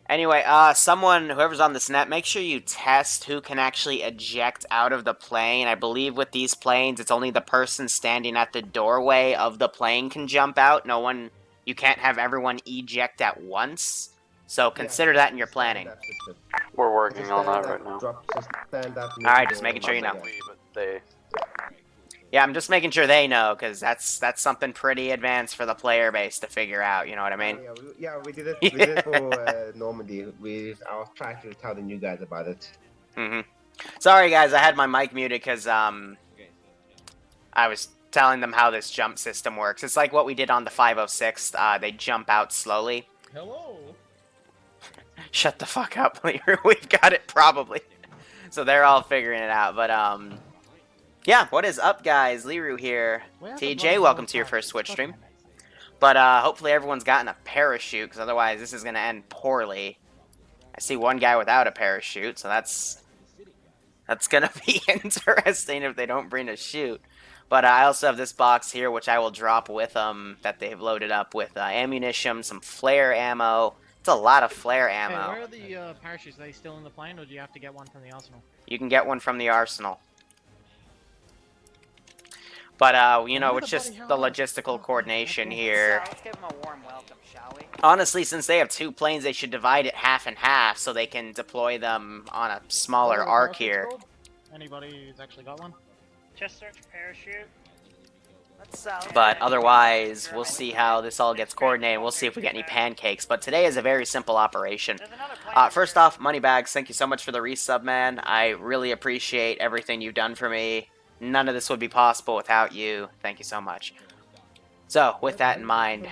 Anyway, whoever's on this net, make sure you test who can actually eject out of the plane. I believe with these planes, it's only the person standing at the doorway of the plane can jump out. You can't have everyone eject at once. So consider that in your planning. System. We're It's a working on that right now. stand-up Alright, just making sure you know. But they. Yeah, I'm just making sure they know, because that's something pretty advanced for the player base to figure out, you know what I mean? We did it. We did it for Normandy. I'll try to tell the new guys about it. Sorry, guys, I had my mic muted because I was telling them how this jump system works. It's like what we did on the 506. They jump out slowly. Hello. Shut the fuck up, Liru. We've got it probably. So they're all figuring it out, but yeah, what is up, guys? Liru here. TJ, welcome to your first Twitch stream. But hopefully everyone's gotten a parachute, because otherwise this is going to end poorly. I see one guy without a parachute, so that's going to be interesting if they don't bring a chute. But I also have this box here, which I will drop with them, that they've loaded up with ammunition, some flare ammo. It's a lot of flare ammo. Hey, where are the parachutes? Are they still in the plane, or do you have to get one from the arsenal? You can get one from the arsenal. But, you know, it's just the logistical coordination here. Let's give them a warm welcome, shall we? Honestly, since they have two planes, they should divide it half and half so they can deploy them on a smaller arc here. Anybody who's actually got one? Just search parachute. But otherwise, we'll see how this all gets coordinated. We'll see if we get any pancakes. But today is a very simple operation. First off, Moneybags, thank you so much for the resub, man. I really appreciate everything you've done for me. None of this would be possible without you. Thank you so much. So, with that in mind,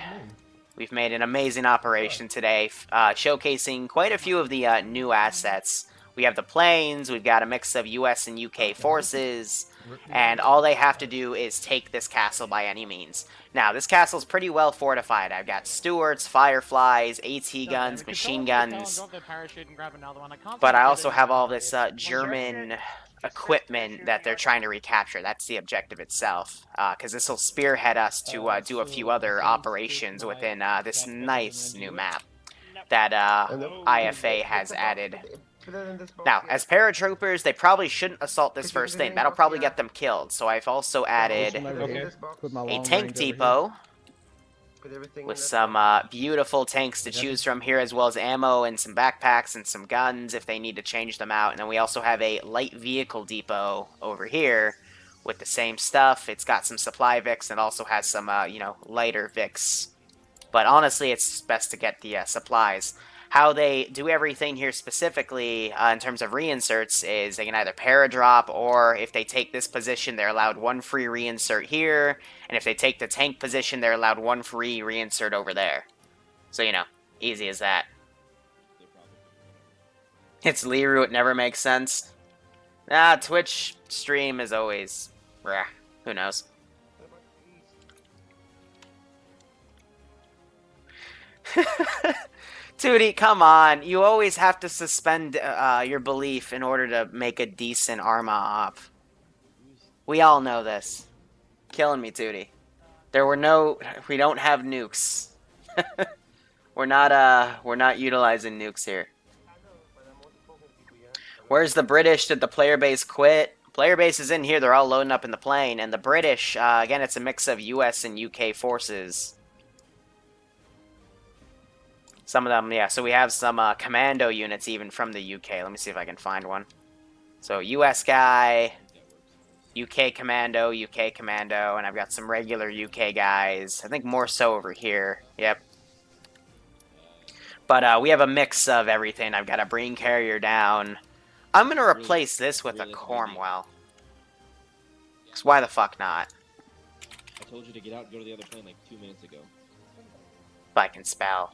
we've made an amazing operation today, showcasing quite a few of the new assets. We have the planes, we've got a mix of US and UK forces, and all they have to do is take this castle by any means. Now, this castle's pretty well fortified. I've got Stuarts, Fireflies, AT guns, machine guns, but I also have all this German equipment that they're trying to recapture. That's the objective itself, because this will spearhead us to do a few other operations within this nice new map that IFA has added. Now, as paratroopers, they probably shouldn't assault this first thing. That'll probably get them killed. So I've also added a tank depot with some beautiful tanks to choose from here, as well as ammo and some backpacks and some guns if they need to change them out. And then we also have a light vehicle depot over here with the same stuff. It's got some supply Vics and also has some, you know, lighter Vics. But honestly, it's best to get the supplies. How they do everything here specifically in terms of reinserts is they can either paradrop, or if they take this position, they're allowed one free reinsert here, and if they take the tank position, they're allowed one free reinsert over there. So, you know, easy as that. It's Liru, it never makes sense. Twitch stream is always... who knows? Tootie, come on. You always have to suspend your belief in order to make a decent Arma op. We all know this. Killing me, Tootie. We don't have nukes. We're not utilizing nukes here. Where's the British? Did the player base quit? Player base is in here. They're all loading up in the plane. And the British, again, it's a mix of US and UK forces. Some of them, yeah. So we have some commando units even from the UK. Let me see if I can find one. So US guy, UK commando, and I've got some regular UK guys. I think more so over here. Yep. But we have a mix of everything. I've got a brain carrier down. I'm going to replace this with a Cornwell. Because why the fuck not? I told you to get out and go to the other plane like 2 minutes ago. If I can spell.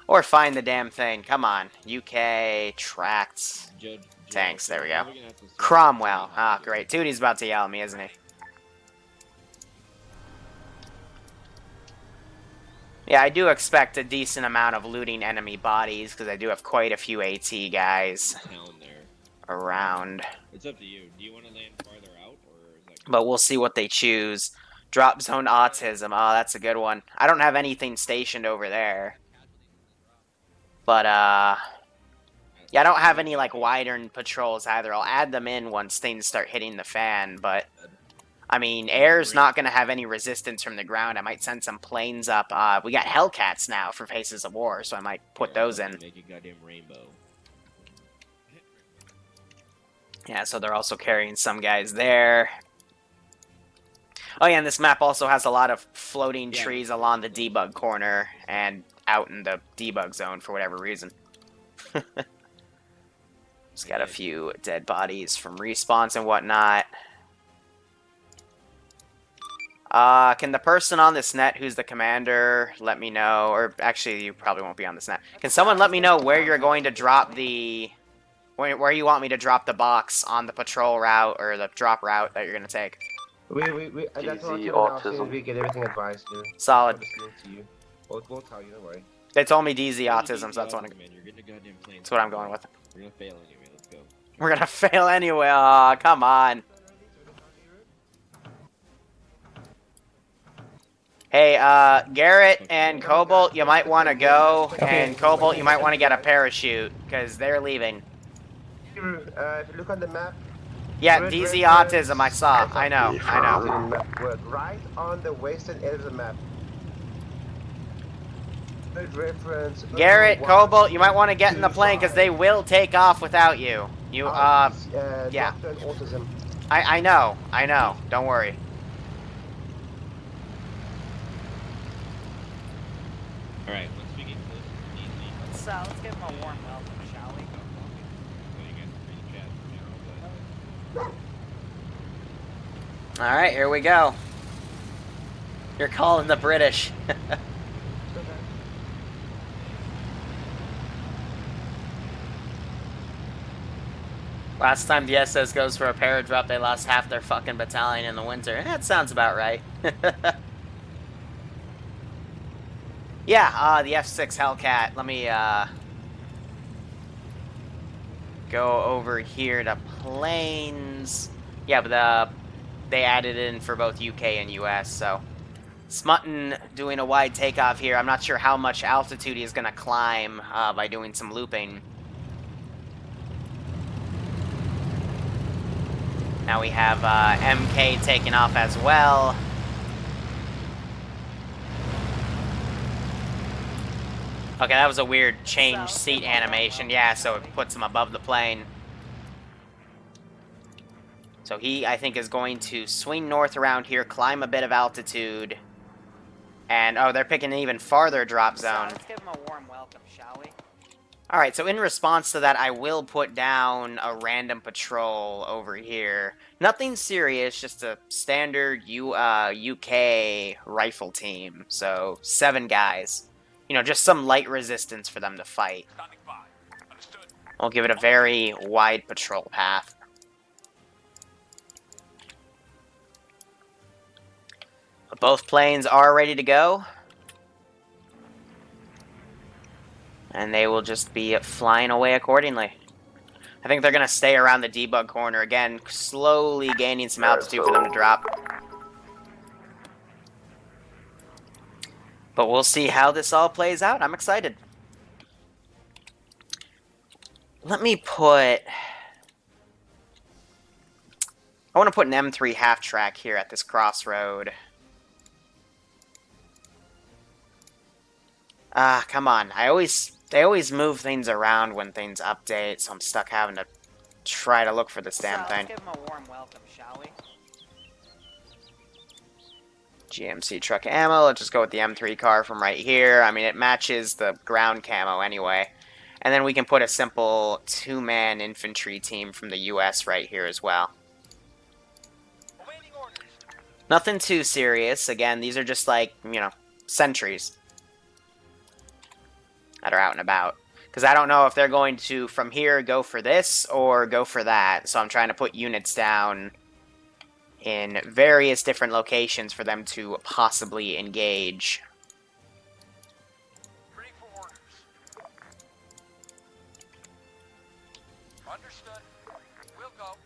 Or find the damn thing. Come on. UK, tracts, tanks. There we go. Cromwell. Ah, great. Tootie's about to yell at me, isn't he? Yeah, I do expect a decent amount of looting enemy bodies, because I do have quite a few AT guys around. It's up to you. Do you want to land farther out, or is that... But we'll see what they choose. Drop zone autism. Oh, that's a good one. I don't have anything stationed over there. But, yeah, I don't have any, like, wider patrols either. I'll add them in once things start hitting the fan, but... I mean, air's not going to have any resistance from the ground. I might send some planes up. We got Hellcats now for Faces of War, so I might put those in. Make a goddamn rainbow. Yeah, so they're also carrying some guys there. Oh yeah, and this map also has a lot of floating trees along the debug corner and out in the debug zone for whatever reason. Just got a few dead bodies from respawns and whatnot. Can the person on this net who's the commander let me know, or actually you probably won't be on this net. Can someone let me know where you're going to drop the, where you want me to drop the box on the patrol route or the drop route that you're going to take? That's what DZ I'll do. autism. We get everything advised, dude. Solid. We're listening to you. We'll tell you, don't worry. They told me DZ autism, so that's what, that's what I'm going with. We're gonna fail anyway. Let's go. We're going to fail anyway. Aw, come on. Hey, Garrett and Cobalt, you might want to go, and Cobalt, you might want to get a parachute, because they're leaving. If you look on the map... Yeah, DZ Autism, I saw. I know. We're right on the western edge of the map. Reference... Garrett, Cobalt, you might want to get in the plane, because they will take off without you. You, yeah. Autism. I know. Don't worry. Alright, once we get close to DZ, Let's give him a warm welcome, shall we? Alright, here we go. You're calling the British. Last time the SS goes for a paradrop, they lost half their fucking battalion in the winter. That sounds about right. Yeah, the F6 Hellcat. Let me, go over here to planes. Yeah, but they added in for both UK and US, so... Smutton doing a wide takeoff here. I'm not sure how much altitude he's going to climb by doing some looping. Now we have MK taking off as well. Okay, that was a weird change seat animation. Yeah, so it puts him above the plane. So he, I think, is going to swing north around here, climb a bit of altitude. And, oh, they're picking an even farther drop zone. Let's give him a warm welcome, shall we? Alright, so in response to that, I will put down a random patrol over here. Nothing serious, just a standard UK rifle team. So, 7 guys. You know, just some light resistance for them to fight. I'll give it a very wide patrol path. Both planes are ready to go. And they will just be flying away accordingly. I think they're going to stay around the debug corner again, slowly gaining some altitude for them to drop. But we'll see how this all plays out. I'm excited. Let me put... I want to put an M3 half-track here at this crossroad. Come on. They always move things around when things update, so I'm stuck having to try to look for this damn thing. Let's give him a warm welcome, shall we? GMC truck ammo. Let's just go with the M3 car from right here. I mean, it matches the ground camo anyway. And then we can put a simple 2-man infantry team from the US right here as well. Nothing too serious. Again, these are just like, you know, sentries that are out and about. Because I don't know if they're going to, from here, go for this or go for that. So I'm trying to put units down in various different locations for them to possibly engage. Ready for orders. Understood. We'll go.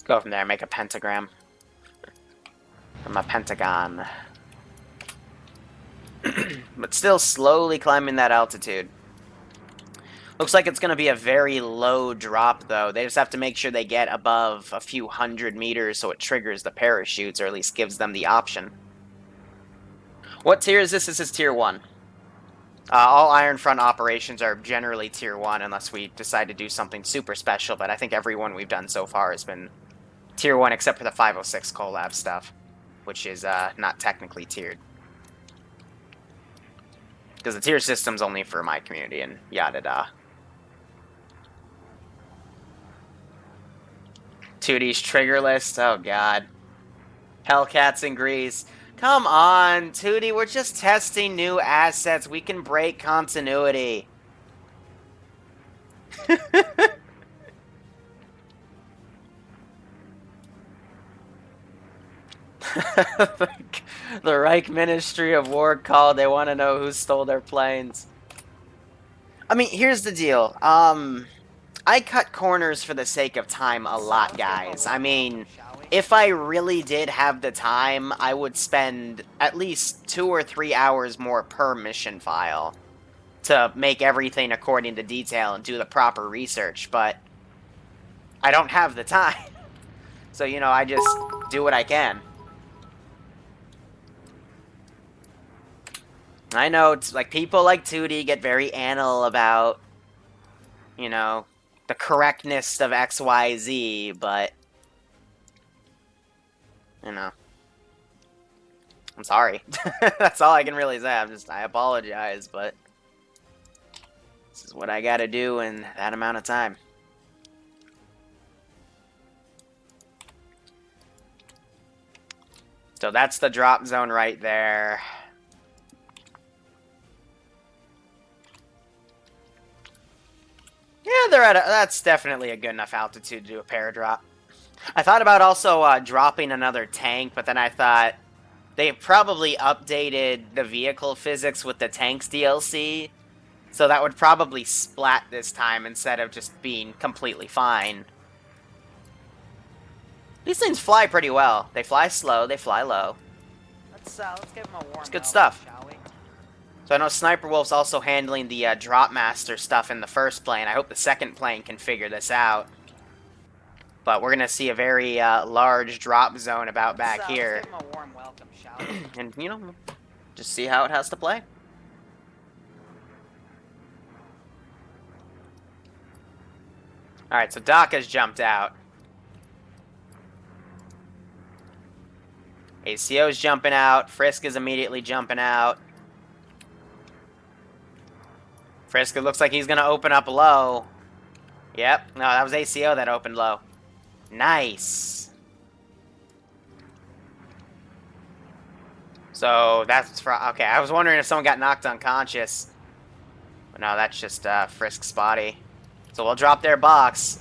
Go from there, make a pentagram. From a pentagon. But still slowly climbing that altitude. Looks like it's going to be a very low drop, though. They just have to make sure they get above a few hundred meters so it triggers the parachutes, or at least gives them the option. What tier is this? This is Tier 1. All Ironfront operations are generally Tier 1 unless we decide to do something super special, but I think every one we've done so far has been Tier 1 except for the 506 collab stuff, which is not technically tiered. Because the tier system's only for my community and yada-da. 2D's trigger list, oh god. Hellcats in Greece. Come on, 2D, we're just testing new assets. We can break continuity. The Reich Ministry of War called. They want to know who stole their planes. I mean, here's the deal. I cut corners for the sake of time a lot, guys. I mean, if I really did have the time, I would spend at least 2 or 3 hours more per mission file to make everything according to detail and do the proper research, but I don't have the time. So, you know, I just do what I can. I know, it's like, people like 2D get very anal about, you know, the correctness of XYZ, but, you know, I'm sorry. That's all I can really say. I apologize, but this is what I gotta do in that amount of time. So that's the drop zone right there. Yeah, that's definitely a good enough altitude to do a paradrop. I thought about also dropping another tank, but then I thought they probably updated the vehicle physics with the tanks DLC, so that would probably splat this time instead of just being completely fine. These things fly pretty well. They fly slow, they fly low. Let's give him a warm It's good welcome, stuff. shall we? So I know Sniper Wolf's also handling the Drop Master stuff in the first plane. I hope the second plane can figure this out. But we're going to see a very large drop zone about back here. Let's give him a warm welcome, shall we? And, you know, just see how it has to play. Alright, so Doc has jumped out. ACO's jumping out. Frisk is immediately jumping out. Frisk, it looks like he's going to open up low. Yep. No, that was ACO that opened low. Nice. So, that's for... Okay, I was wondering if someone got knocked unconscious. But no, that's just Frisk spotty. So we'll drop their box.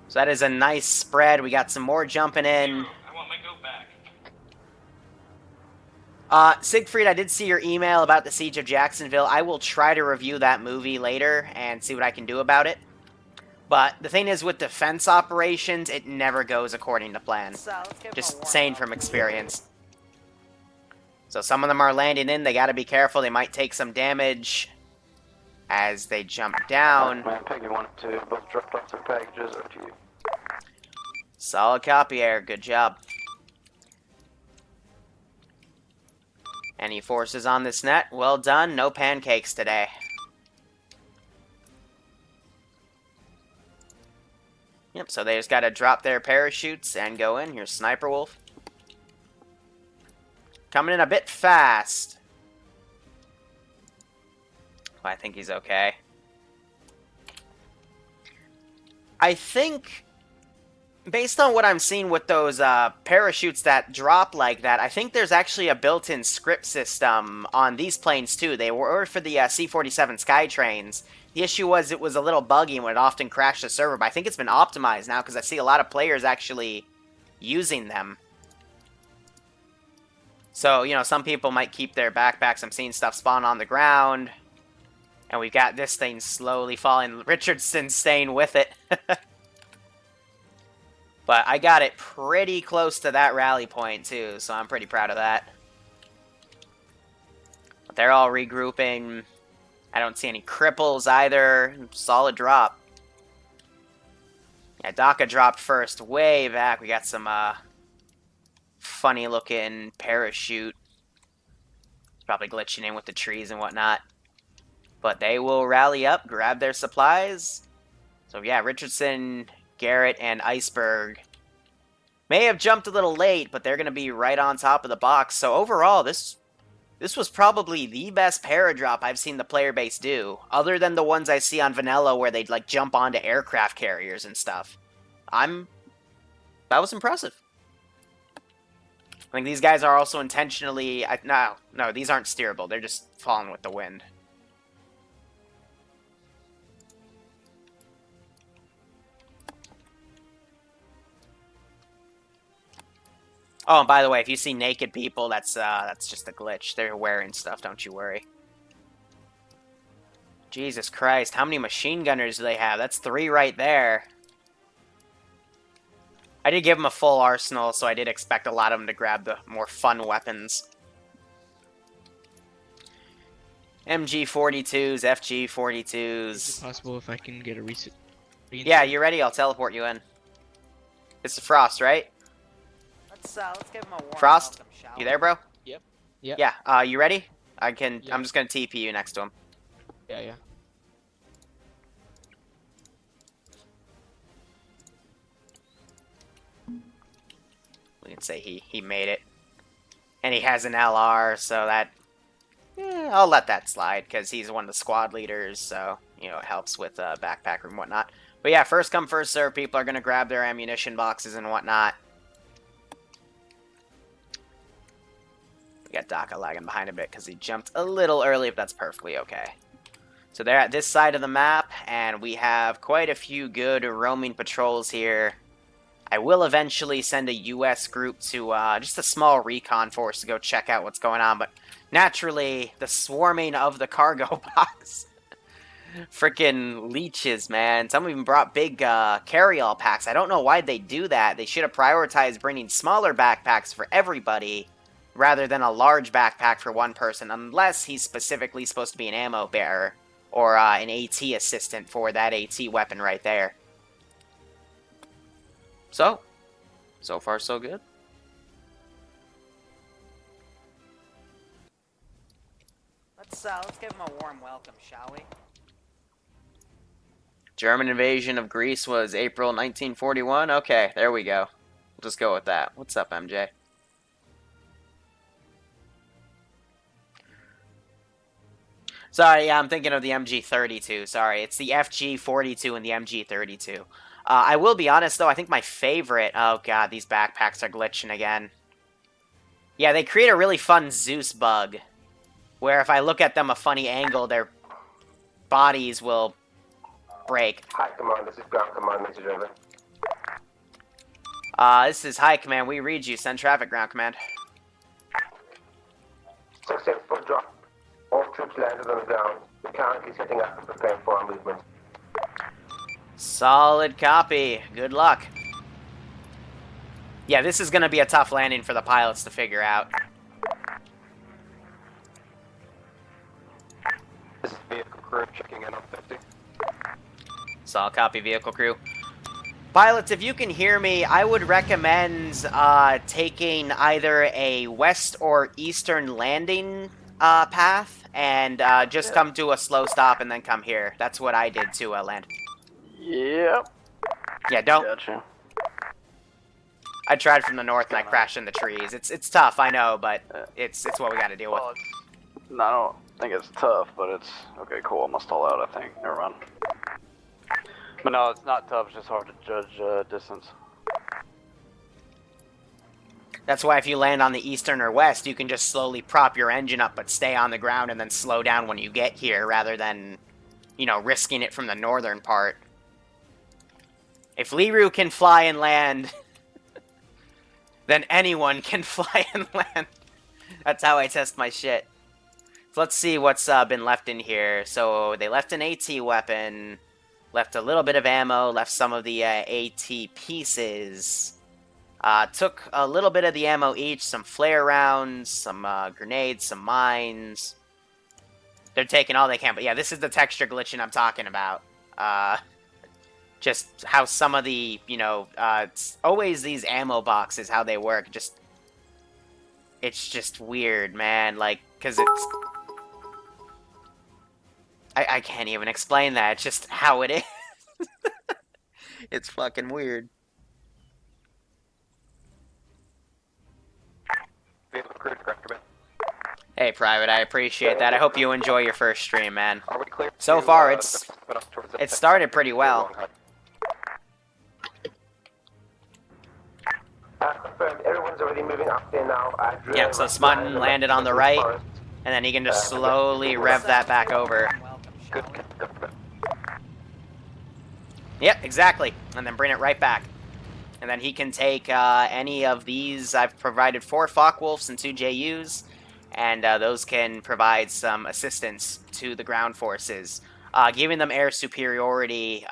So that is a nice spread. We got some more jumping in. I want my goat back. Siegfried, I did see your email about the Siege of Jacksonville. I will try to review that movie later and see what I can do about it. But the thing is, with defense operations, it never goes according to plan. Let's give him a Just warm saying welcome. from experience. So some of them are landing in. They got to be careful. They might take some damage as they jump down. Peggy 1 and 2 both dropped off their packages over to you. Solid copy, Air. Good job. Any forces on this net? Well done. No pancakes today. Yep, so they just got to drop their parachutes and go in. Here's Sniper Wolf. Coming in a bit fast. Well, I think he's okay. I think, based on what I'm seeing with those parachutes that drop like that, I think there's actually a built-in script system on these planes too. They were for the C-47 Skytrains. The issue was it was a little buggy and would often crash the server, but I think it's been optimized now because I see a lot of players actually using them. So, you know, some people might keep their backpacks. I'm seeing stuff spawn on the ground. And we've got this thing slowly falling. Richardson's staying with it. But I got it pretty close to that rally point, too, so I'm pretty proud of that. But they're all regrouping. I don't see any cripples either. Solid drop. Yeah, Daka dropped first, way back. We got some funny looking parachute. It's probably glitching in with the trees and whatnot. But they will rally up, grab their supplies. So yeah, Richardson, Garrett, and Iceberg may have jumped a little late, but they're going to be right on top of the box. So overall, this was probably the best paradrop I've seen the player base do, other than the ones I see on Vanilla where they'd like jump onto aircraft carriers and stuff. That was impressive. I think these guys are also intentionally... No, these aren't steerable. They're just falling with the wind. Oh, and by the way, if you see naked people, that's just a glitch. They're wearing stuff, don't you worry. Jesus Christ, how many machine gunners do they have? That's 3 right there. I did give them a full arsenal, so I did expect a lot of them to grab the more fun weapons. MG-42s, FG-42s. Is it possible if I can get a reset? Yeah, you ready? I'll teleport you in. It's the Frost, right? Let's give him a warm Frost, welcome, shall you there, bro? Yep. Yep. Yeah, you ready? I'm Yep. just gonna TP you next to him. Yeah. We can say he made it. And he has an LR, so that... I'll let that slide, because he's one of the squad leaders, so, you know, it helps with backpack room and whatnot. But yeah, first come, first serve, people are going to grab their ammunition boxes and whatnot. We got Daka lagging behind a bit, because he jumped a little early, but that's perfectly okay. So they're at this side of the map, and we have quite a few good roaming patrols here. I will eventually send a US group to just a small recon force to go check out what's going on, but naturally, the swarming of the cargo box. Freaking leeches, man. Some even brought big carry-all packs. I don't know why they do that. They should have prioritized bringing smaller backpacks for everybody rather than a large backpack for one person, unless he's specifically supposed to be an ammo bearer or an AT assistant for that AT weapon right there. So far so good. Let's give him a warm welcome, shall we? German invasion of Greece was April 1941. Okay, there we go. We'll just go with that. What's up, MJ? Sorry, yeah, I'm thinking of the MG32. Sorry, it's the FG42 and the MG32. I will be honest, though, I think my favorite... Oh, God, these backpacks are glitching again. Yeah, they create a really fun Zeus bug, where if I look at them a funny angle, their bodies will break. Hi, Command. This is Ground Command, Mr. Driver. This is High Command. We read you. Send traffic, Ground Command. Successful drop. All troops landed on the ground. We're currently setting up and preparing for our movement. Solid copy. Good luck. Yeah, this is going to be a tough landing for the pilots to figure out. This is vehicle crew checking in on 50. Solid copy, vehicle crew. Pilots, if you can hear me, I would recommend taking either a west or eastern landing path and just come to a slow stop and then come here. That's what I did to land. Yep. Yeah, don't... Gotcha. I tried from the north and I crashed in the trees. It's tough, I know, but it's what we got to deal with. Well, I don't think it's tough, but it's... Okay, cool. I'm gonna stall out, I think. Never mind. But no, it's not tough. It's just hard to judge distance. That's why if you land on the eastern or west, you can just slowly prop your engine up but stay on the ground and then slow down when you get here rather than, you know, risking it from the northern part. If Liru can fly and land, then anyone can fly and land. That's how I test my shit. So let's see what's been left in here. So they left an AT weapon, left a little bit of ammo, left some of the AT pieces. Took a little bit of the ammo each, some flare rounds, some grenades, some mines. They're taking all they can, but yeah, this is the texture glitching I'm talking about. Just how some of the, it's always these ammo boxes, how they work. It's just weird, man. Like, because it's... I can't even explain that. It's just how it is. It's fucking weird. Hey, Private, I appreciate that. I hope you enjoy your first stream, man. Are we clear? So far, it started pretty well. Everyone's already moving up there now. Yeah, so Smutton landed on the right, and then he can just slowly rev that back over. Yep, exactly. And then bring it right back. And then he can take any of these. I've provided 4 Focke-Wulfs and 2 JUs, and those can provide some assistance to the ground forces. Giving them air superiority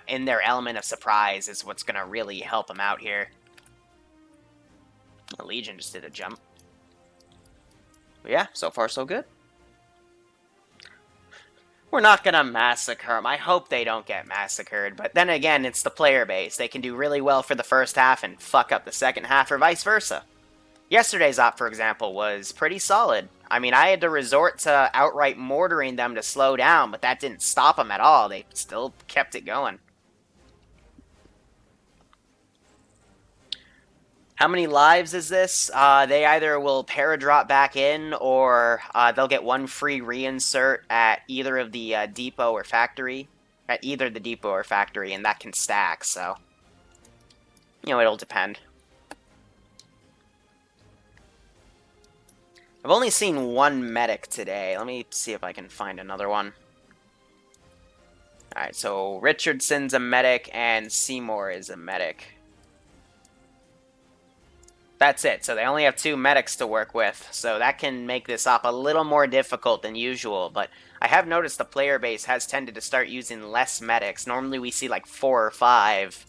in their element of surprise is what's going to really help them out here. The Legion just did a jump. But yeah, so far so good. We're not going to massacre them. I hope they don't get massacred. But then again, it's the player base. They can do really well for the first half and fuck up the second half, or vice versa. Yesterday's op, for example, was pretty solid. I mean, I had to resort to outright mortaring them to slow down, but that didn't stop them at all. They still kept it going. How many lives is this? They either will paradrop back in, or they'll get 1 free reinsert at either of the depot or factory. At either the depot or factory, and that can stack, so... it'll depend. I've only seen 1 medic today. Let me see if I can find another one. Alright, so Richardson's a medic, and Seymour is a medic. That's it. So they only have 2 medics to work with, so that can make this op a little more difficult than usual, but I have noticed the player base has tended to start using less medics. Normally we see like 4 or 5.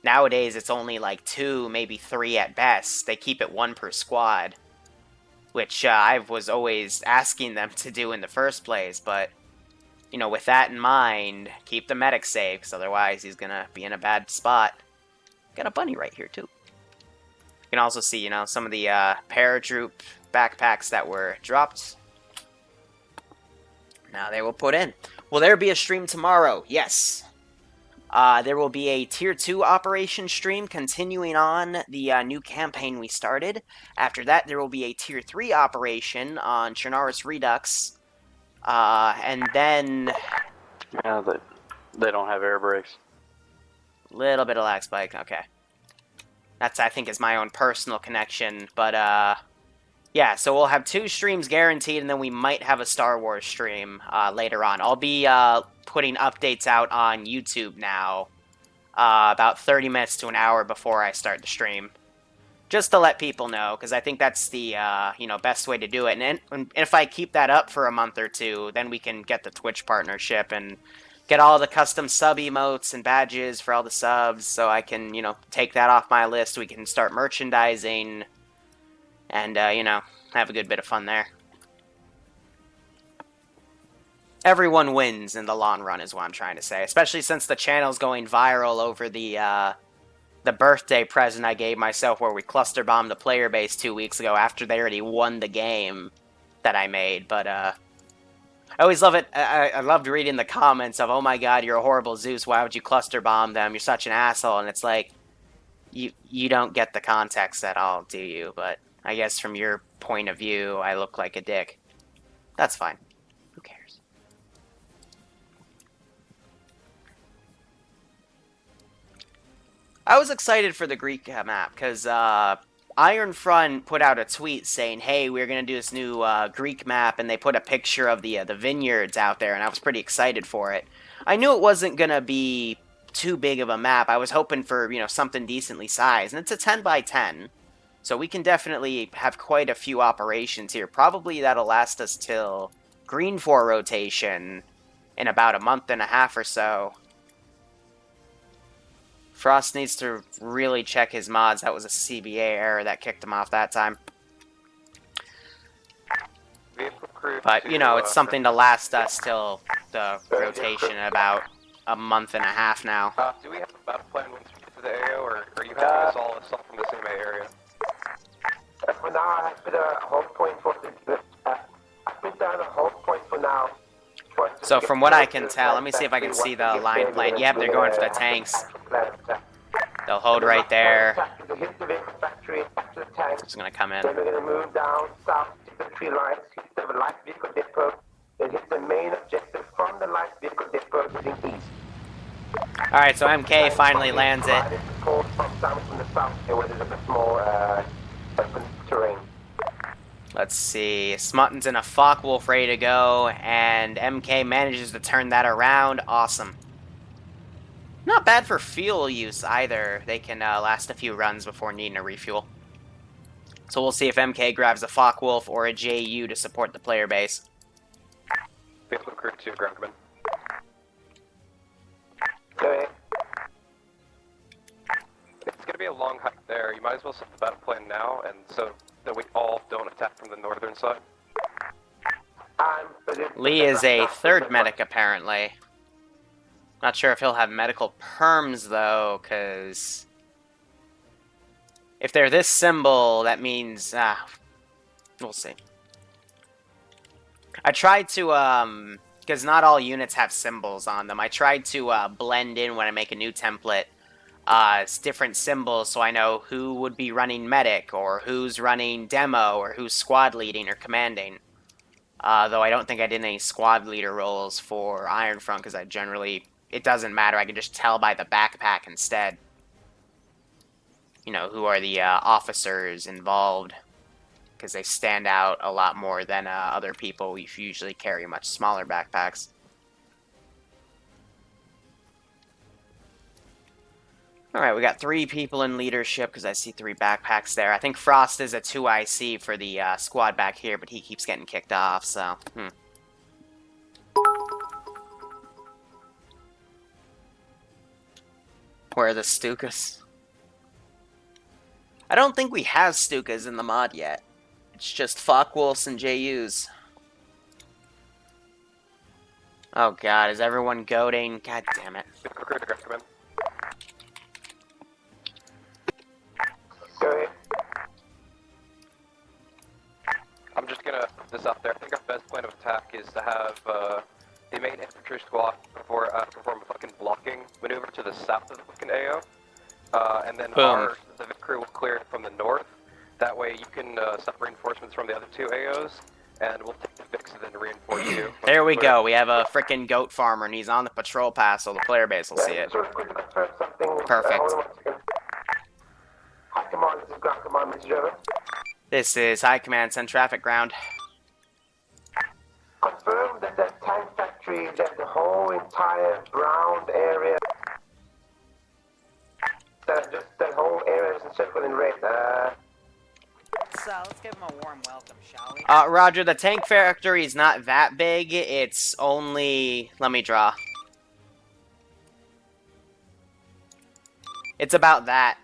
Nowadays it's only like 2, maybe 3 at best. They keep it 1 per squad, which I was always asking them to do in the first place, but, with that in mind, keep the medic safe, because otherwise he's gonna be in a bad spot. Got a bunny right here, too. You can also see, some of the paratroop backpacks that were dropped. Now they will put in. Will there be a stream tomorrow? Yes. There will be a Tier 2 operation stream continuing on the new campaign we started. After that, there will be a Tier 3 operation on Chernarus Redux. And then... Yeah, they don't have air brakes. Little bit of lag spike, okay. That's, I think, is my own personal connection, but, yeah, so we'll have 2 streams guaranteed, and then we might have a Star Wars stream, later on. I'll be, putting updates out on YouTube now, about 30 minutes to an hour before I start the stream. Just to let people know, because I think that's the, best way to do it. And if I keep that up for a month or 2, then we can get the Twitch partnership and get all the custom sub emotes and badges for all the subs, so I can, take that off my list. We can start merchandising, and, have a good bit of fun there. Everyone wins in the long run, is what I'm trying to say, especially since the channel's going viral over the birthday present I gave myself, where we cluster bombed the player base 2 weeks ago after they already won the game that I made, but, I always love it. I loved reading the comments of, oh my god, you're a horrible Zeus, why would you cluster bomb them, you're such an asshole, and it's like, you don't get the context at all, do you? But I guess from your point of view, I look like a dick. That's fine. Who cares? I was excited for the Greek map, because, Ironfront put out a tweet saying, hey, we're going to do this new Greek map, and they put a picture of the vineyards out there, and I was pretty excited for it. I knew it wasn't going to be too big of a map. I was hoping for, something decently sized, and it's a 10 by 10, so we can definitely have quite a few operations here. Probably that'll last us till Green 4 rotation in about a month and a half or so. Frost needs to really check his mods. That was a CBA error that kicked him off that time. Vehicle crew But, you know, it's something to last us till the rotation in about a month and a half now. Do we have a battle plan once we get to the AO, or are you having us all assault from the same area? For now, I put a hold point for the. I put down a hold point for now. So from what I can tell, let me see if I can see the line plane. Yep, they're going for the tanks. They'll hold right there. Just gonna come in. Then we're gonna move down south to the tree lines, hit the light vehicle depot, and hit the main objective from the light vehicle depot heading east. Alright, so MK finally lands it. From the south, where there's a bit more open terrain. Let's see. Smutton's in a Focke-Wulf ready to go, and MK manages to turn that around. Awesome. Not bad for fuel use either. They can last a few runs before needing a refuel. So we'll see if MK grabs a Focke-Wulf or a JU to support the player base. Vehicle crew 2, groundman. Go ahead. It's going to be a long hike there. You might as well set the battle plan now, and so that we all don't attack from the northern side. Lee is a third medic, apparently. Not sure if he'll have medical perms, though, because if they're this symbol, that means... we'll see. I tried to, because not all units have symbols on them, I tried to blend in when I make a new template different symbols so I know who would be running medic, or who's running demo, or who's squad leading or commanding. Though I don't think I did any squad leader roles for Ironfront, because I generally... It doesn't matter, I can just tell by the backpack instead. You know, who are the officers involved. Because they stand out a lot more than other people who usually carry much smaller backpacks. Alright, we got 3 people in leadership, because I see 3 backpacks there. I think Frost is a 2IC for the squad back here, but he keeps getting kicked off, so... Where are the Stukas? I don't think we have Stukas in the mod yet. It's just Focke-Wulfs and JUs. Oh god, is everyone goading? God damn it. I'm just gonna put this out there. I think our best plan of attack is to have the main infantry squad perform a fucking blocking maneuver to the south of the fucking AO. And then the crew will clear it from the north. That way you can stop reinforcements from the other 2 AOs, and we'll take the fix and then reinforce you. There we go. We have a frickin' goat farmer, and he's on the patrol pass, so the player base will see it. Perfect. High Command, this is Ground Command, message over. This is High Command, send traffic ground. Confirm that the tank factory, that the whole entire ground area, that whole area is encircled in red. Let's give him a warm welcome, shall we? Roger, the tank factory is not that big. It's only... Let me draw. It's about that.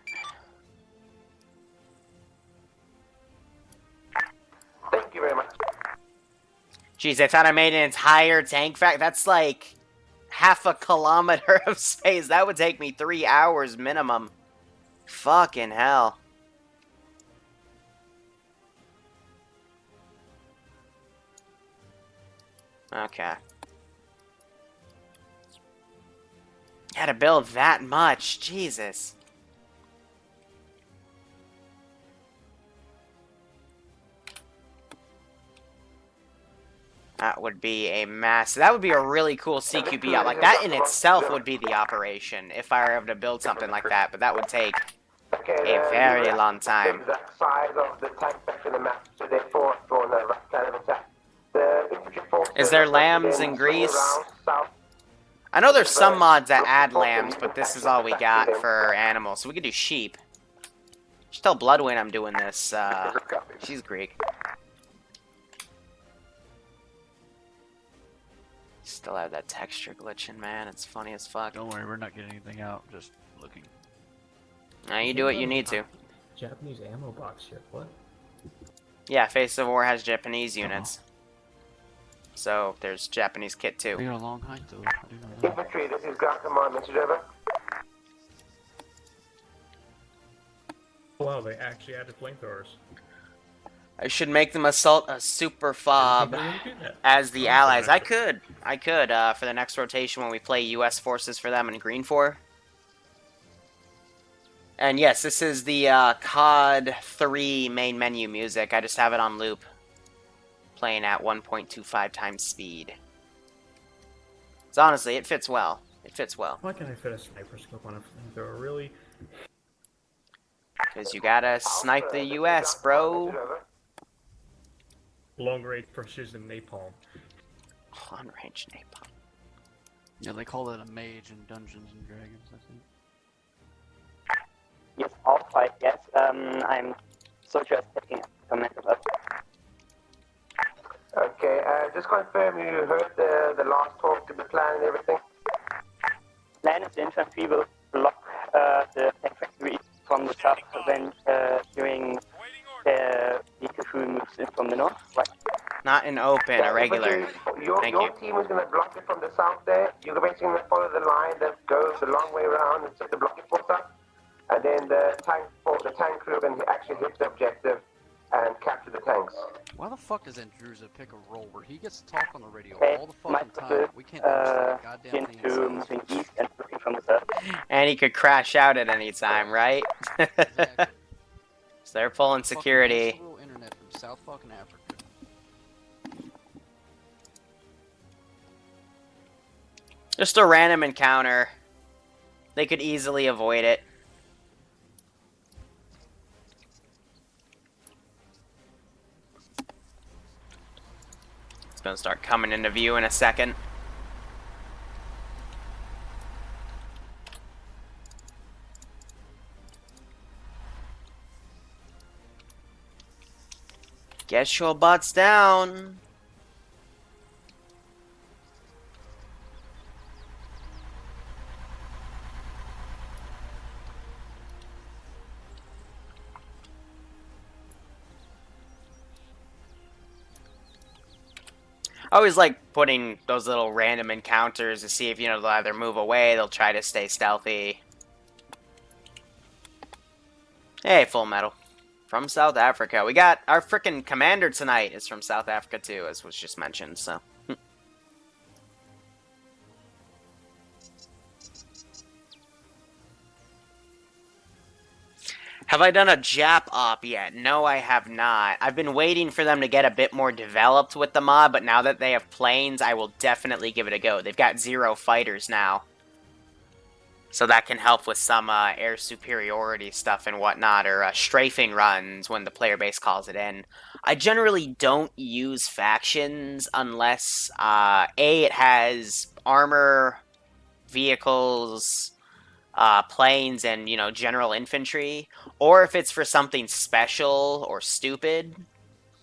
Thank you very much. Jeez, I thought I made an entire tank factory. That's like half a kilometer of space. That would take me 3 hours minimum. Fucking hell. Okay. Had to build that much. Jesus. That would be a mass. That would be a really cool CQB out. Like, that in itself would be the operation if I were able to build something like that. But that would take a very long time. Exact size of the tank factory in the map, so therefore, for the right kind of attack. The infantry force Is there lambs in Greece? I know there's some mods that add lambs, but this is all we got for animals. So we could do sheep. Just tell Bloodwind I'm doing this. She's Greek. Still have that texture glitching, man. It's funny as fuck. Don't worry, we're not getting anything out. Just looking. Now you do what you need to. Japanese ammo box ship. What? Yeah, Face of War has Japanese units. So there's Japanese kit They too. got a long height though. I do know that. Infantry, this is ground command, message over. Wow, they actually added flamethrowers. I should make them assault a super fob Didn't really do that. as the Awesome, allies. I actually. could for the next rotation when we play U.S. forces for them in Green 4. And yes, this is the COD 3 main menu music. I just have it on loop, playing at 1.25 times speed. So honestly, it fits well. It fits well. Why can't I fit a sniper scope on a flamethrower, really? Because you gotta snipe the U.S., bro. Long range precision napalm. Long-range napalm. Yeah, they call that a mage in Dungeons and Dragons, I think. Yes, all five, yes. I'm so just taking a comment about Okay, just confirm you heard the last talk to the plan and everything. plan is the infantry will block the tank factory from the south when during the crew moves in from the north, right? Not an open, a regular. Your Thank you. team is going to block it from the south there. You're basically going to follow the line that goes the long way around and set the blocking force up. And then the tank crew can actually hit the objective and capture the tanks. Why the fuck does Andrewza pick a role where he gets to talk on the radio Okay, all the my fucking time? We can't understand a goddamn thing he into says. moving east and looking from the south. And he could crash out at any time, right? Exactly. So they're pulling Fucking security. rural internet from South fucking Africa. Just a random encounter. They could easily avoid it. It's gonna start coming into view in a second. Get your butts down. I always like putting those little random encounters to see if, they'll either move away, they'll try to stay stealthy. Hey, Full Metal. From South Africa. We got our frickin' commander tonight is from South Africa too, as was just mentioned, so. Have I done a Jap op yet? No, I have not. I've been waiting for them to get a bit more developed with the mod, but now that they have planes, I will definitely give it a go. They've got 0 fighters now. So that can help with some air superiority stuff and whatnot, or strafing runs when the player base calls it in. I generally don't use factions unless, A, it has armor, vehicles, planes, and, general infantry, or if it's for something special or stupid,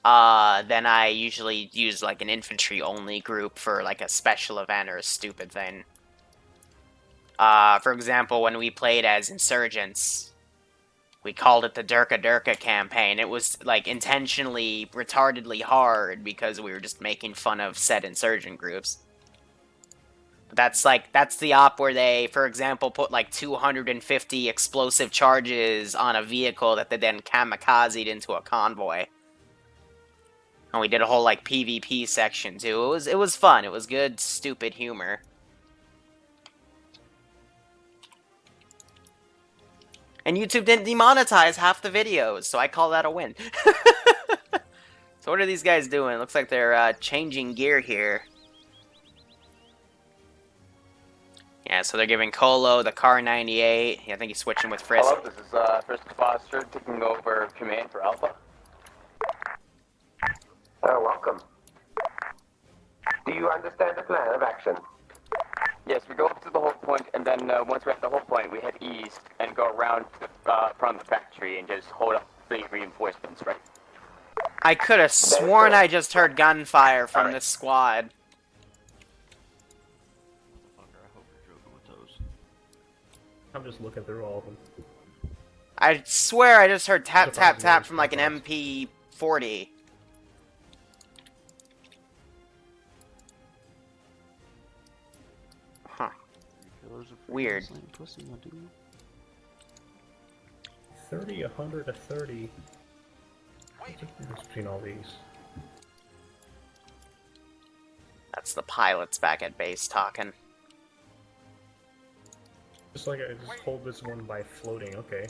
then I usually use, like, an infantry-only group for, like, a special event or a stupid thing. For example, when we played as insurgents, we called it the Durka Durka campaign. It was, like, intentionally retardedly hard because we were just making fun of said insurgent groups. But that's the op where they, for example, put, like, 250 explosive charges on a vehicle that they then kamikazed into a convoy. And we did a whole, like, PvP section, too. It was fun. It was good, stupid humor. And YouTube didn't demonetize half the videos, so I call that a win. So what are these guys doing? Looks like they're changing gear here. Yeah, so they're giving Colo the Car 98. Yeah, I think he's switching with Frisk. Hello, this is Frisk Foster taking over command for Alpha. Welcome. Do you understand the plan of action? Yes, we go up to the whole point, and then once we're at the whole point, we head east and go around from the factory and just hold up the reinforcements, right? I could have sworn I just heard gunfire from this squad. Fucker, I hope you're joking with those. I'm just looking through all of them. I swear I just heard tap tap tap from like an MP40. Killers of Weird. slaying pussy, my dude. 30, 100 to 30. What's the difference between all these? That's the pilots back at base talking. Just like I just hold this one by floating, okay.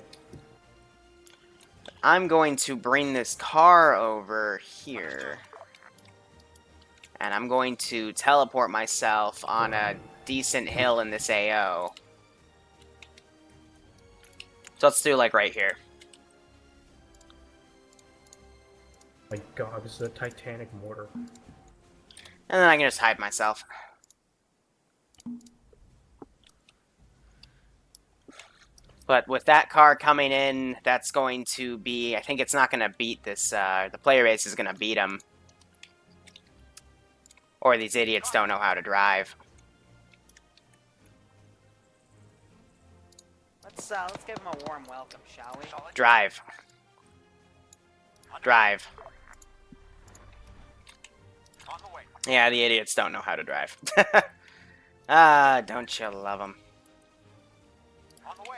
I'm going to bring this car over here. And I'm going to teleport myself on a decent hill in this AO. So let's do like right here. My god, this is a Titanic mortar. And then I can just hide myself. But with that car coming in, that's going to be... I think it's not going to beat this... the player base is going to beat them. Or these idiots don't know how to drive. Let's give him a warm welcome, shall we? Drive. Drive. On the way. Yeah, the idiots don't know how to drive. Ah, don't you love them? On the way.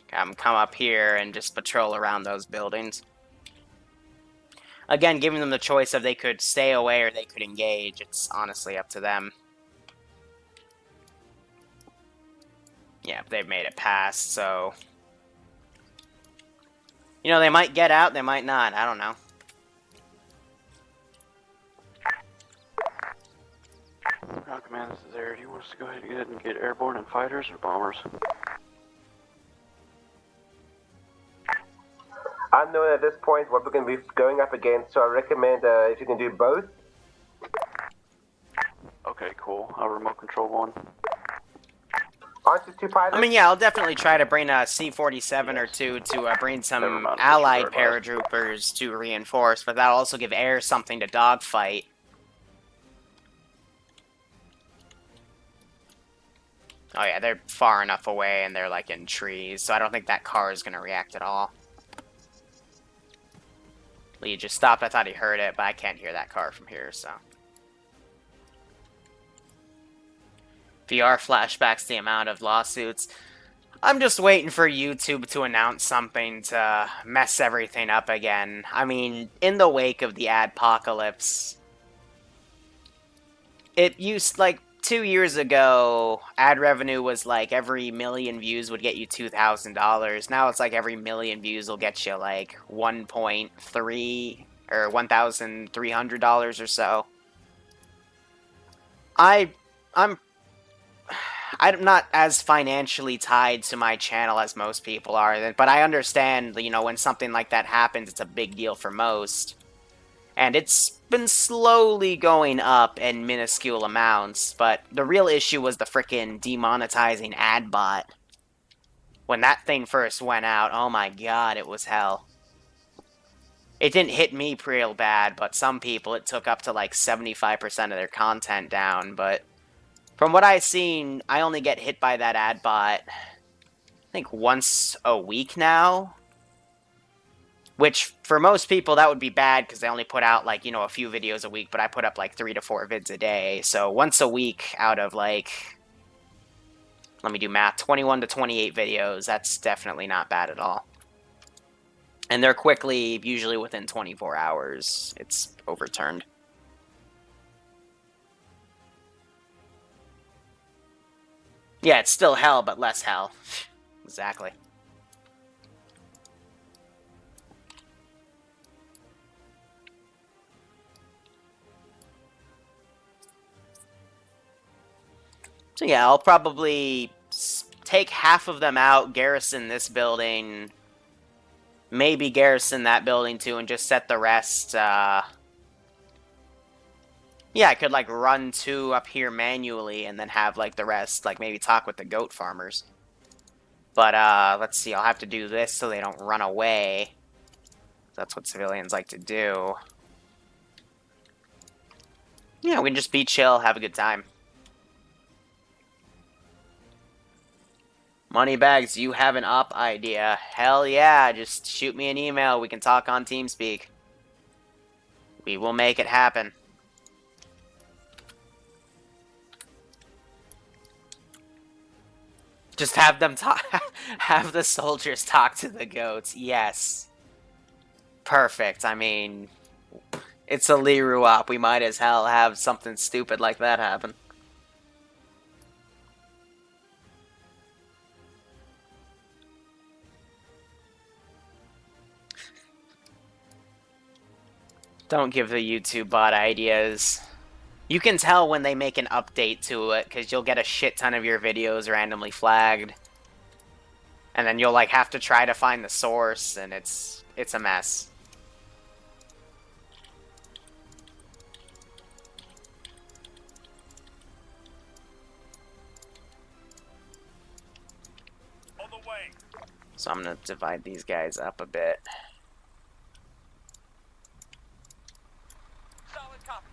Come up here and just patrol around those buildings. Again, giving them the choice of they could stay away or they could engage. It's honestly up to them. Yeah, they've made it past, so... You know, they might get out, they might not. I don't know. Ground command, this is Air. Do you want us to go ahead and get airborne and fighters or bombers? Unknown at this point what we're going to be going up against, so I recommend if you can do both. Okay, cool. I'll remote control one. Aren't you two pilots? I mean, yeah, I'll definitely try to bring a C-47 or two to bring some allied paratroopers to reinforce, but that'll also give Air something to dogfight. Oh yeah, they're far enough away and they're like in trees, so I don't think that car is going to react at all. Lee just stopped. I thought he heard it, but I can't hear that car from here, so. VR flashbacks the amount of lawsuits. I'm just waiting for YouTube to announce something to mess everything up again. I mean, in the wake of the adpocalypse, it used, like, 2 years ago, ad revenue was like every million views would get you $2,000. Now it's like every million views will get you like 1.3 or $1,300 or so. I'm not as financially tied to my channel as most people are, but I understand, you know, when something like that happens, it's a big deal for most. And it's been slowly going up in minuscule amounts, but the real issue was the frickin' demonetizing ad bot. When that thing first went out, oh my god, it was hell. It didn't hit me real bad, but some people, it took up to like 75% of their content down, but from what I've seen, I only get hit by that ad bot, I think once a week now. Which, for most people, that would be bad, because they only put out, like, you know, a few videos a week, but I put up, like, 3 to 4 vids a day. So, once a week out of, like, let me do math, 21 to 28 videos, that's definitely not bad at all. And they're quickly, usually within 24 hours, it's overturned. Yeah, it's still hell, but less hell. Exactly. So yeah, I'll probably take half of them out, garrison this building, maybe garrison that building too, and just set the rest, yeah, I could, like, run 2 up here manually, and then have, like, the rest, like, maybe talk with the goat farmers. But, let's see, I'll have to do this so they don't run away. That's what civilians like to do. Yeah, we can just be chill, have a good time. Moneybags, you have an op idea. Hell yeah, just shoot me an email. We can talk on TeamSpeak. We will make it happen. Just have them talk. Have the soldiers talk to the goats. Yes. Perfect. I mean, it's a Liru op. We might as hell have something stupid like that happen. Don't give the YouTube bot ideas. You can tell when they make an update to it, because you'll get a shit ton of your videos randomly flagged. And then you'll, like, have to try to find the source, and it's a mess. On the way. So I'm gonna divide these guys up a bit. Solid copy.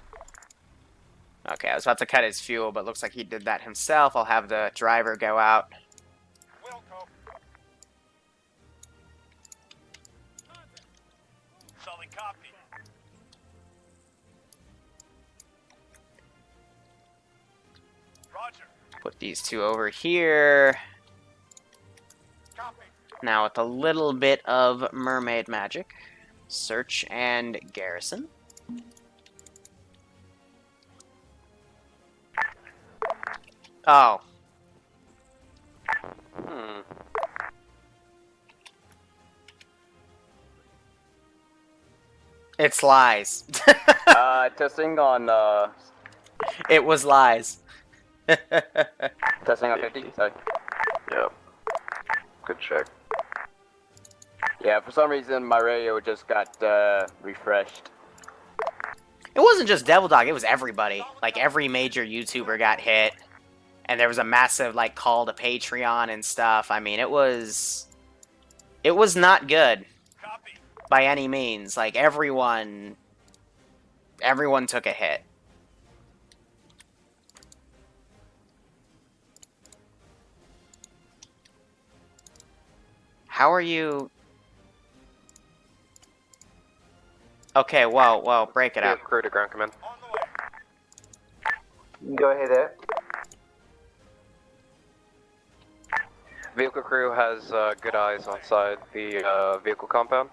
Okay, I was about to cut his fuel, but looks like he did that himself. I'll have the driver go out. Wilco. Solid copy. Roger. Put these two over here. Copy. Now with a little bit of mermaid magic. Search and garrison. Oh. It's lies. Testing on, It was lies. testing on 50, sorry. Yep. Good check. Yeah, for some reason my radio just got, refreshed. It wasn't just Devil Dog, it was everybody. Like, every major YouTuber got hit. And there was a massive, like, call to Patreon and stuff. I mean, it was not good. Copy. By any means. Like, everyone took a hit. How are you... Okay, well, break it up. Crew to ground command. On the way. Go ahead there. Vehicle crew has good eyes on side the vehicle compound.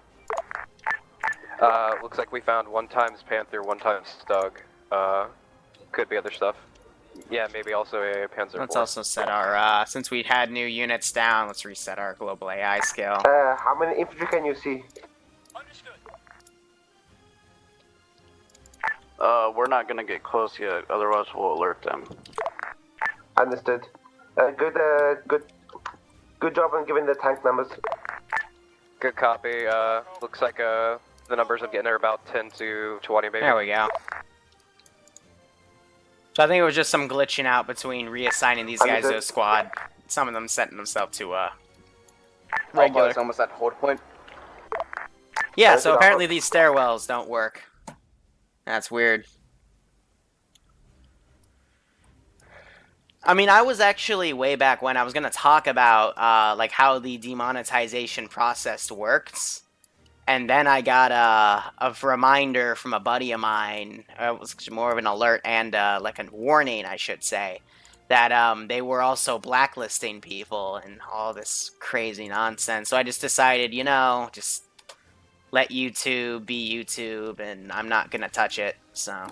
Looks like we found 1 times Panther, 1 times Stug. Could be other stuff. Yeah, maybe also a Panzer IV. Let's also set our, since we had new units down, let's reset our global AI scale. How many infantry can you see? Understood. We're not gonna get close yet, otherwise we'll alert them. Understood. Good job on giving the tank numbers. Good copy. Looks like the numbers I'm getting are about 10 to 20 maybe. There we go. So I think it was just some glitching out between reassigning these guys to a squad. Some of them setting themselves to regular. It's almost at hold point. Yeah, so apparently these stairwells don't work. That's weird. I mean, I was actually way back when I was going to talk about like how the demonetization process works. And then I got a reminder from a buddy of mine. It was more of an alert and like a warning, I should say, that they were also blacklisting people and all this crazy nonsense. So I just decided, you know, just let YouTube be YouTube, and I'm not going to touch it, so...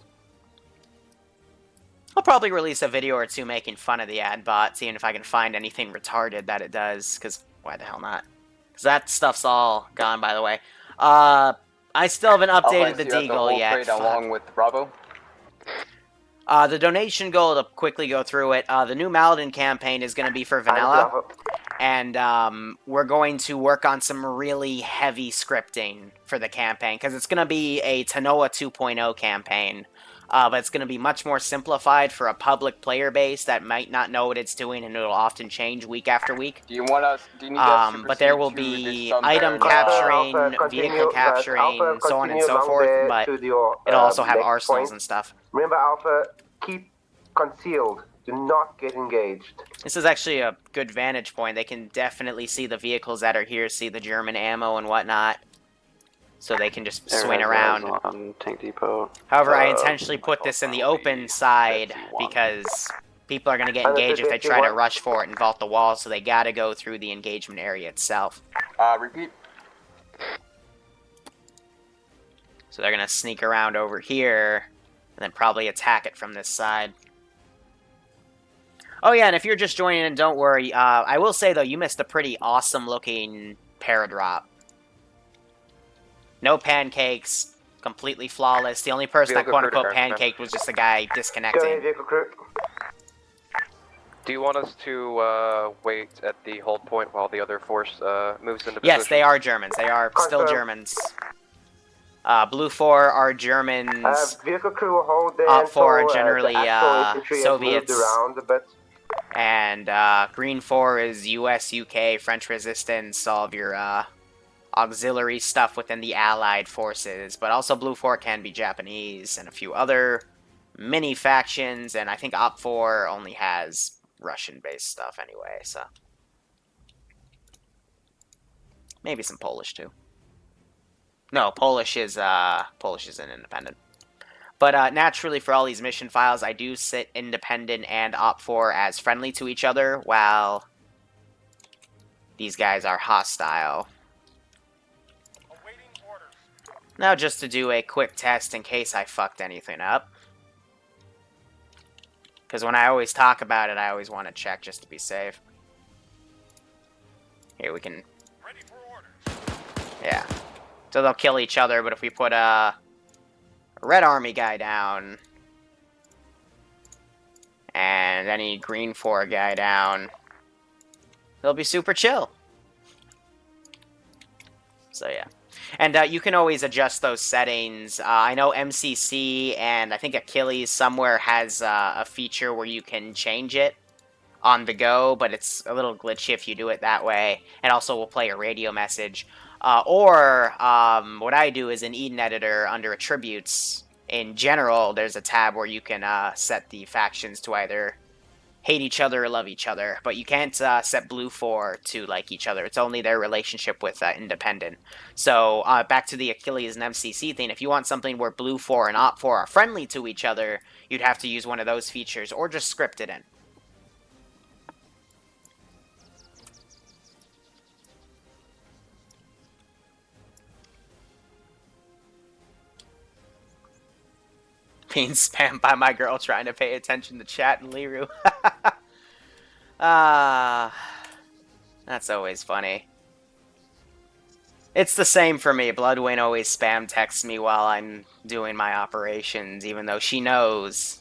I'll probably release a video or two making fun of the ad bot, seeing if I can find anything retarded that it does, because why the hell not? Because that stuff's all gone, by the way. I still haven't updated the Deagle yet. Along with Bravo. The donation goal, to quickly go through it, the new Maladin campaign is going to be for vanilla, and we're going to work on some really heavy scripting for the campaign, because it's going to be a Tanoa 2.0 campaign. But it's going to be much more simplified for a public player base that might not know what it's doing, and it'll often change week after week. Do you need us to but there will be item capturing, vehicle capturing, so on and so forth, but it'll also have arsenals and stuff. Remember, Alpha, keep concealed. Do not get engaged. This is actually a good vantage point. They can definitely see the vehicles that are here, see the German ammo and whatnot. So they can just swing around. Tank depot. However, I intentionally put this in the open side because People are going to get Understood, engaged if they Dixie, try to what? rush for it and vault the wall, so they gotta go through the engagement area itself. Repeat. So they're going to sneak around over here, and then probably attack it from this side. Oh yeah, and if you're just joining in, don't worry. I will say, though, you missed a pretty awesome-looking paradrop. No pancakes, completely flawless. The only person that quote-unquote pancaked was just a guy disconnecting. Go ahead, vehicle crew. Do you want us to wait at the hold point while the other force moves into position? Yes, they are Germans. They are still Germans. Blue 4 are Germans. Vehicle crew will hold there Op 4 are until, generally the actual infantry has Soviets. moved around a bit. And Green 4 is US, UK, French resistance, all of your auxiliary stuff within the Allied forces. But also Blue 4 can be Japanese and a few other mini factions. And I think Op 4 only has Russian-based stuff anyway, so maybe some Polish too. No, Polish is an independent. But naturally, for all these mission files, I do sit independent and Op 4 as friendly to each other, while these guys are hostile. Awaiting orders. Now, just to do a quick test in case I fucked anything up. Because when I always talk about it, I always want to check just to be safe. Here, we can... Ready for orders. Yeah. So they'll kill each other, but if we put a Red Army guy down, and any Green 4 guy down, they'll be super chill. So yeah. And you can always adjust those settings. I know MCC and I think Achilles somewhere has a feature where you can change it on the go, but it's a little glitchy if you do it that way. And also we'll play a radio message. Or what I do is in Eden Editor under Attributes, in general, there's a tab where you can set the factions to either hate each other or love each other, but you can't set Blue 4 to like each other. It's only their relationship with Independent. So back to the Achilles and MCC thing, if you want something where Blue 4 and Op 4 are friendly to each other, you'd have to use one of those features, or just script it in. Being spammed by my girl trying to pay attention to chat and Liru. That's always funny. It's the same for me. Bloodwing always spam texts me while I'm doing my operations, even though she knows.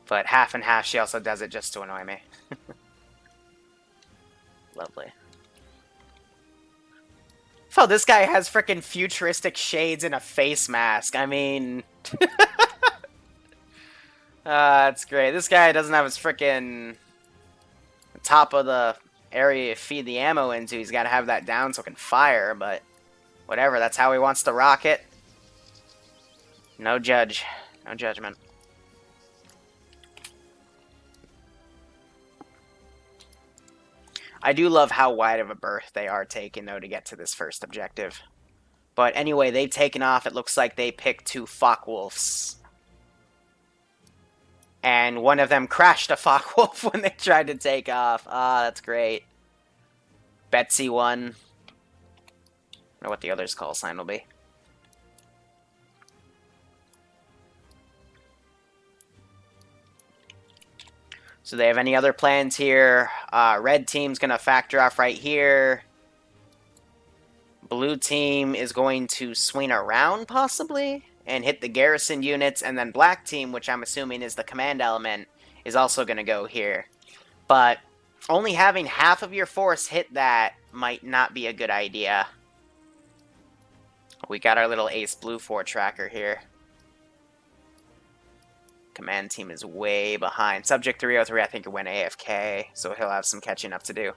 But half and half, she also does it just to annoy me. Lovely. Oh, this guy has frickin' futuristic shades and a face mask. I mean... that's great. This guy doesn't have his frickin' top of the area to feed the ammo into. He's got to have that down so it can fire, but whatever. That's how he wants to rock it. No judge. No judgment. I do love how wide of a berth they are taking, though, to get to this first objective. But anyway, they've taken off. It looks like they picked 2 Focke-Wulfs. And one of them crashed a Focke-Wulf when they tried to take off. Ah, that's great. Betsy 1. I don't know what the other's call sign will be. So they have any other plans here? Red team's going to factor off right here. Blue team is going to swing around, possibly, and hit the garrison units. And then black team, which I'm assuming is the command element, is also going to go here. But only having half of your force hit that might not be a good idea. We got our little Ace Blue 4 tracker here. Command team is way behind. Subject 303, I think, went AFK, so he'll have some catching up to do.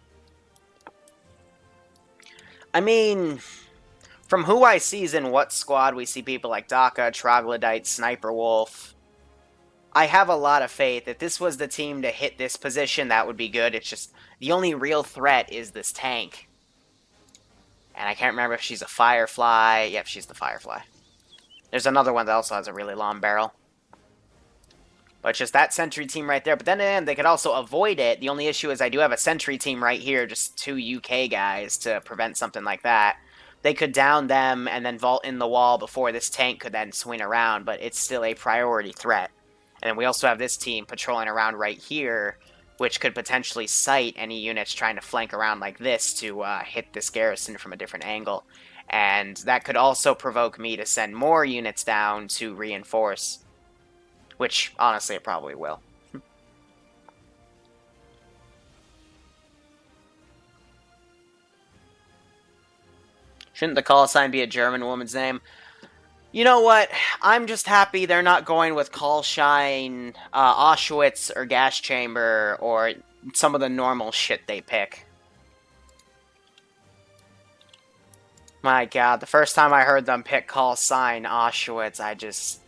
I mean, from who I see's in what squad, we see people like Daka, Troglodyte, Sniper Wolf. I have a lot of faith. If this was the team to hit this position, that would be good. It's just, the only real threat is this tank. And I can't remember if she's a Firefly. Yep, she's the Firefly. There's another one that also has a really long barrel. But just that sentry team right there. But then again, they could also avoid it. The only issue is I do have a sentry team right here, just 2 UK guys to prevent something like that. They could down them and then vault in the wall before this tank could then swing around, but it's still a priority threat. And then we also have this team patrolling around right here, which could potentially sight any units trying to flank around like this to hit this garrison from a different angle. And that could also provoke me to send more units down to reinforce. Which, honestly, it probably will. Shouldn't the call sign be a German woman's name? You know what? I'm just happy they're not going with call sign Auschwitz or gas chamber or some of the normal shit they pick. My god, the first time I heard them pick call sign Auschwitz,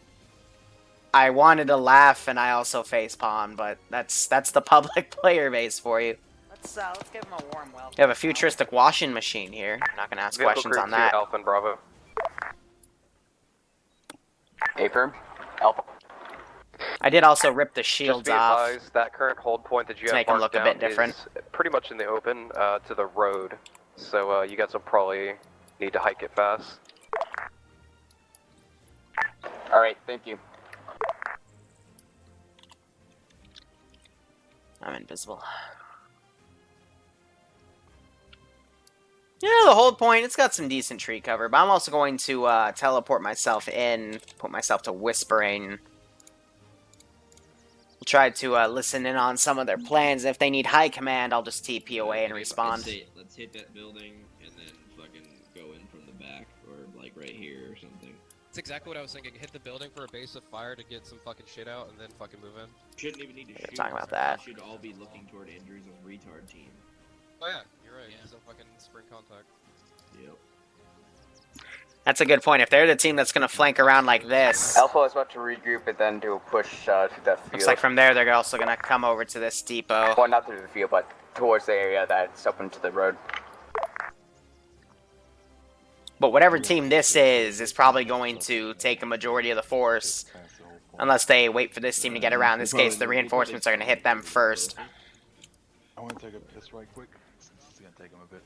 I wanted to laugh and I also facepalmed, but that's the public player base for you. Let's give him a warm welcome. You have a futuristic washing machine here. I'm not gonna ask questions on that. Alpha and Bravo. A-firm. Alpha. I did also rip the shields Just be off. advised, that current hold point that you To have make 'em marked look a down bit different. is pretty much in the open to the road. So you guys will probably need to hike it fast. Alright, thank you. I'm invisible. Yeah, the hold point, it's got some decent tree cover, but I'm also going to teleport myself in, put myself to whispering. Try to listen in on some of their plans. If they need high command, I'll just TP away and respond. Let's hit that building and then fucking go in from the back or like right here or something. That's exactly what I was thinking. Hit the building for a base of fire to get some fucking shit out and then fucking move in. Shouldn't even need to shoot. Talking about that. We should all be looking toward Andrew's retard team. Oh yeah, you're right. Yeah. So fucking spring contact. Yep. That's a good point. If they're the team that's going to flank around like this... Alpha is about to regroup and then do a push to that field. Looks like from there they're also going to come over to this depot. Well, not through the field, but towards the area that's open to the road. But whatever team this is probably going to take a majority of the force. Unless they wait for this team to get around. In this case, the reinforcements are going to hit them first. I want to take a piss right quick, since it's going to take them a bit.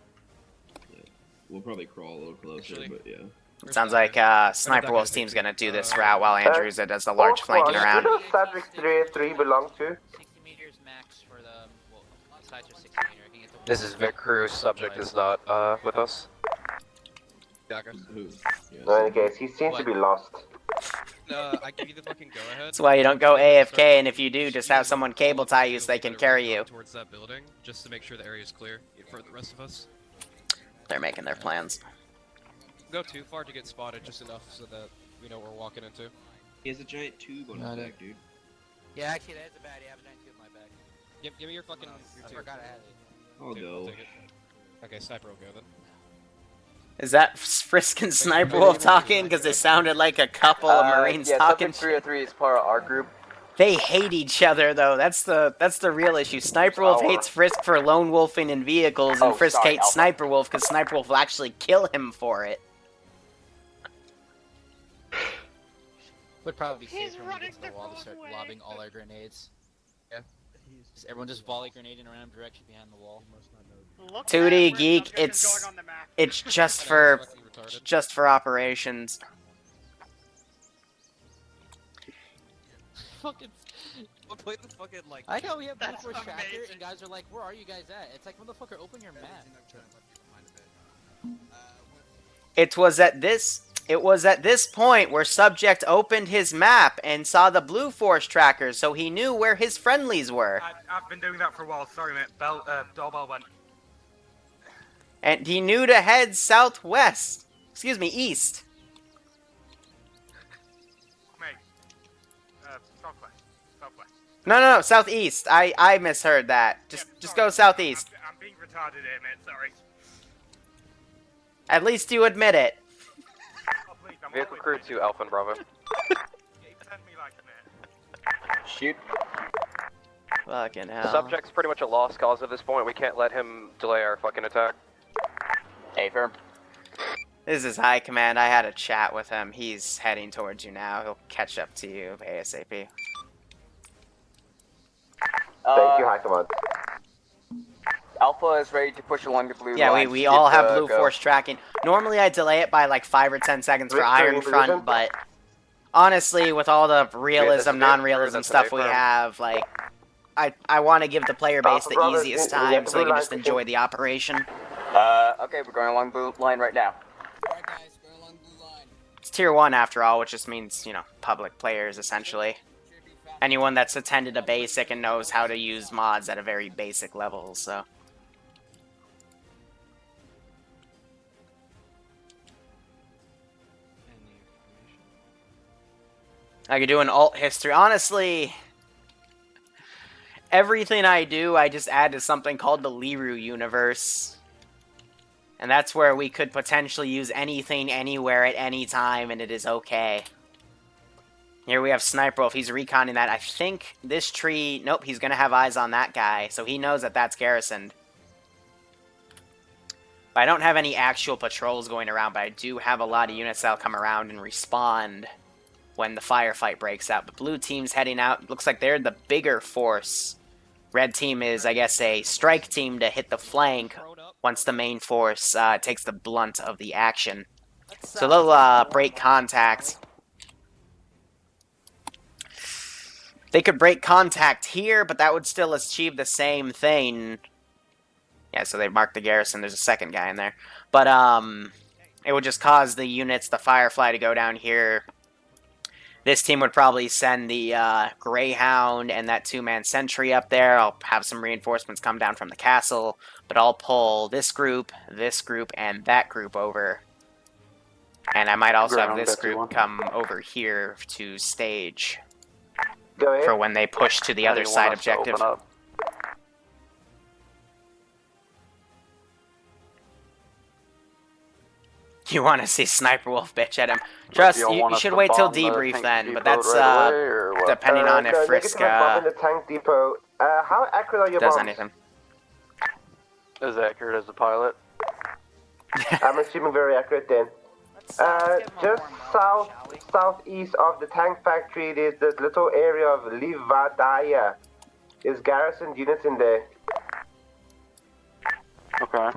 Yeah. We'll probably crawl a little closer, but yeah. It sounds like Sniper Wolf's team's going to do this route while Andrews does the large flanking around. Who does Cedric 3 belong to? 60 meters max for the, well, sides are 60 meters. I can get the This is Vic Cruz. Subject is not with us. Who? No, in any case, he seems to be lost. I give you the fucking go ahead. That's why you don't go AFK, and if you do, just have someone cable tie you so they can carry you. Towards that building, just to make sure the area is clear for the rest of us. They're making their plans. Go too far to get spotted, just enough so that we know what we're walking into. He has a giant tube on his back, dude. Yeah, actually, that is a baddie. I have a giant tube in my bag. Give me your fucking. Your I tube. forgot I had it. I'll go. Take it. Okay, sniper will go then. Is that Frisk and Sniper Wolf talking? Because it sounded like a couple of Marines talking. Subject 303 is part of our group. They hate each other, though. That's the real issue. Sniper Wolf hates Frisk for lone wolfing in vehicles, and Frisk hates Sniper Wolf because Sniper Wolf will actually kill him for it. Would probably be safer when we get to the wall to start lobbing all our grenades. Yeah. Everyone just volley grenade in a random direction behind the wall. 2D Geek, it's just for operations. Fucking. Play the fucking like. I know we have Blue Force Tracker, and guys are like, "Where are you guys at?" It's like, "Motherfucker, open your map." It was at this point where Subject opened his map and saw the Blue Force tracker, so he knew where his friendlies were. I've been doing that for a while. Sorry, mate. Doorbell went. And he knew to head southwest. Excuse me, east. Mate. Southwest. Southwest. No, southeast. I misheard that. Just go southeast. I'm being retarded here, mate. Sorry. At least you admit it. Vehicle crew to Alpha and Bravo. Shoot. Fucking hell. Subject's pretty much a lost cause at this point. We can't let him delay our fucking attack. Hey, firm. This is High Command. I had a chat with him. He's heading towards you now. He'll catch up to you ASAP. Thank you, High Command. Alpha is ready to push along the blue Yeah, line. we all have blue go. force tracking. Normally I delay it by like 5 or 10 seconds for Victor, Iron in Front, position? but honestly, with all the realism, Vietnam, non-realism stuff we affirm. have, like, I want to give the player base Alpha the Bravo, easiest we got time the so they blue can line just pushing. enjoy the operation. Okay, we're going along blue line right now. Alright guys, going along blue line. It's Tier 1 after all, which just means, you know, public players, essentially. Anyone that's attended a basic and knows how to use mods at a very basic level, so... I could do an alt history. Honestly, everything I do, I just add to something called the Liru universe. And that's where we could potentially use anything, anywhere, at any time, and it is okay. Here we have Sniper Wolf. He's reconning that. I think this tree... Nope, he's going to have eyes on that guy, so he knows that that's garrisoned. But I don't have any actual patrols going around, but I do have a lot of units that'll come around and respond when the firefight breaks out. The blue team's heading out. Looks like they're the bigger force. Red team is, I guess, a strike team to hit the flank once the main force takes the blunt of the action. So they'll break contact. They could break contact here, but that would still achieve the same thing. Yeah, so they marked the garrison. There's a second guy in there. But it would just cause the units, the Firefly, to go down here. This team would probably send the Greyhound and that 2-man sentry up there. I'll have some reinforcements come down from the castle, but I'll pull this group, and that group over. And I might also have this group come over here to stage Go ahead. for when they push to the other side objective. You want to see Sniper Wolf bitch at him. Trust, you should wait till debrief then, but that's depending on if Frisk bomb in the tank depot. How accurate are your does bombs? anything. As accurate as the pilot. I'm assuming very accurate then. Just southeast of the tank factory, there's this little area of Livadaya. There's garrisoned units in there. Okay.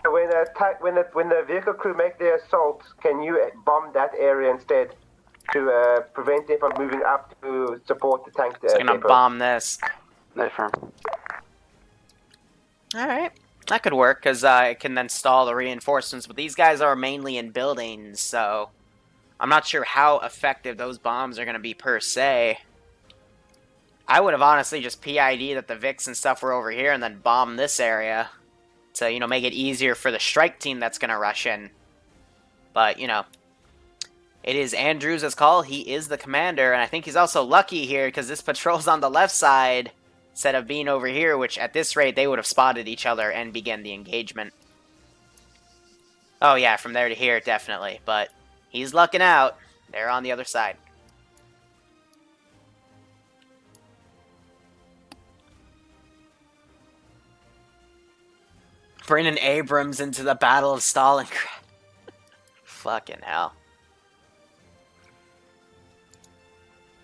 When the vehicle crew make their assault, can you bomb that area instead to prevent them from moving up to support the tank? So I'm gonna bomb this. Affirm. Alright. That could work, because it can then stall the reinforcements, but these guys are mainly in buildings, so I'm not sure how effective those bombs are going to be per se. I would have honestly just PID'd that the Vics and stuff were over here and then bombed this area to, you know, make it easier for the strike team that's going to rush in. But, you know, it is Andrews' call. He is the commander, and I think he's also lucky here because this patrol's on the left side instead of being over here, which at this rate they would have spotted each other and began the engagement. Oh yeah, from there to here, definitely. But he's lucking out. They're on the other side. Bringing Abrams into the Battle of Stalingrad. Fucking hell.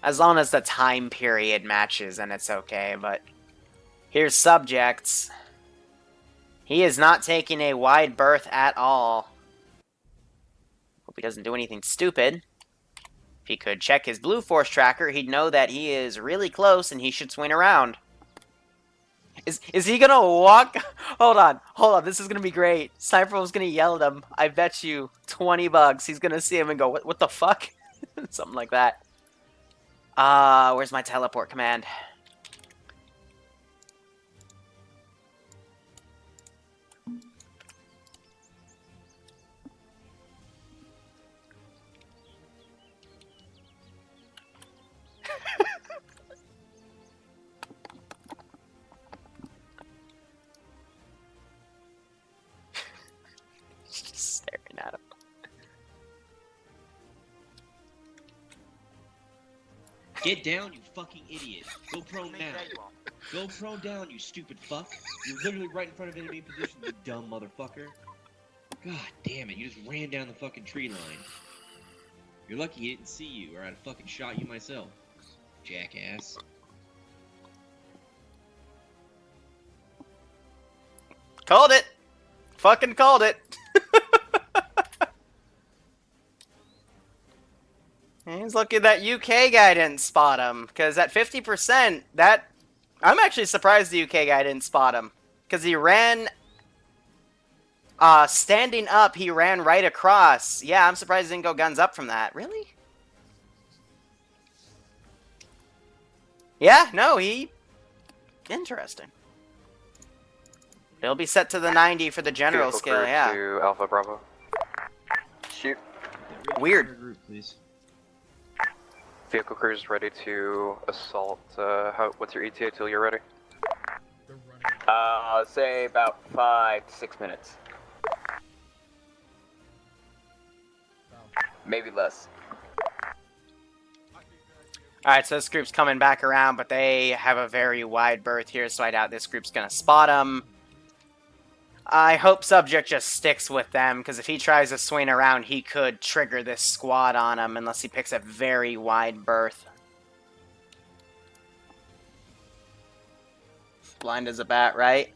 As long as the time period matches, then it's okay, but... Here's subjects. He is not taking a wide berth at all. Hope he doesn't do anything stupid. If he could check his blue force tracker, he'd know that he is really close and he should swing around. Is he gonna walk? Hold on, this is gonna be great. Sniper was gonna yell at him. I bet you $20 he's gonna see him and go, what the fuck? Something like that. Where's my teleport command? Just staring at him. Get down, you fucking idiot. Go prone now. Go prone down, you stupid fuck. You're literally right in front of enemy position, you dumb motherfucker. God damn it, you just ran down the fucking tree line. You're lucky he didn't see you, or I'd have fucking shot you myself. Jackass. Called it. Fucking called it. He's looking that UK guy didn't spot him. Because at 50%, that... I'm actually surprised the UK guy didn't spot him. Because he ran... standing up, he ran right across. Yeah, I'm surprised he didn't go guns up from that. Really? Yeah, no, he... Interesting. It'll be set to the 90 for the general Vehicle skill, crew yeah. to Alpha Bravo. Shoot. Weird. Group, please. Vehicle crew is ready to assault. What's your ETA till you're ready? I'll say about 5 to 6 minutes. Maybe less. Alright, so this group's coming back around, but they have a very wide berth here, so I doubt this group's gonna spot them. I hope Subject just sticks with them, because if he tries to swing around, he could trigger this squad on him, unless he picks a very wide berth. Blind as a bat, right?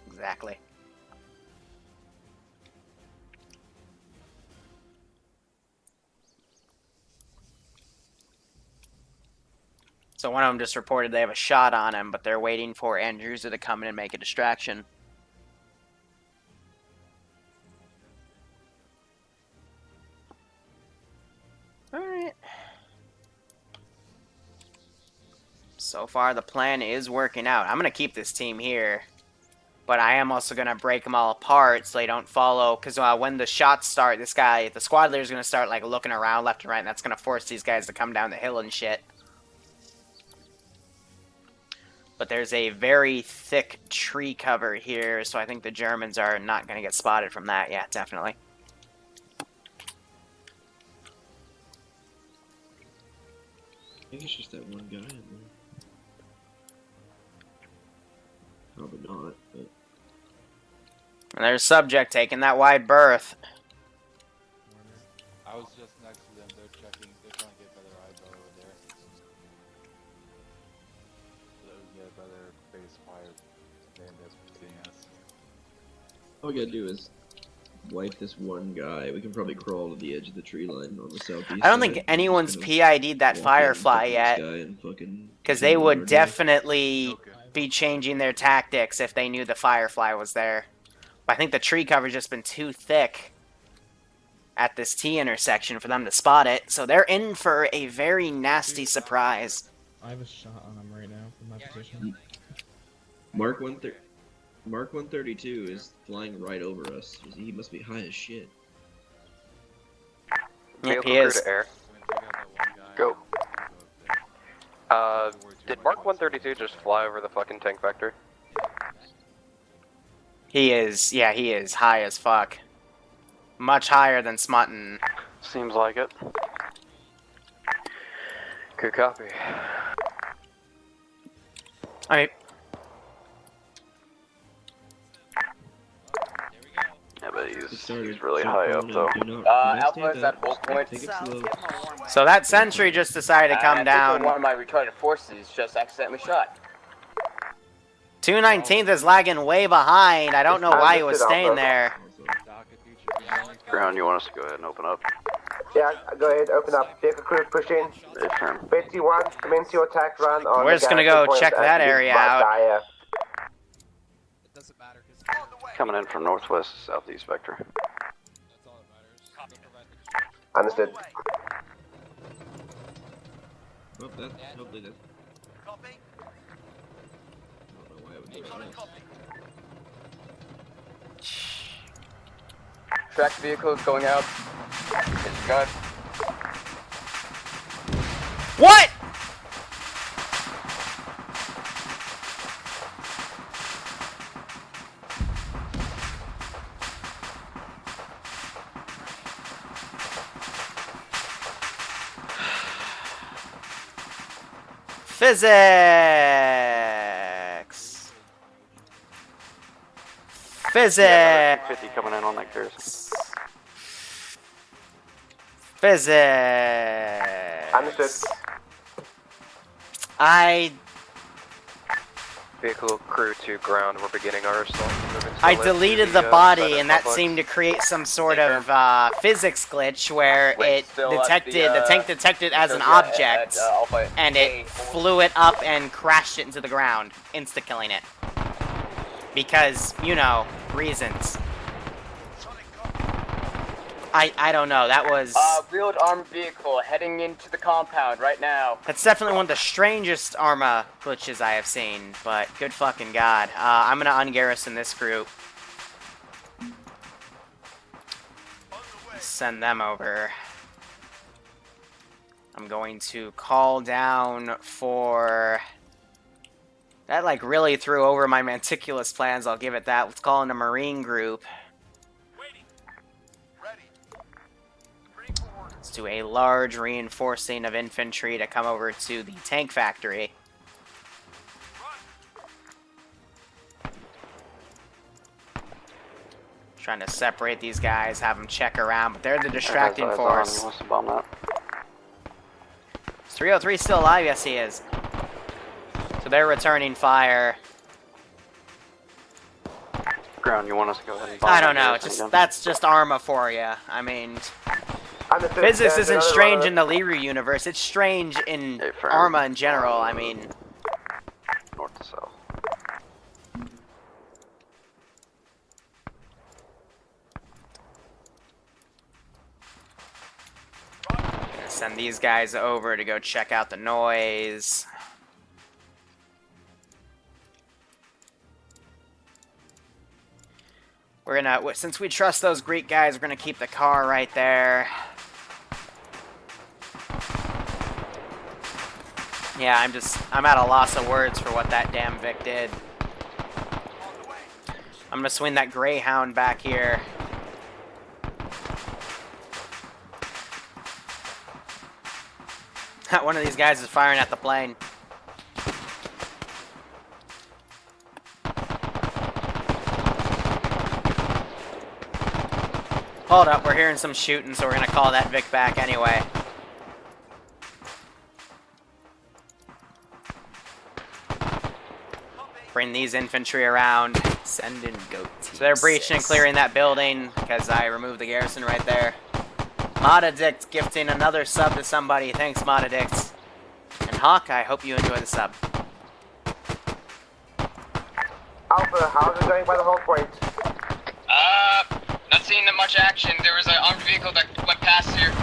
Exactly. So one of them just reported they have a shot on him, but they're waiting for Andrewsa to come in and make a distraction. Alright. So far, the plan is working out. I'm going to keep this team here. But I am also going to break them all apart so they don't follow. Because when the shots start, this guy, the squad leader, is going to start like looking around left and right. And that's going to force these guys to come down the hill and shit. But there's a very thick tree cover here. So I think the Germans are not going to get spotted from that. Yeah, definitely. I think it's just that one guy in there. Probably not, but... And there's Subject taking that wide berth. I was just next to them. They're checking. They're trying to get better eyeball over there. So they can get better base fire than this seeing us. All we gotta do is wipe this one guy. We can probably crawl to the edge of the tree line on the southeast. I don't think anyone's PID'd that Firefly yet. Because they would definitely be changing their tactics if they knew the Firefly was there. But I think the tree cover's just been too thick at this T intersection for them to spot it. So they're in for a very nasty surprise. I have a shot on him right now from my position. Mark 132 is flying right over us. He must be high as shit. Yep, he is. To air. Go. Did Mark 132 just fly over the fucking tank factory? He is, yeah, he is high as fuck. Much higher than Smutton. Seems like it. Good copy. Alright. Yeah, but he's really high up, though. Alpha is at hold point. So that sentry just decided to come down. One of my retarded forces just accidentally shot. 219th is lagging way behind. I don't know why he was staying there. Ground, you want us to go ahead and open up? Yeah, go ahead, open up. Vehicle crew, push in. 51, commence your attack run on We're just gonna go check that area out. It doesn't matter because Coming in from northwest to southeast vector. that's all that matters. Understood. Well, hopefully that... I don't know why it would do that. Track vehicles going out. It's got. What? Physics. Physics. 50 coming in on that clears. Physics. Understood. Vehicle crew to ground. We're beginning our assault. I deleted the body, and that seemed to create some sort of physics glitch where it detected the tank detected as an object, and it flew it up and crashed it into the ground, insta-killing it. Because, you know, reasons. I don't know, that was... wheeled armed vehicle heading into the compound right now. That's definitely one of the strangest Arma glitches I have seen, but good fucking god. I'm gonna ungarrison this group. Send them over. I'm going to call down for... That, like, really threw over my meticulous plans, I'll give it that. Let's call in a Marine group. Let's do a large reinforcing of infantry to come over to the tank factory. Trying to separate these guys, have them check around, but they're the distracting force. Is 303 still alive? Yes, he is. So they're returning fire. Ground, you want us to go ahead and bomb I don't know, that's just Arma for you. I mean... Physics isn't strange in the Liru universe, it's strange in Arma in general, I mean... North to south. Gonna send these guys over to go check out the noise. We're gonna, since we trust those Greek guys, we're gonna keep the car right there. Yeah, I'm at a loss of words for what that damn Vic did. I'm gonna swing that Greyhound back here. One of these guys is firing at the plane. Hold up, we're hearing some shooting, so we're gonna call that Vic back anyway. Bring these infantry around. Send in goat team. So they're breaching and clearing that building because I removed the garrison right there. Modadict gifting another sub to somebody. Thanks, Modadict. And Hawk, I hope you enjoy the sub. Alpha, how's it going by the whole point? Not seeing that much action. There was an armed vehicle that went past here.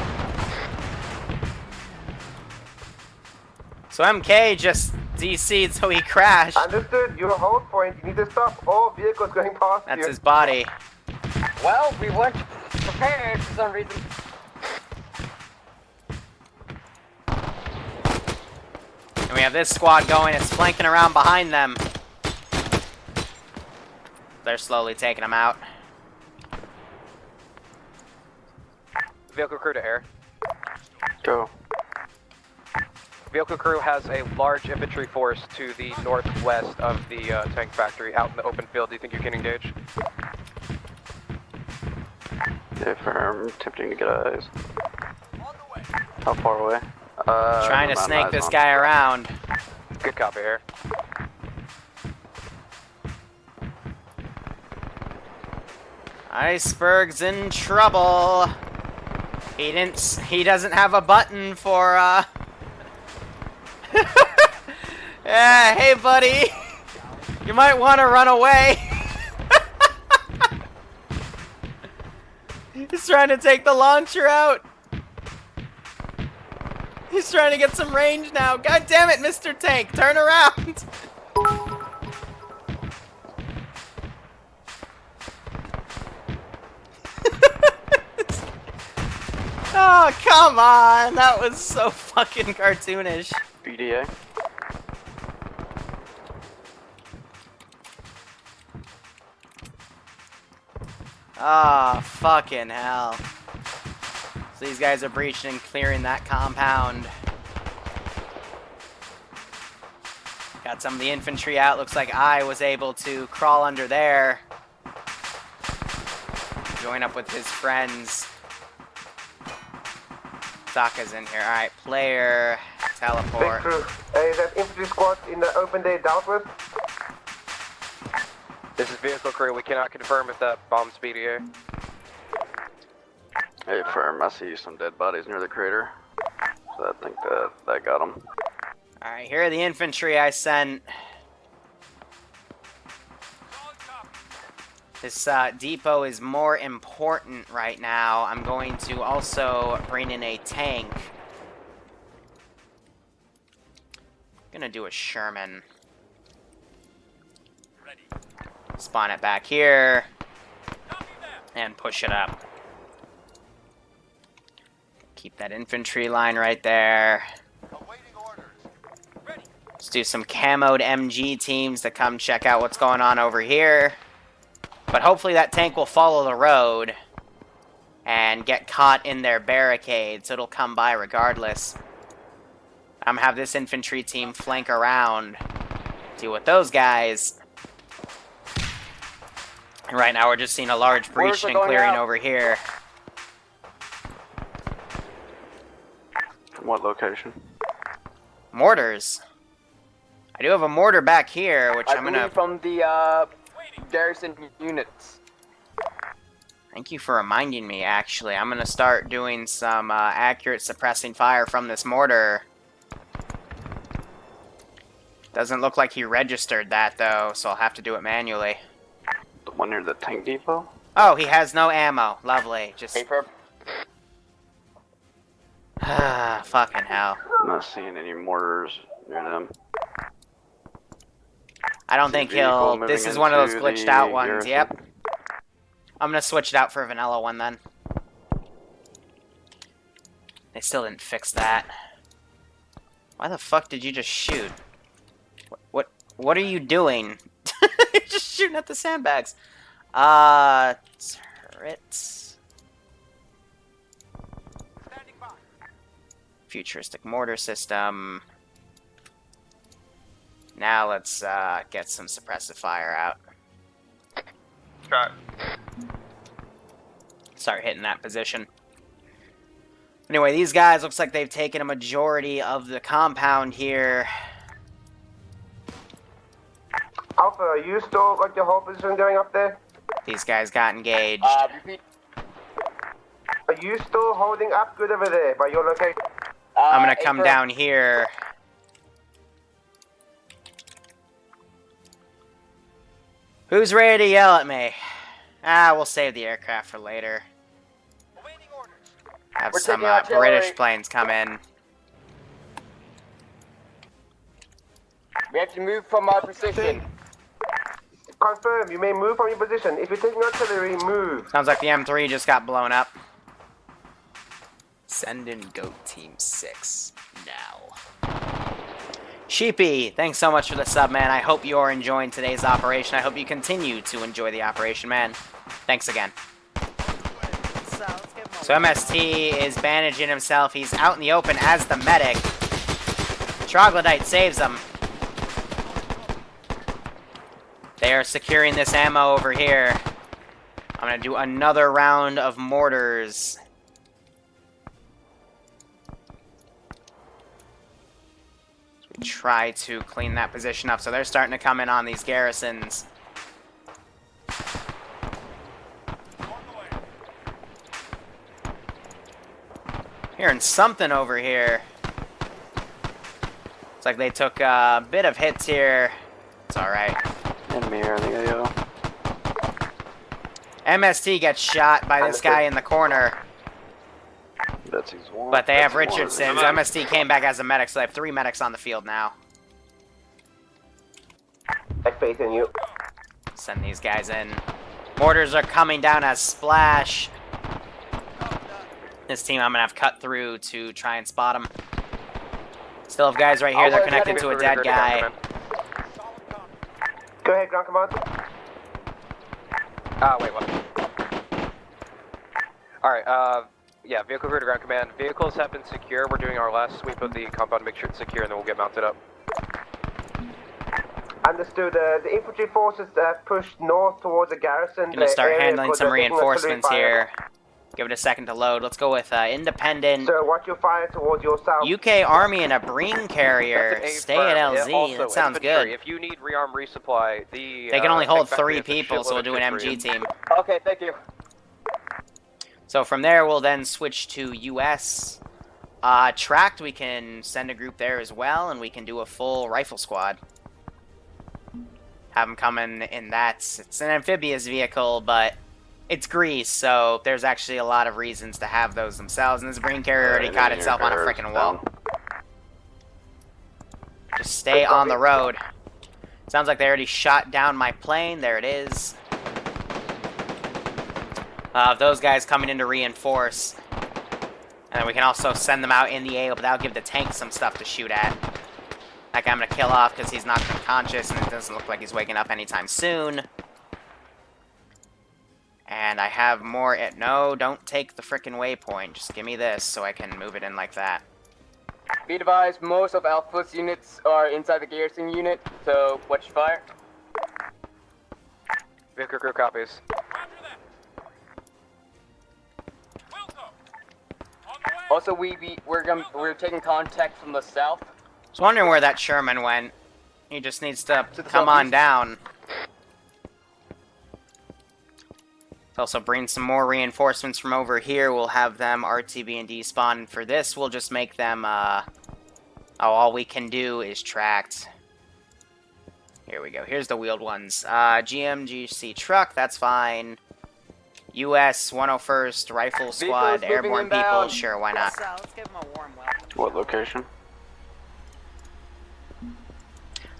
So MK just DC'd, so he crashed. Understood. Your hold point. You need to stop all vehicles going past you. That's his body. Well, we weren't prepared for some reason. And we have this squad going. It's flanking around behind them. They're slowly taking them out. Vehicle crew to air. Go. Vehicle crew has a large infantry force to the northwest of the tank factory out in the open field. Do you think you can engage? Affirm, attempting to get eyes. How far away? Trying to snake this guy around. Good copy here. Iceberg's in trouble. He doesn't have a button for Yeah, hey buddy. You might want to run away. He's trying to take the launcher out. He's trying to get some range now. God damn it, Mr. Tank, turn around. Oh, come on! That was so fucking cartoonish. BDA. Ah, fucking hell. So these guys are breaching and clearing that compound. Got some of the infantry out. Looks like I was able to crawl under there. Join up with his friends. Sokka's in here. Alright, player, teleport. Is that infantry squad in the open day dealt with? This is vehicle crew. We cannot confirm if that bomb's BDA. Hey, firm. I see some dead bodies near the crater. So I think that got them. Alright, here are the infantry I sent. This depot is more important right now. I'm going to also bring in a tank. I'm gonna do a Sherman. Spawn it back here. And push it up. Keep that infantry line right there. Let's do some camoed MG teams to come check out what's going on over here. But hopefully that tank will follow the road and get caught in their barricade, so it'll come by regardless. I'm gonna have this infantry team flank around, deal with those guys. And right now we're just seeing a large breach and clearing over here. From what location? Mortars. I do have a mortar back here, which I'm gonna... from the, garrison units. Thank you for reminding me, actually. I'm gonna start doing some, accurate suppressing fire from this mortar. Doesn't look like he registered that, though, so I'll have to do it manually. The one near the tank depot? Oh, he has no ammo. Lovely. Just... Ah, fucking hell. I'm not seeing any mortars near them. I don't think he'll... This is one of those glitched out ones, yep. I'm gonna switch it out for a vanilla one then. They still didn't fix that. Why the fuck did you just shoot? What are you doing? You're just shooting at the sandbags. Turrets. Futuristic mortar system. Now let's get some suppressive fire out. Try. Start hitting that position. Anyway, these guys looks like they've taken a majority of the compound here. Alpha, are you still got your whole position going up there? These guys got engaged. Repeat. Are you still holding up good over there by your location? I'm gonna come down here. Who's ready to yell at me? We'll save the aircraft for later. Have some British planes come in. We have to move from our position. Confirm, you may move from your position. If you're taking artillery, move. Sounds like the M3 just got blown up. Send in Goat Team 6 now. Sheepy, thanks so much for the sub, man. I hope you're enjoying today's operation. I hope you continue to enjoy the operation, man. Thanks again. So MST is bandaging himself. He's out in the open as the medic. Troglodyte saves him. They are securing this ammo over here. I'm going to do another round of mortars. Try to clean that position up. So they're starting to come in on these garrisons. Hearing something over here. Looks like they took a bit of hits here. It's alright. And me, I think I go. MST gets shot by this guy in the corner. That's one. But they have Richardson's. MST came back as a medic, so they have 3 medics on the field now. I have faith in you. Send these guys in. Mortars are coming down as splash. This team I'm gonna have cut through to try and spot them. Still have guys right here. They're connected to a dead guy. Go ahead, ground command. Wait, what? Alright, yeah, vehicle crew to ground command. Vehicles have been secure. We're doing our last sweep of the compound to make sure it's secure, and then we'll get mounted up. Understood. The infantry forces pushed north towards the garrison. Gonna start handling some reinforcements here. Give it a second to load. Let's go with independent. So watch your fire towards your south. UK Army and a Breen carrier. That's an Stay at A-firm. LZ. Yeah, also, that sounds infantry, good. If you need rearm resupply, the They can only hold tank factory 3 has a people, so shitload we'll of do an shit for you. MG team. Okay, thank you. So from there, we'll then switch to US. Tracked, we can send a group there as well, and we can do a full rifle squad. Have them come in that. It's an amphibious vehicle, but it's Greece, so there's actually a lot of reasons to have those themselves, and this Breen carrier already caught itself on a freaking wall. Just stay on the road. Sounds like they already shot down my plane. There it is. Those guys coming in to reinforce. And then we can also send them out in the AO, but that'll give the tank some stuff to shoot at. That guy I'm going to kill off because he's knocked unconscious, and it doesn't look like he's waking up anytime soon. And I have more no, don't take the frickin' waypoint. Just give me this so I can move it in like that. Be advised, most of Alpha's units are inside the garrison unit, so watch your fire. Vehicle crew copies. Also, we're taking contact from the south. I was wondering where that Sherman went. He just needs to come on southeast. down. Also bring some more reinforcements from over here. We'll have them RTB and despawn. And for this, we'll just make them, all we can do is tracked. Here we go. Here's the wheeled ones. GMGC truck, that's fine. US 101st Rifle Squad, airborne people, sure, why not? Let's give him a warm welcome. What location?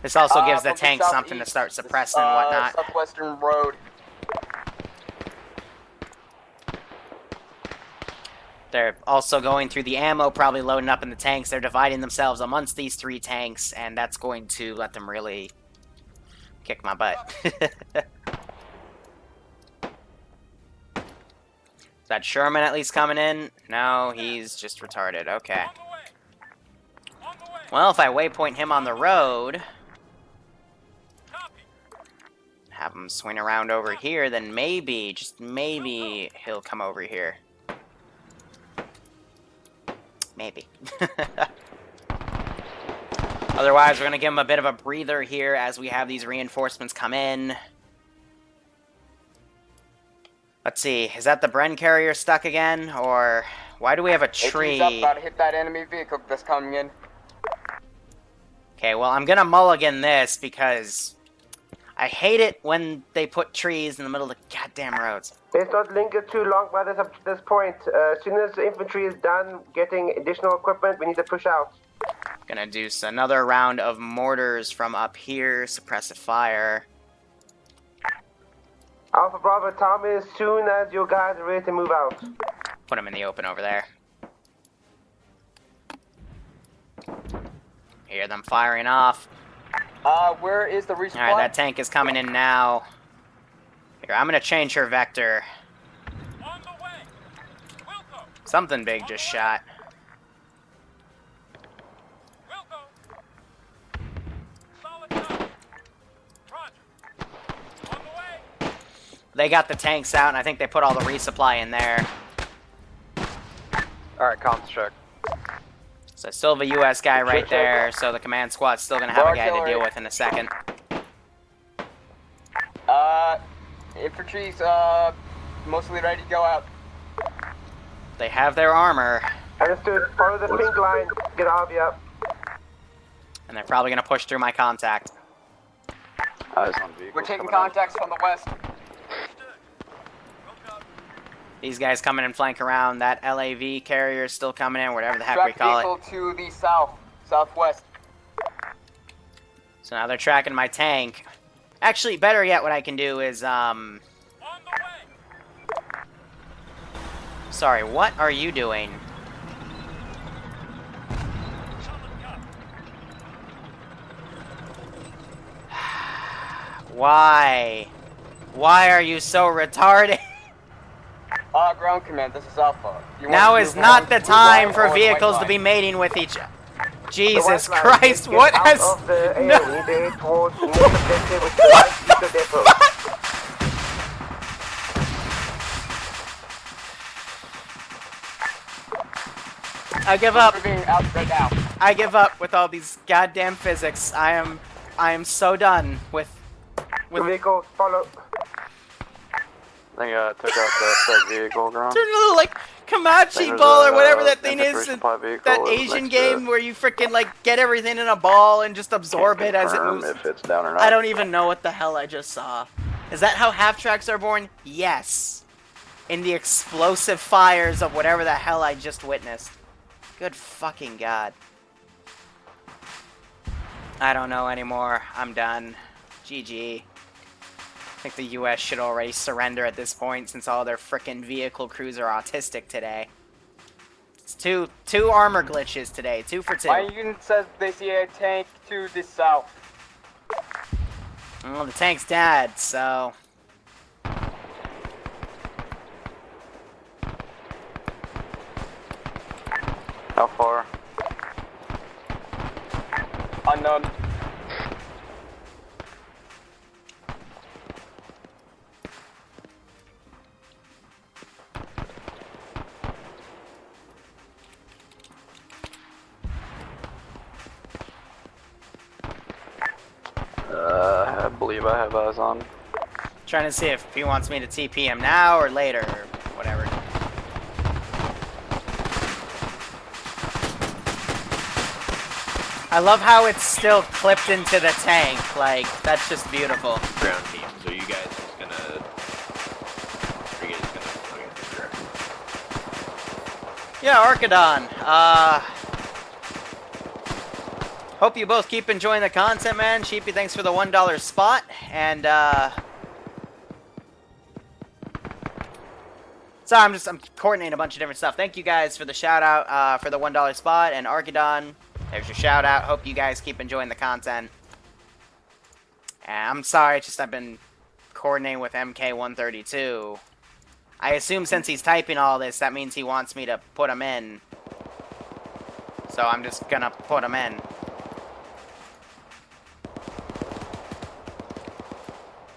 This also gives the from tank something to southeast, start suppressing and whatnot. Southwestern Road. They're also going through the ammo, probably loading up in the tanks. They're dividing themselves amongst these 3 tanks, and that's going to let them really kick my butt. Is that Sherman at least coming in? No, he's just retarded. Okay. Well, if I waypoint him on the road, have him swing around over here, then maybe, just maybe, he'll come over here. Maybe. Otherwise, we're going to give him a bit of a breather here as we have these reinforcements come in. Let's see, is that the Bren carrier stuck again? Or why do we have a tree? AT's up, about to hit that enemy vehicle that's coming in. Okay, well, I'm going to mulligan this because I hate it when they put trees in the middle of the goddamn roads. Let's not linger too long by this point. As soon as the infantry is done getting additional equipment, we need to push out. Gonna do another round of mortars from up here, suppressive fire. Alpha Bravo, tell me as soon as your guys are ready to move out. Put them in the open over there. Hear them firing off. Where is the resupply? Alright, that tank is coming in now. Here, I'm gonna change her vector. Something big just shot. They got the tanks out, and I think they put all the resupply in there. Alright, comms check. So still have a US guy right there, so the command squad's still gonna have a guy to deal with in a second. Infantry's, mostly ready to go out. They have their armor. Understood. Follow the pink line. Get Avi up. And they're probably gonna push through my contact. We're taking contacts from the west. These guys coming and flank around. That LAV carrier is still coming in, whatever the heck we call it. Vehicle to the southwest. So now they're tracking my tank. Actually, better yet, what I can do is, Sorry, what are you doing? Why? Why are you so retarded? Ground command, this is Alpha. Now is not the time for vehicles to be mating with each other. Jesus Christ, what has... No. I give up. Moving out right now. I give up with all these goddamn physics. I am so done with vehicles follow. I think I took out that vehicle ground. Turn a little like Kamachi ball or whatever that thing is. That Asian game where you freaking like get everything in a ball and just absorb it as it moves. If it's down or not. I don't even know what the hell I just saw. Is that how half-tracks are born? Yes. In the explosive fires of whatever the hell I just witnessed. Good fucking god. I don't know anymore. I'm done. GG. I think the US should already surrender at this point since all their frickin' vehicle crews are autistic today. It's two armor glitches today. 2 for 2. My unit says they see a tank to the south. Well, the tank's dead, so... How far? Unknown. I believe I have eyes on. Trying to see if he wants me to TP him now or later or whatever. I love how it's still clipped into the tank. Like, that's just beautiful. Ground team, so you guys just gonna... Are you guys gonna... Okay, sure. Yeah, Archidon. Hope you both keep enjoying the content, man. Sheepy, thanks for the $1 spot. And, so I'm coordinating a bunch of different stuff. Thank you guys for the shout out, for the $1 spot. And Archidon, there's your shout out. Hope you guys keep enjoying the content. And I'm sorry, it's just I've been coordinating with MK132. I assume since he's typing all this, that means he wants me to put him in. So I'm just gonna put him in.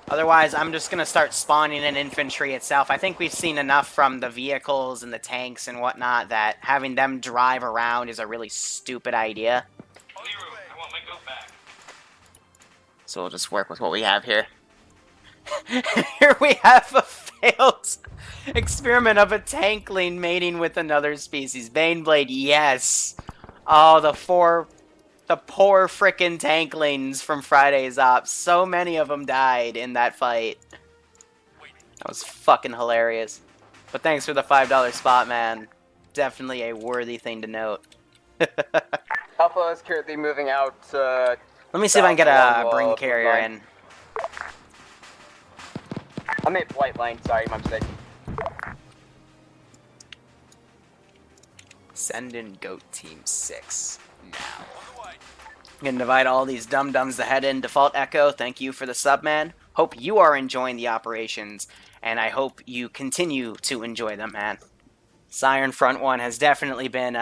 Otherwise, I'm just gonna start spawning in infantry itself. I think we've seen enough from the vehicles and the tanks and whatnot that having them drive around is a really stupid idea. So we'll just work with what we have here. Here we have a failed experiment of a tankling mating with another species. Baneblade, yes. Oh, the poor frickin' tanklings from Friday's Ops. So many of them died in that fight. That was fucking hilarious. But thanks for the $5 spot, man. Definitely a worthy thing to note. Alpha is currently moving out. Let me see if I can get a bring carrier in. I made flight line, sorry, my mistake. Send in Goat Team 6 now. I'm gonna invite all these dum-dums to head in. Default Echo, thank you for the sub, man. Hope you are enjoying the operations, and I hope you continue to enjoy them, man. Siren Front 1 has definitely been,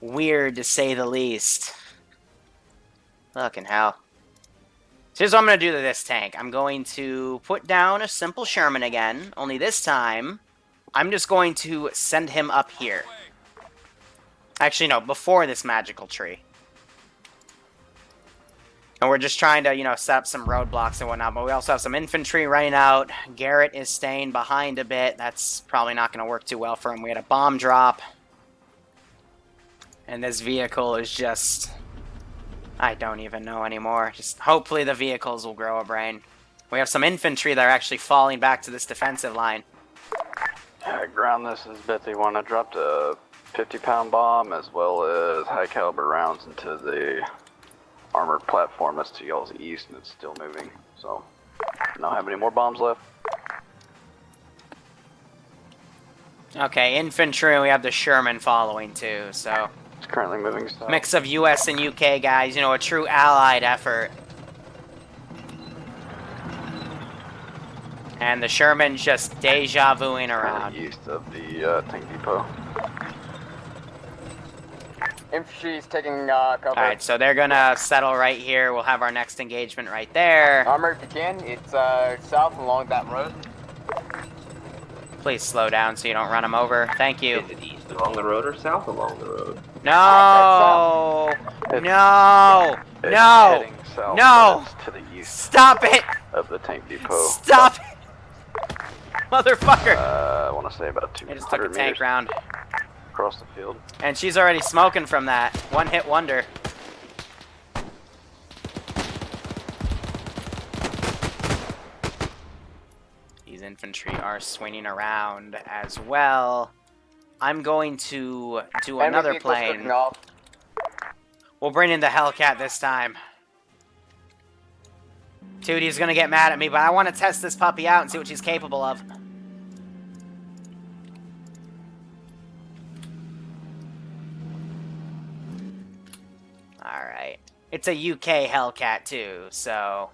weird to say the least. Fucking hell. So here's what I'm gonna do to this tank. I'm going to put down a simple Sherman again, only this time, I'm just going to send him up here. Actually, no, before this magical tree. And we're just trying to, you know, set up some roadblocks and whatnot, but we also have some infantry running out. Garrett is staying behind a bit. That's probably not going to work too well for him. We had a bomb drop. And this vehicle is just... I don't even know anymore. Just hopefully the vehicles will grow a brain. We have some infantry that are actually falling back to this defensive line. Ground, this is Betsy. Want to drop a 50-pound bomb as well as high-caliber rounds into the armored platform that's to y'all's east, and it's still moving. So, don't have any more bombs left. Okay, infantry, we have the Sherman following too, so... It's currently moving south. Mix of US and UK guys, you know, a true allied effort. And the Sherman's just deja vuing around. East of the tank depot. Infantry's taking cover. Alright, so they're gonna settle right here. We'll have our next engagement right there. Armor, if you can, it's south along that road. Please slow down so you don't run them over. Thank you. Is it east along the road or south along the road? No! No! It's No! heading south, No! but it's to the east Stop it! of the tank depot. Stop it! Motherfucker! I want to say about I just took a 200 tank meters round. across the field. And she's already smoking from that. One hit wonder. These infantry are swinging around as well. I'm going to do another plane. We'll bring in the Hellcat this time. Tootie's gonna get mad at me, but I want to test this puppy out and see what she's capable of. Alright. It's a UK Hellcat too, so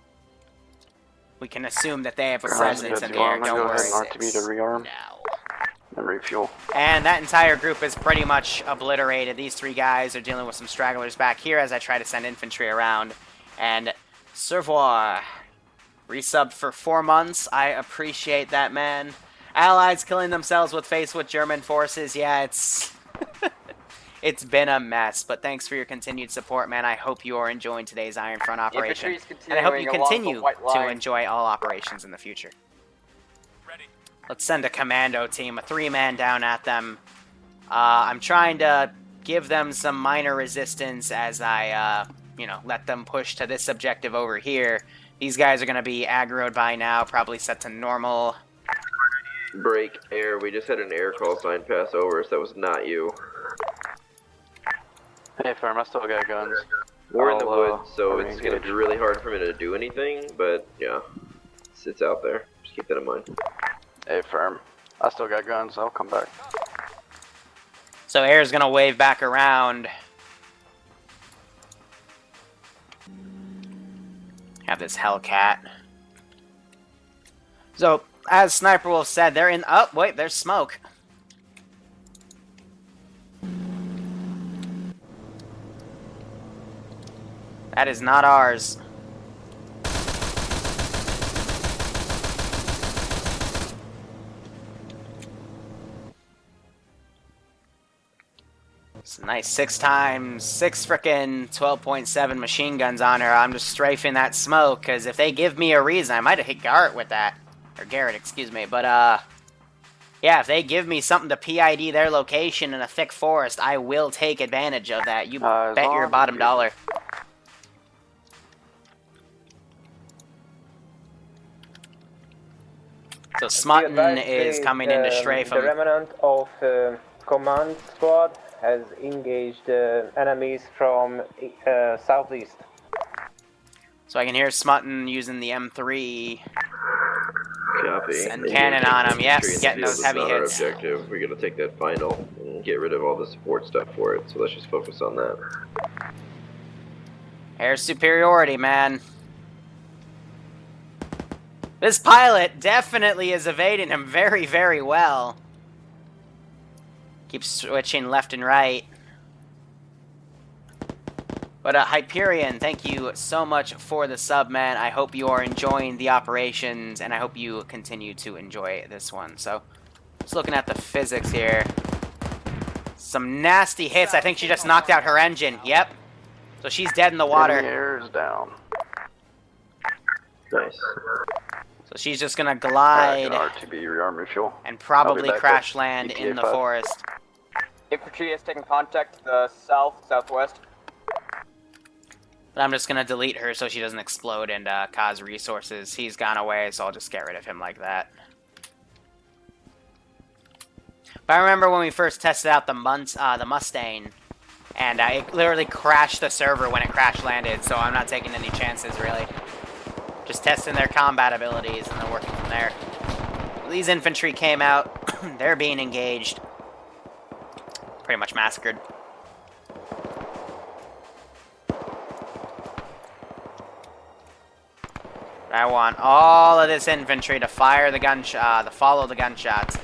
we can assume that they have a presence in the air. Don't Go worry. ahead and RTB to rearm. And refuel. And that entire group is pretty much obliterated. These three guys are dealing with some stragglers back here as I try to send infantry around. And Servoir resubbed for 4 months. I appreciate that, man. Allies killing themselves with faced with German forces. Yeah, it's it's been a mess. But thanks for your continued support, man. I hope you are enjoying today's Iron Front operation. And I hope you continue to enjoy all operations in the future. Let's send a commando team, a 3-man down at them. I'm trying to give them some minor resistance as I, you know, let them push to this objective over here. These guys are going to be aggroed by now, probably set to normal. Break air. We just had an air call sign pass over, so that was not you. Hey, firm, I still got guns. We're in the woods, so it's going to be really hard for me to do anything, but yeah, it's out there. Just keep that in mind. Hey, firm. I still got guns. I'll come back. So air's gonna wave back around. Have this Hellcat. So, as Sniper Wolf said, they're in... Oh, wait, there's smoke. That is not ours. It's a nice 6 frickin' 12.7 machine guns on her. I'm just strafing that smoke, because if they give me a reason, I might have hit Garrett with that. Or Garrett, excuse me. But, yeah, if they give me something to PID their location in a thick forest, I will take advantage of that. You bet your bottom dollar. So Smutton is coming in to strafe The him. remnant of command squad has engaged enemies from southeast. So I can hear Smutton using the M3. Copy. Send cannon on him. Yes, getting those heavy Our hits. objective. We're gonna take that final and get rid of all the support stuff for it. So let's just focus on that. Air superiority, man. This pilot definitely is evading him very, very well. Keeps switching left and right. But Hyperion, thank you so much for the sub, man. I hope you are enjoying the operations, and I hope you continue to enjoy this one. So, just looking at the physics here. Some nasty hits. I think she just knocked out her engine. Yep. So she's dead in the water. The air is down. Nice. So she's just gonna glide RTB rearm refuel. and probably back crash up. land ETA in the 5. forest. Infantry has taken contact to the southwest. But I'm just gonna delete her so she doesn't explode and cause resources. He's gone away, so I'll just get rid of him like that. But I remember when we first tested out the Mustang, and it literally crashed the server when it crash landed, so I'm not taking any chances, really. Just testing their combat abilities and then working from there. These infantry came out. They're being engaged. Pretty much massacred. I want all of this infantry to fire the gunshot, to follow the gunshots.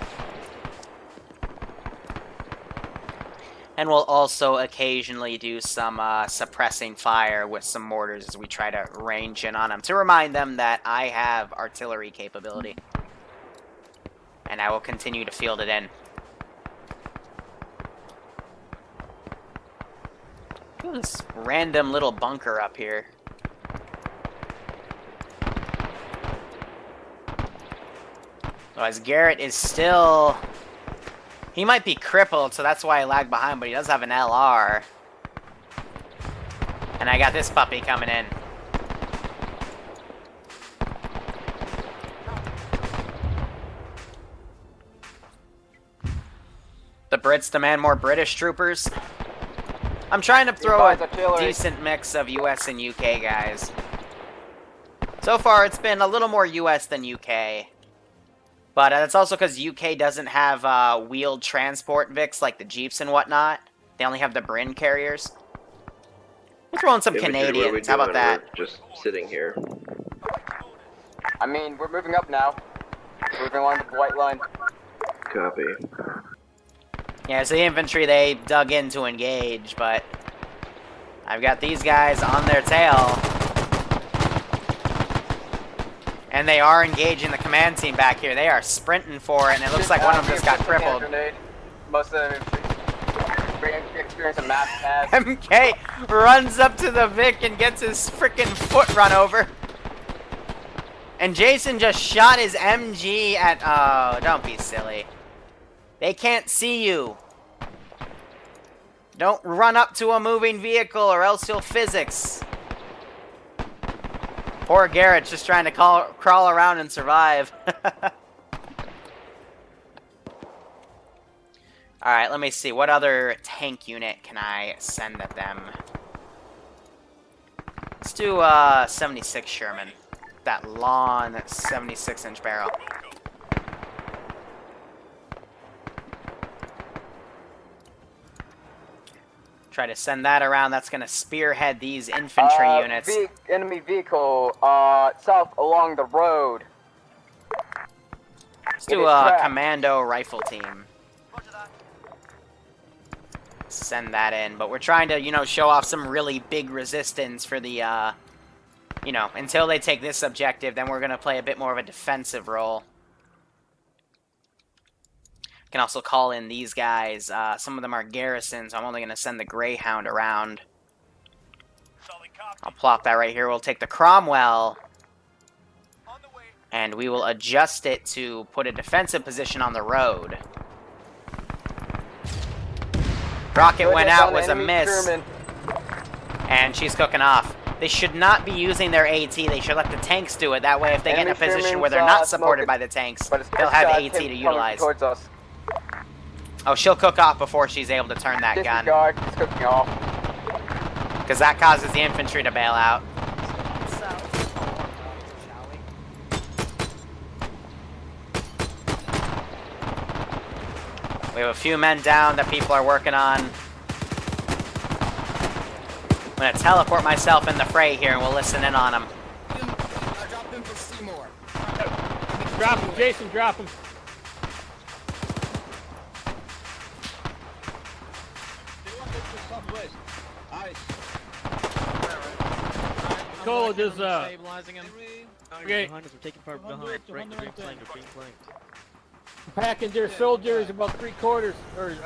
And we'll also occasionally do some suppressing fire with some mortars as we try to range in on them to remind them that I have artillery capability. and I will continue to field it in. Look at this random little bunker up here. So as Garrett is still... He might be crippled, so that's why I lagged behind, but he does have an LR. And I got this puppy coming in. The Brits demand more British troopers. I'm trying to throw a decent mix of US and UK guys. So far, it's been a little more US than UK. But it's also because UK doesn't have wheeled transport Vics like the Jeeps and whatnot. They only have the Bryn carriers. We're throwing some Canadians. How about that? We're just sitting here. I mean, we're moving up now. We're moving along the white line. Copy. Yeah, so the infantry, they dug in to engage, but I've got these guys on their tail. And they are engaging the command team back here. They are sprinting for it, and it looks like one of them just got crippled. Most of them experience a mass pad. MK runs up to the Vic and gets his freaking foot run over. And Jason just shot his MG at... Oh, don't be silly. They can't see you. Don't run up to a moving vehicle or else you'll physics. Poor Garrett's just trying to crawl around and survive. Alright, let me see. What other tank unit can I send at them? Let's do 76 Sherman. That long 76-inch barrel. Try to send that around. That's going to spearhead these infantry units. Enemy vehicle south along the road. Let's do a commando rifle team. Send that in. But we're trying to, you know, show off some really big resistance for the, you know, until they take this objective, then we're going to play a bit more of a defensive role. Can also call in these guys. Some of them are garrisons. I'm only going to send the Greyhound around. I'll plop that right here. We'll take the Cromwell. And we will adjust it to put a defensive position on the road. Rocket went out, was a miss. And she's cooking off. They should not be using their AT. They should let the tanks do it. That way, if they get in a position where they're not supported by the tanks, they'll have AT to utilize. Oh, she'll cook off before she's able to turn that gun. It's cooking off. Because that causes the infantry to bail out. We have a few men down that people are working on. I'm going to teleport myself in the fray here and we'll listen in on them. Drop him, Jason, drop him. Cole does stabilizing him. Okay. Behind us, we're taking far behind. Right, they're being flanked, they're being flanked. Packing their soldiers about 3/4 or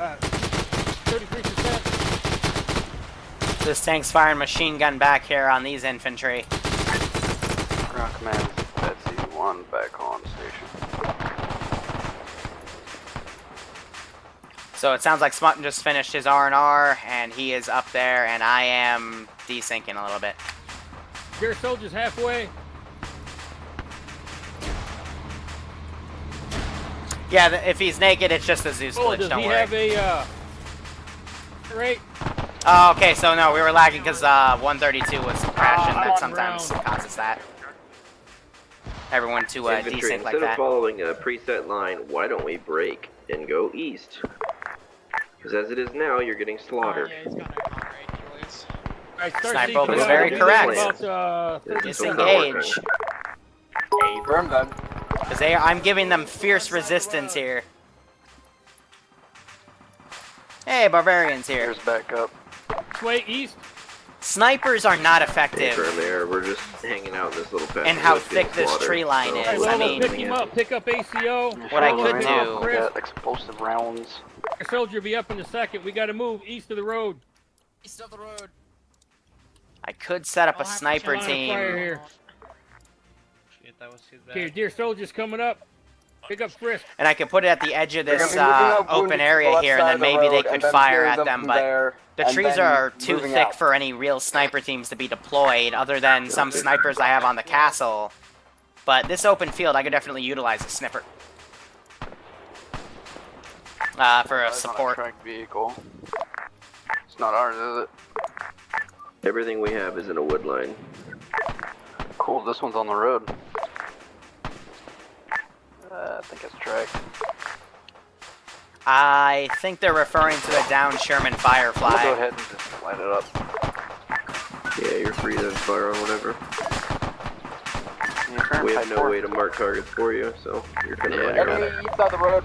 33%. This tank's firing machine gun back here on these infantry. Ground command, Betsy 1 back on station. So it sounds like Smutton just finished his R&R, and he is up there, and I am desyncing a little bit. Your soldiers halfway. Yeah, if he's naked, it's just a Zeus glitch, does don't he worry. have a, right? Oh, okay, so no, we were lagging because 132 was crashing. That sometimes causes that. Everyone to Infantry, desync like instead that. of following a preset line, why don't we break and go east? Because as it is now, you're getting slaughtered. Sniper was very correct. Disengage. Burn them. Because I'm giving them fierce resistance here. Hey, Barbarians here. Here's back up. Sway east. Snipers are not effective. We're just hanging out in this little patch. And how thick this tree line is. Well, I mean, pick him up. Pick up ACO. what I could do. Got explosive rounds. Our soldier be up in a second. We got to move east of the road. East of the road. I could set up a sniper team. Here. Shit, that was too bad. Okay, dear soldiers coming up. Pick up Frisk. And I could put it at the edge of this open wounded area to the here, left and then side of maybe the they road, could and then fire clear at them them, from but there, the and trees then are too moving thick out. for any real sniper teams to be deployed, other than some snipers I have on the castle. But this open field, I could definitely utilize a snipper. For a support. Tracked vehicle. It's not ours, is it? Everything we have is in a wood line. Cool, this one's on the road. I think it's tracked. I think they're referring to the down Sherman Firefly. We'll go ahead and just light it up. Yeah, you're free to fire on whatever. Yeah, We have no way to mark targets for you, so you're gonna run Everything east of the road.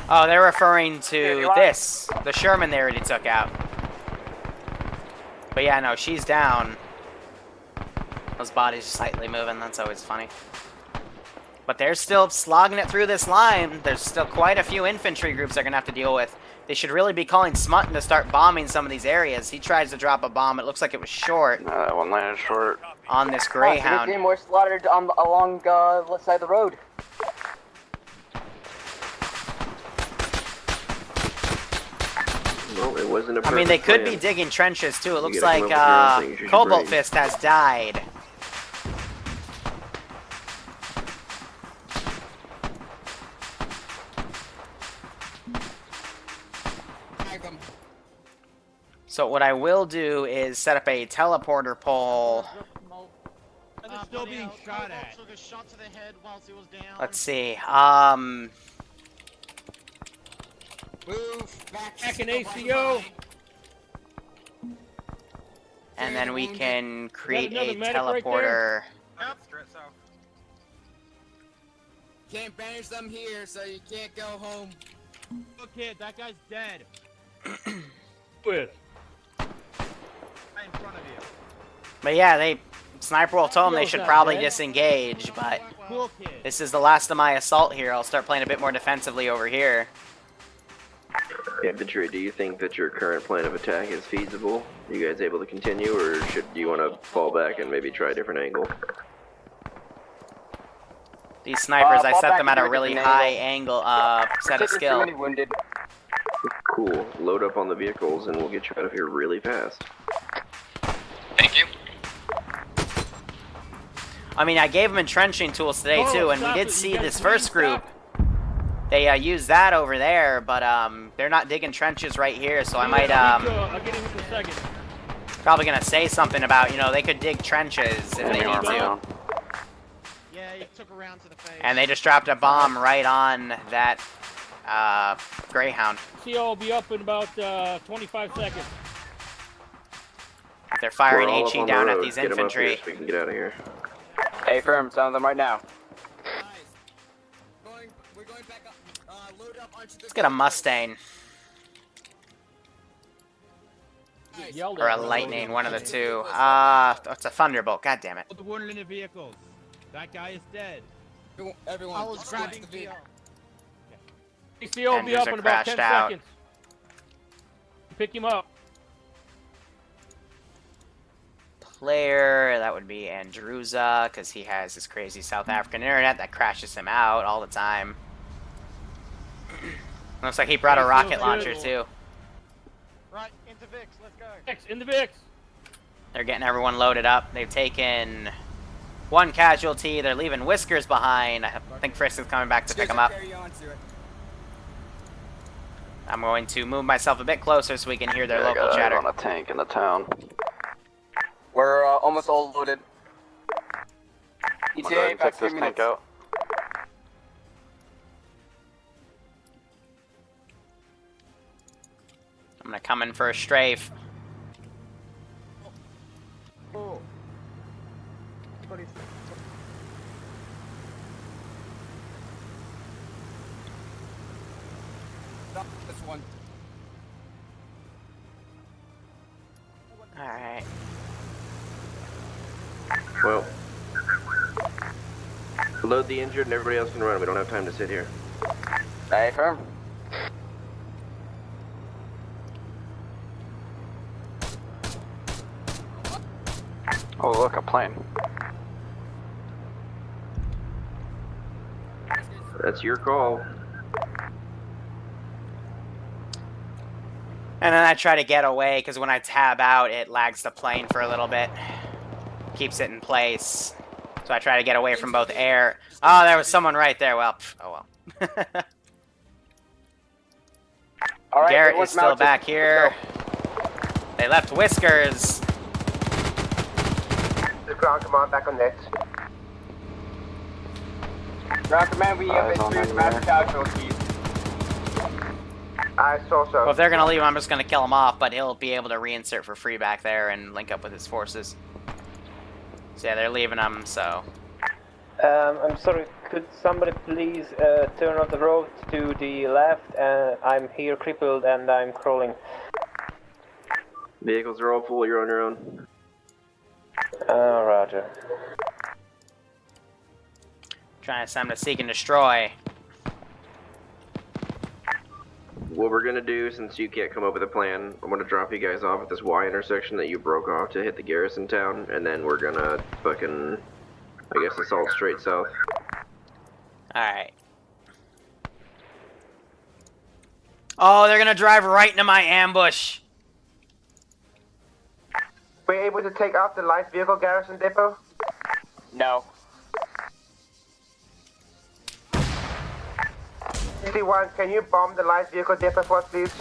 Oh, they're referring to this. The Sherman they already took out. But yeah, no, she's down. Those bodies are slightly moving, that's always funny. But they're still slogging it through this line. There's still quite a few infantry groups they're going to have to deal with. They should really be calling Smutton to start bombing some of these areas. He tries to drop a bomb. It looks like it was short. That one landed short. On this Greyhound. 15 more slaughtered along left side of the road. Well, it wasn't a I mean, they could be plan. digging trenches, too. It looks gotta like come up with your own things you should Cobalt bring. Fist has died. So what I will do is set up a teleporter pole. And they're still being shot at. So the shot to the head whilst it was down. Let's see. Move back an ACO. And then we can create a another medic right teleporter. Yep, straight south. Can't banish them here, so you can't go home. Look, kid, that guy's dead. With. Right in front of you. But yeah, Sniper Wolf told them they should probably disengage, but this is the last of my assault here. I'll start playing a bit more defensively over here. Infantry, do you think that your current plan of attack is feasible? Are you guys able to continue, or do you want to fall back and maybe try a different angle? These snipers, I fall set back them at and a do a really different high angle, set of Too skill. many wounded. Cool. Load up on the vehicles and we'll get you out of here really fast. Thank you. I mean, I gave them entrenching tools today too, and we did see this first group. They used that over there, but they're not digging trenches right here, so I might I'll get him in a second. probably gonna say something about, you know, they could dig trenches if they need to. Yeah, he took a round to the face. And they just dropped a bomb right on that Greyhound. CO will be up in about 25 seconds. They're firing We're all up HE on the down at road. these Get 'em up here infantry. so we can get out of here. Hey, firm, some of them right now. We're going back up. Load up onto the. Let's get a Mustang or a Lightning, one of the two. It's a Thunderbolt. God damn it. The wounded in the vehicles. That guy is dead. Everyone, I was grabbing the vehicle. ACO will be Engines up are in about 10 crashed out. seconds. Pick him up. Player, that would be Andruza, because he has his crazy South African internet that crashes him out all the time. Looks like he brought a rocket launcher too. Right, into Vix, let's go. Vix, in the Vix. They're getting everyone loaded up. They've taken one casualty. They're leaving Whiskers behind. I think Frisk is coming back to pick him up. I'm going to move myself a bit closer so we can hear their Yeah, I local got eyes chatter. on a tank in the town. We're almost all loaded. I'm gonna go ahead and take this tank out. I'm gonna come in for a strafe. Oh. This one. Alright. Well, load the injured and everybody else can run. We don't have time to sit here. Hey, firm. Oh, look, a plane. That's your call. And then I try to get away, because when I tab out, it lags the plane for a little bit. Keeps it in place. So I try to get away from both air. Oh, there was someone right there. Well, oh well. All right, Garrett is still mounted. back here. They left Whiskers. The ground command back on net. Ground command, we have experienced mass casualties. I saw so. Well, if they're going to leave him, I'm just going to kill him off, but he'll be able to reinsert for free back there and link up with his forces. So yeah, they're leaving him, so... I'm sorry, could somebody please turn off the road to the left? I'm here crippled and I'm crawling. Vehicles are all full, you're on your own. Roger. Trying to send him to seek and destroy. What we're gonna do, since you can't come up with a plan, I'm gonna drop you guys off at this Y intersection that you broke off to hit the garrison town, and then we're gonna fucking, I guess, assault straight south. Alright. Oh, they're gonna drive right into my ambush. Were you able to take out the light vehicle garrison depot? No. 51, can you bomb the light vehicle depot for us, please?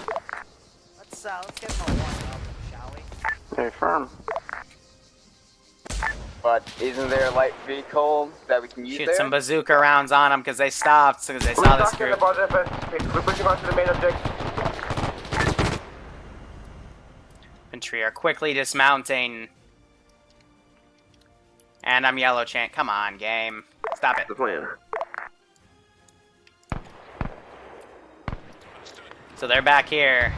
Let's get them a warm up, shall we? Hey, firm. But isn't there a light vehicle that we can use Shoot there? some bazooka rounds on them because they stopped, because they saw this group. We're pushing on to the main objective. Infantry are quickly dismounting. And I'm yellow chant. Come on, game. Stop it. The plan. So they're back here.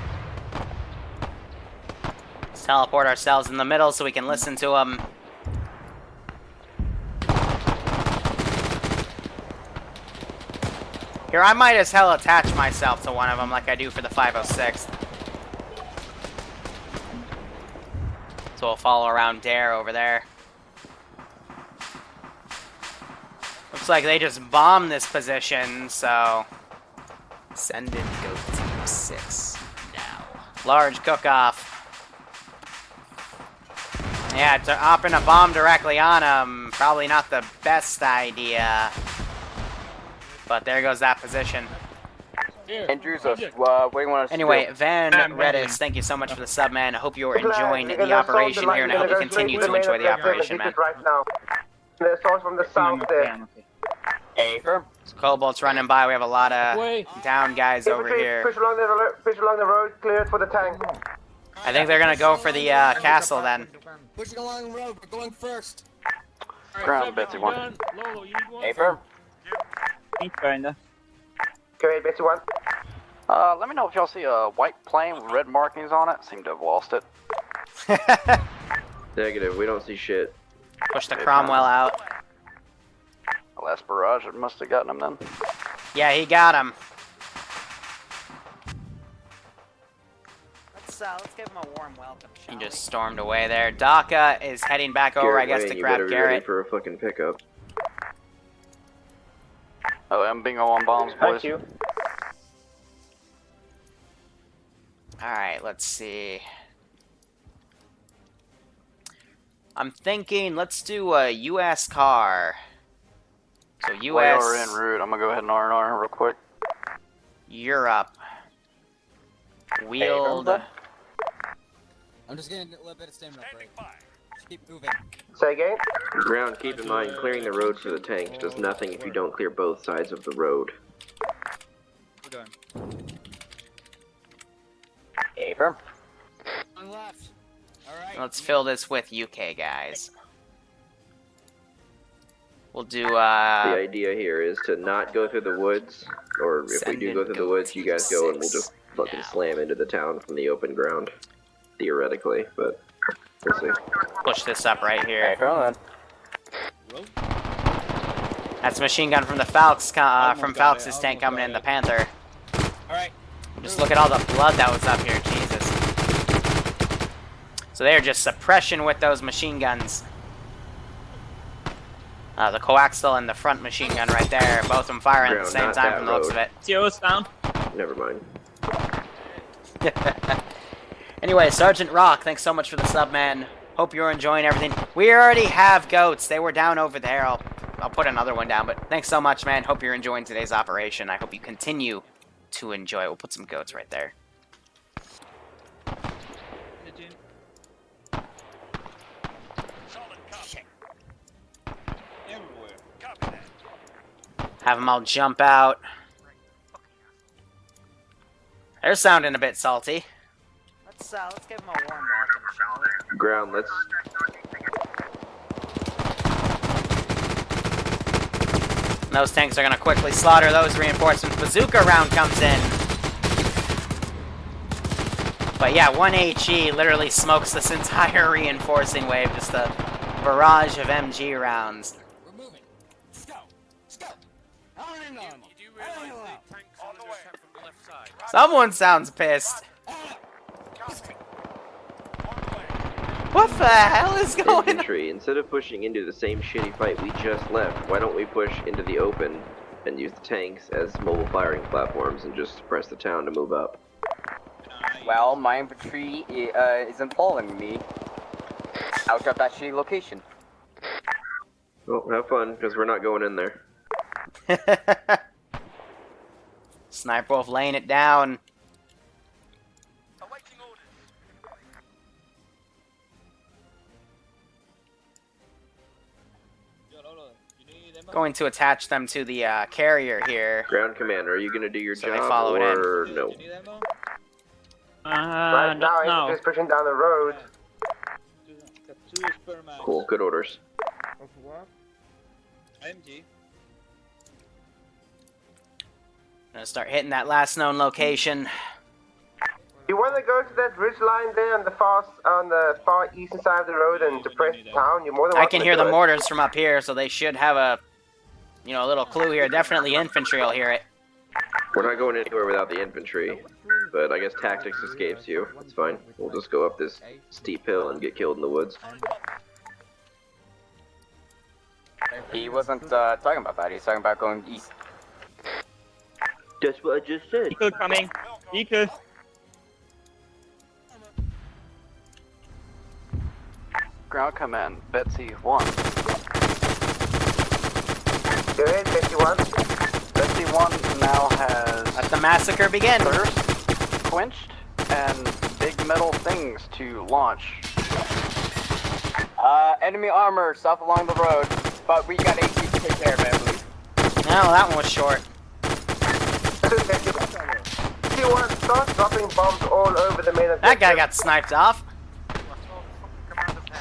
Let's teleport ourselves in the middle so we can listen to them. Here, I might as hell attach myself to one of them like I do for the 506th. So we'll follow around Dare over there. Looks like they just bombed this position, so... Send in go team 6 now. Large cook-off. Yeah, dropping a bomb directly on him. Probably not the best idea. But there goes that position. And Drusos, what do you want us Anyway, to do? Van Redis, thank you so much for the sub, man. I hope you are enjoying the operation here, and I hope you continue to enjoy the operation, man. Right now. The source from the south there. Hey, firm. Cobalt's running by. We have a lot of down guys over here. Push along the road, clear it for the tank. I think they're gonna go for the castle then. Pushing along the road, we're going first. Ground, Betsy 1. Hey, firm. Go ahead, Betsy 1. Let me know if y'all see a white plane with red markings on it. Seem to have lost it. Negative, we don't see shit. Push the Cromwell out. The last barrage, it must have gotten him then. Yeah, he got him. Let's give him a warm welcome. He just stormed away there. Daka is heading back over, I guess, to grab Garrett. Garrett. For a fucking pickup. Oh, I'm bingo on bombs, boys. Thank you. Alright, let's see. I'm thinking, let's do a U.S. car. So U.S. While we're en route, I'm gonna go ahead and R&R real quick. Europe. Wheeled. I'm just getting a little bit of stamina break. Just keep moving. Say again? Ground, keep in mind, clearing the road for the tanks does nothing if you don't clear both sides of the road. We're going. Hey, firm. On left. Alright. Let's fill this with UK guys. We'll do, The idea here is to not go through the woods, or if we do go through the woods, you guys go and we'll just fucking slam into the town from the open ground. Theoretically, but... We'll see. Push this up right here. Hey, hold on. That's a machine gun from the Falx, from Falx's tank coming in, the Panther. Alright. Just look at all the blood that was up here, Jesus. So they're just suppression with those machine guns. The coaxial and the front machine gun right there, both of them firing at the same time from the looks of it. Zeus down. Never mind. Anyway, Sergeant Rock, thanks so much for the sub, man. Hope you're enjoying everything. We already have goats. They were down over there. I'll put another one down, but thanks so much, man. Hope you're enjoying today's operation. I hope you continue to enjoy it. We'll put some goats right there. Have them all jump out. They're sounding a bit salty. Let's give them a warm welcome, shall we? Ground, let's... Those tanks are going to quickly slaughter those reinforcements. Bazooka round comes in. But yeah, 1 HE literally smokes this entire reinforcing wave. Just a barrage of MG rounds. We're moving. Let's go. Let's go. On and on. You do realize the tanks on the way from the left side. Someone sounds pissed. What the hell is going on? Infantry, instead of pushing into the same shitty fight we just left, why don't we push into the open and use the tanks as mobile firing platforms and just press the town to move up? Well, my infantry isn't following me out of that shitty location. Well, have fun, because we're not going in there. Sniper Wolf laying it down. Going to attach them to the carrier here. Ground commander, are you going to do your So they job follow it in. or no? Right now, no. just pushing down the road. Cool, good orders. MG. Gonna start hitting that last known location. You want to go to that ridge line there on the far eastern side of the road and depress the town? You're more than I welcome can to hear do the it. mortars from up here, so they should have a little clue here. Definitely infantry will hear it. We're not going anywhere without the infantry, but I guess tactics escapes you. It's fine. We'll just go up this steep hill and get killed in the woods. He wasn't talking about that. He's talking about going east. That's what I just said. Vehicle coming. Vehicle. Ground command, Betsy 1. Go ahead, 51. Betsy 1 now has... Let the massacre begin. Thirst quenched and big metal things to launch. Enemy armor south along the road, but we got AC to take care of it, I believe. No, that one was short. 51, start dropping bombs all over the main objective. That guy got sniped off.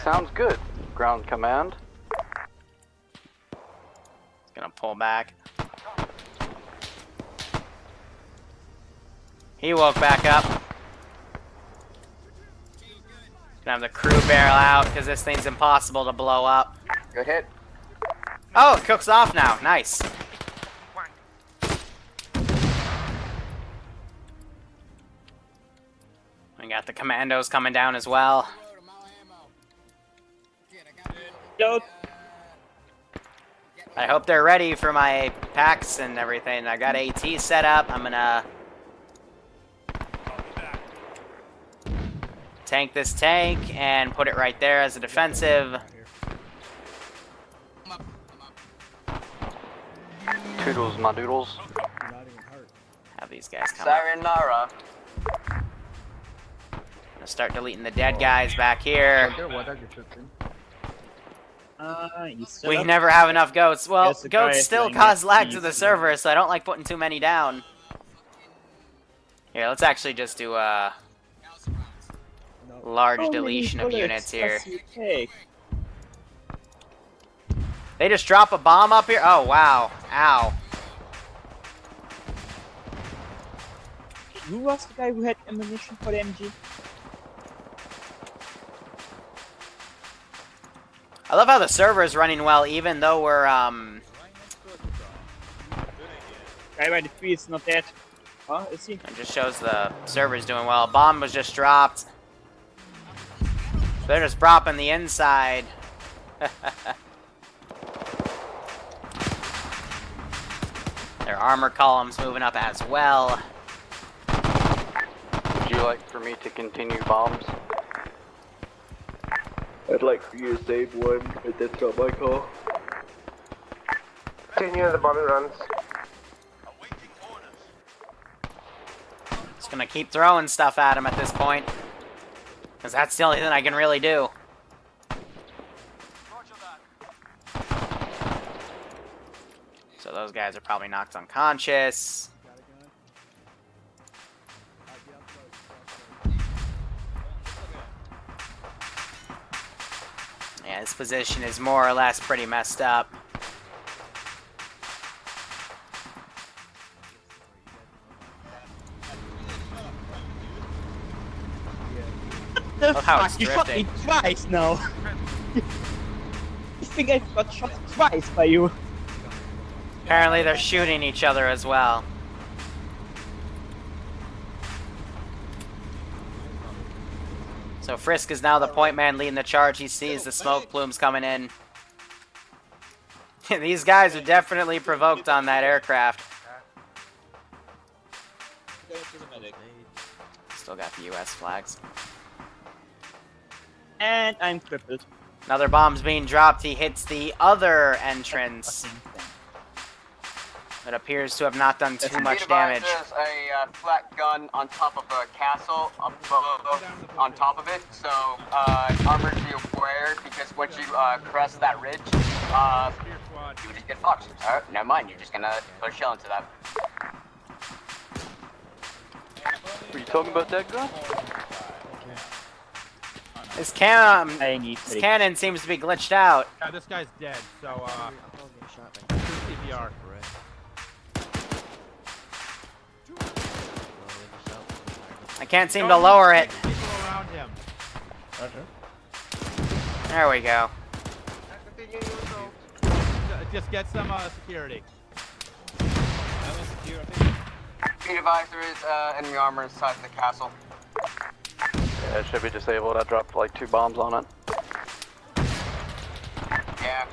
Sounds good, ground command. Gonna pull back. He woke back up. Gonna have the crew barrel out because this thing's impossible to blow up. Good hit. Oh, it cooks off now. Nice. We got the commandos coming down as well. Yo. I hope they're ready for my packs and everything. I got AT set up. I'm gonna tank this tank and put it right there as a defensive. Toodles, my doodles. Have these guys come up. Sayonara. Gonna start deleting the dead guys back here. We never have enough goats. Well, Yes, the guy goats is still doing cause it. lag to the server, so I don't like putting too many down. Here, let's actually just do a large deletion of units here. They just drop a bomb up here? Oh, wow. Ow. Who was the guy who had ammunition for the MG? I love how the server is running well, even though we're, Guy by the tree is not dead. Huh? Is he? It just shows the server's doing well. A bomb was just dropped. They're just dropping the inside. Their armor column's moving up as well. Would you like for me to continue bombs? I'd like for you to save one, but that's not my call. Continue the bombing runs. Just gonna keep throwing stuff at him at this point. Because that's the only thing I can really do. So those guys are probably knocked unconscious. Yeah, this position is more or less pretty messed up. The Oh, how fuck? it's You shot me drifting. twice now. I think I got shot twice by you. Apparently they're shooting each other as well. So Frisk is now the point man leading the charge. He sees the smoke plumes coming in. These guys are definitely provoked on that aircraft. Still got the US flags. And I'm crippled. Another bomb's being dropped. He hits the other entrance. It appears to have not done too much damage. There's a flat gun on top of a castle, on top of it, so armor be aware, because once you crest that ridge, you just get fucked. Alright, never mind, you're just gonna put a shell into that. Were you talking about that gun? His cannon seems to be glitched out. Yeah, this guy's dead, so, CPR. I can't seem to lower it. People around him. There we go. Just get some, security. Be advised, there is enemy armor inside the castle. Yeah, it should be disabled. I dropped like 2 bombs on it. Yeah.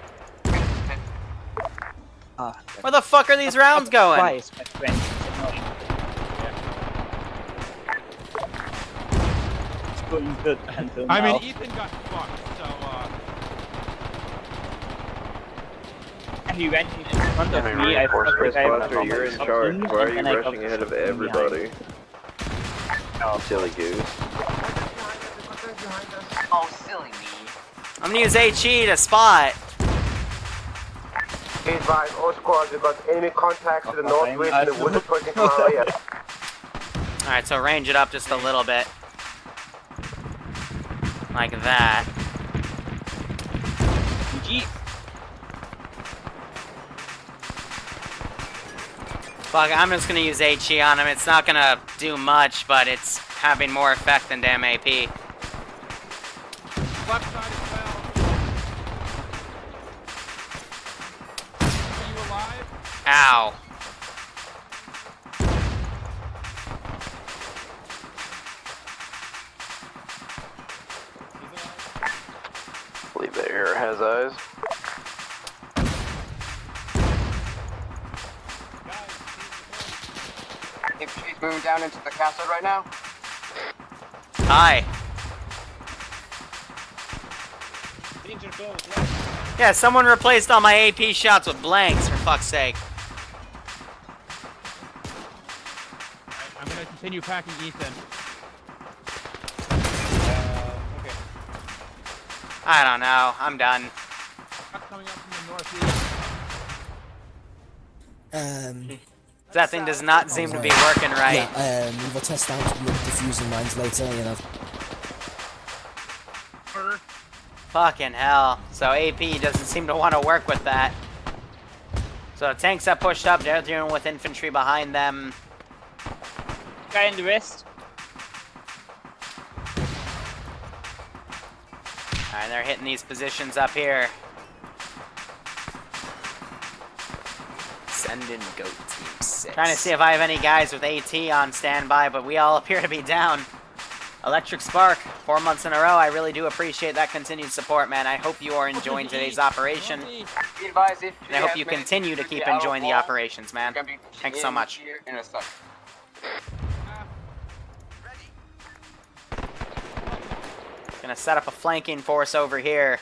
Where the fuck are these rounds going? Twice, my friend. It's going good until I now. mean, Ethan got fucked, so, And he went in front of me. I thought the guy was Buster, you're in charge. Why are you rushing ahead of everybody? Silly goose. Oh, silly me. I'm gonna use HE to spot. Be advised, all squads, we've got enemy contacts to the northwest and the wood approaching from our area. Alright, so range it up just a little bit. Like that. Fuck, I'm just gonna use HE on him. It's not gonna do much, but it's having more effect than damn AP. left side as well. Are you alive? Ow. I believe the air has eyes. If she's moving down into the castle right now. Hi. Yeah, someone replaced all my AP shots with blanks, for fuck's sake. I'm gonna continue packing Ethan. Okay. I don't know. I'm done. Coming up from the northeast. That thing does not seem to be working right. Yeah, we will test out the diffusing mines later, you know. Fucking hell. So AP doesn't seem to want to work with that. So tanks have pushed up. They're dealing with infantry behind them. Guy in the west. Alright, they're hitting these positions up here. Send in goat team 6. Trying to see if I have any guys with AT on standby, but we all appear to be down. Electric Spark, 4 months in a row. I really do appreciate that continued support, man. I hope you are enjoying today's operation. And I hope you continue to keep enjoying the operations, man. Thanks so much. Gonna set up a flanking force over here.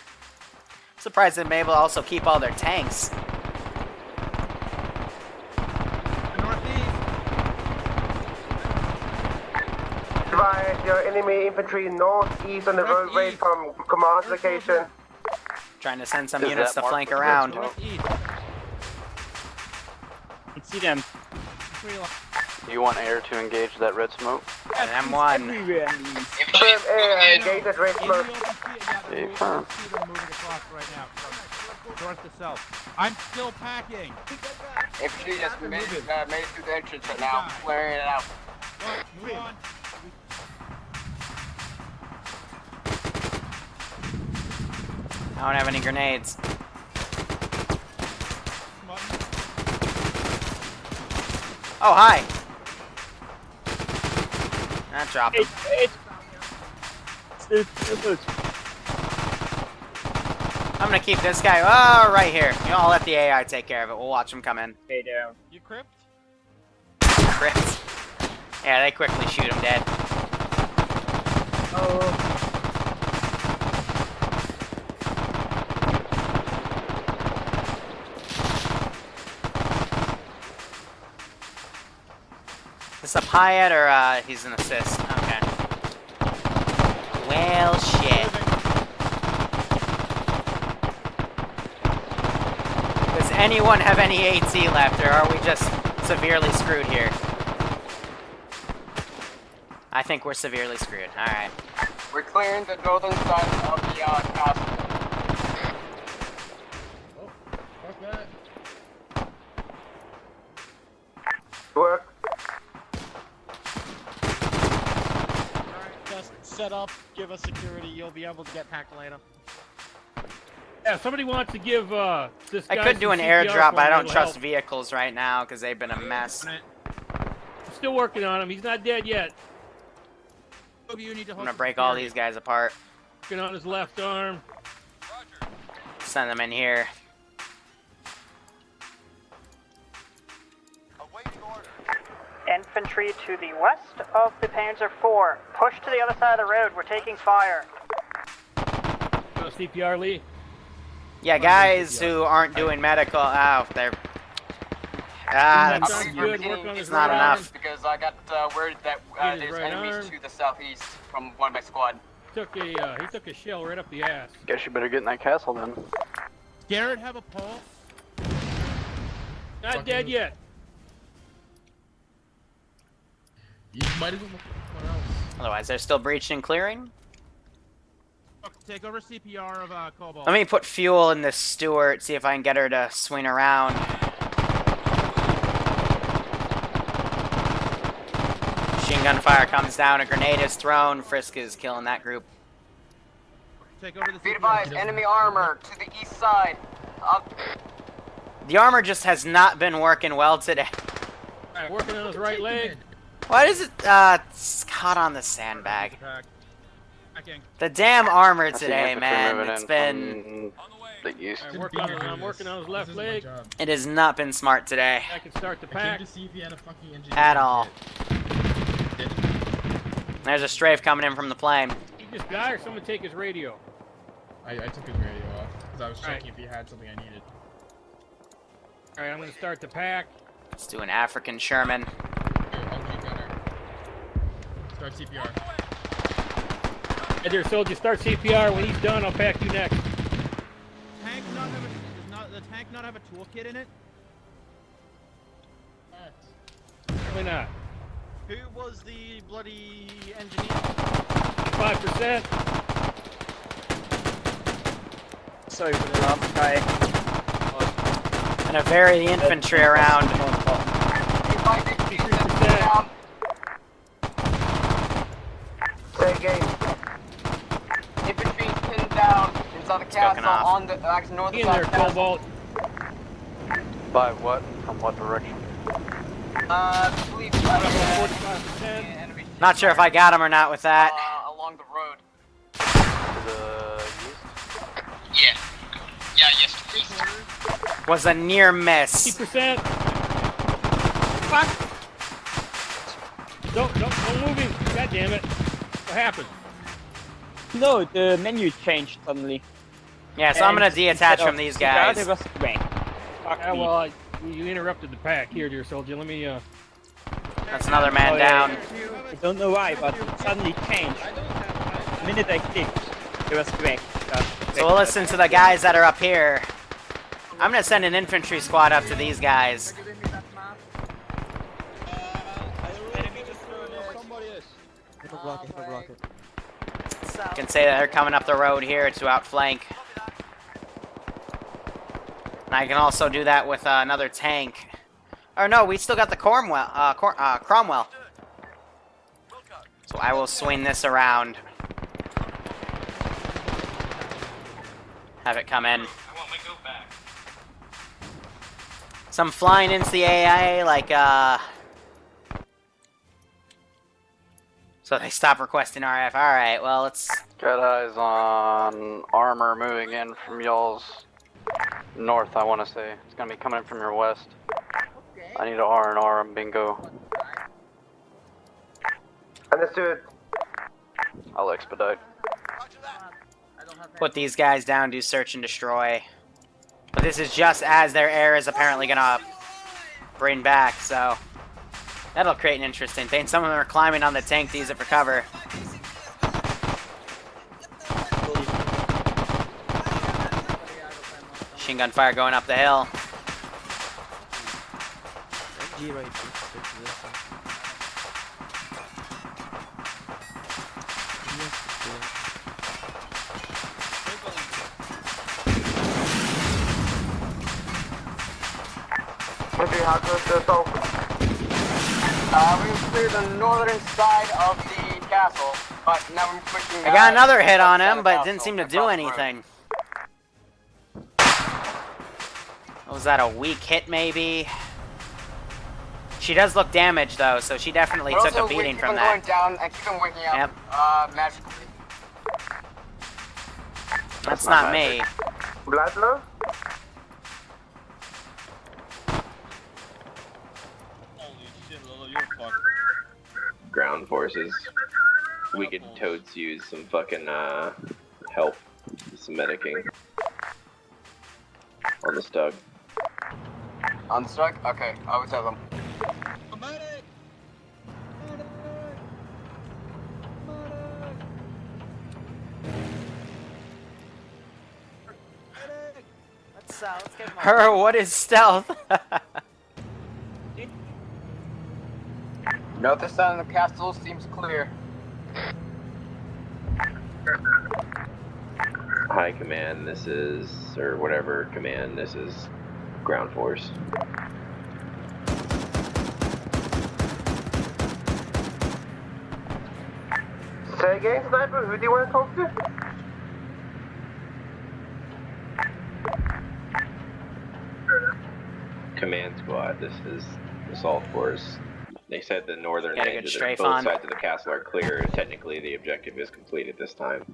Surprised they've been able to also keep all their tanks. Your enemy infantry northeast on the roadway from command location. Trying to send some units to flank around. You can see them. Do you want air to engage that red smoke? And M1. Engage that red smoke. Firm. North to south. I'm still packing. Infantry just made it through the entrance right now. Clearing it out. Move on. I don't have any grenades. Oh, hi. That dropped him. I'm gonna keep this guy right here. You know, I'll let the AI take care of it. We'll watch him come in. Stay down. You crypt? Crypt. Yeah, they quickly shoot him dead. Oh. Is this a Pyatt or he's an assist? Okay. Well, shit. Does anyone have any AT left, or are we just severely screwed here? I think we're severely screwed. Alright. We're clearing the northern side of the castle. Oh, fuck that. Work. Just set up, give us security, you'll be able to get packed later. Yeah, somebody wants to give this guy I could do some an CPR airdrop, but I for don't him, trust help. vehicles right now because they've been a mess. I'm still working on him. He's not dead yet. You need to I'm gonna break all these guys apart. Working on his left arm. Send them in here. Infantry to the west of the Panzer IV. Push to the other side of the road. We're taking fire. No CPR, Lee. Yeah, guys who aren't doing medical. Oh, they're. That's good. Work on his It's not right enough. arm. Because I got word that Hit his there's right enemies arm. to the southeast from one of my squad. He took a shell right up the ass. Guess you better get in that castle then. Garrett have a pulse? Not dead yet. You might as well look somewhere else. Otherwise, they're still breaching and clearing. Take over CPR of Cobalt. Let me put fuel in this Stewart, see if I can get her to swing around. Machine gun fire comes down, a grenade is thrown. Frisk is killing that group. Take over the Be advised, enemy armor to the east side. The armor just has not been working well today. Alright, working on his right leg. Why does it, it's caught on the sandbag? The damn armor today, man. It's been... The east. I'm working on his left leg. It has not been smart today. I can start the I pack. came to see if he had a fucking engineer. At all. There's a strafe coming in from the plane. He just died, or someone take his radio. I took his radio off because I was Alright. checking if he had something I needed. Alright, I'm gonna start the pack. Let's do an African Sherman. Here, LG gunner. Start CPR. Hey there, soldier, start CPR. When he's done, I'll pack you next. Tank not have does the tank not have a toolkit in it? Probably not. Who was the bloody engineer? 5%. Sorry for the last guy. And a very infantry around. Say again. Infantry pinned down. of the castle, on the northern In side there, of the castle. Cobalt. By what? From what direction? I believe Not sure if I got him or not with that. along the road. To the east? Yeah. Yeah, yes, please. Was a near miss. 50%. Fuck. Don't move him. God damn it. What happened? No, the menu changed suddenly. Yeah, so I'm gonna detach from these guys. It was blank. Yeah, well, you interrupted the pack. Here, dear soldier, let me, That's another man down. I don't know why, but it suddenly changed. The minute I clicked, it was blank. So we'll listen to the guys that are up here. I'm gonna send an infantry squad up to these guys. I can say that they're coming up the road here to outflank. And I can also do that with another tank. Or no, we still got the Cromwell. So I will swing this around. Have it come in. Some flying into the AI, like, so they stop requesting RF. Alright, well, let's... Got eyes on armor moving in from y'all's north, I want to say. It's going to be coming in from your west. I need an R&R and bingo. Understood. I'll expedite. Put these guys down, do search and destroy. But this is just as their air is apparently gonna bring back, so that'll create an interesting thing. Some of them are climbing on the tank to use it for cover. Machine gun fire going up the hill. How close to assault? We cleared the northern side of the castle, but now we're pushing. I got another hit on him, but it didn't seem to do anything. Was that a weak hit, maybe? She does look damaged, though, so she definitely took a beating from that. Going down and keep them waking up. Yep. Magically. That's not me. Bladler? Ground forces. We could totes use some fucking help, some medicing on the Stug. On the Stug? Okay, I will tell them. Let's get her, what is stealth? Note this side of the castle seems clear. High command, this is, or whatever command, this is ground force. Say again, Sniper, who do you want to talk to? Command squad, this is assault force. They said the northern Got a end good of strafe both on. sides of the castle are clear. Technically, the objective is complete at this time.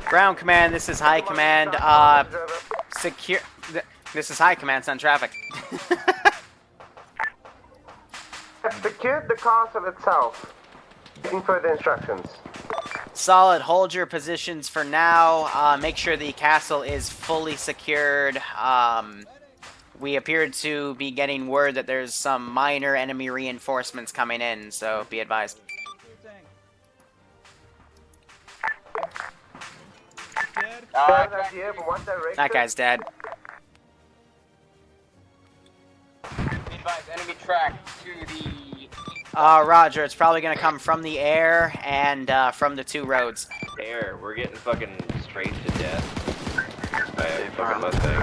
Ground command, this is high command. Secure. This is high command, send traffic. I've secured the castle itself. Waiting further instructions. Solid, hold your positions for now. Make sure the castle is fully secured. We appear to be getting word that there's some minor enemy reinforcements coming in, so be advised. That guy's dead. Be advised, enemy track to the... Roger, it's probably gonna come from the air and from the 2 roads. Air, we're getting fucking straight to death. By a fucking Mustang.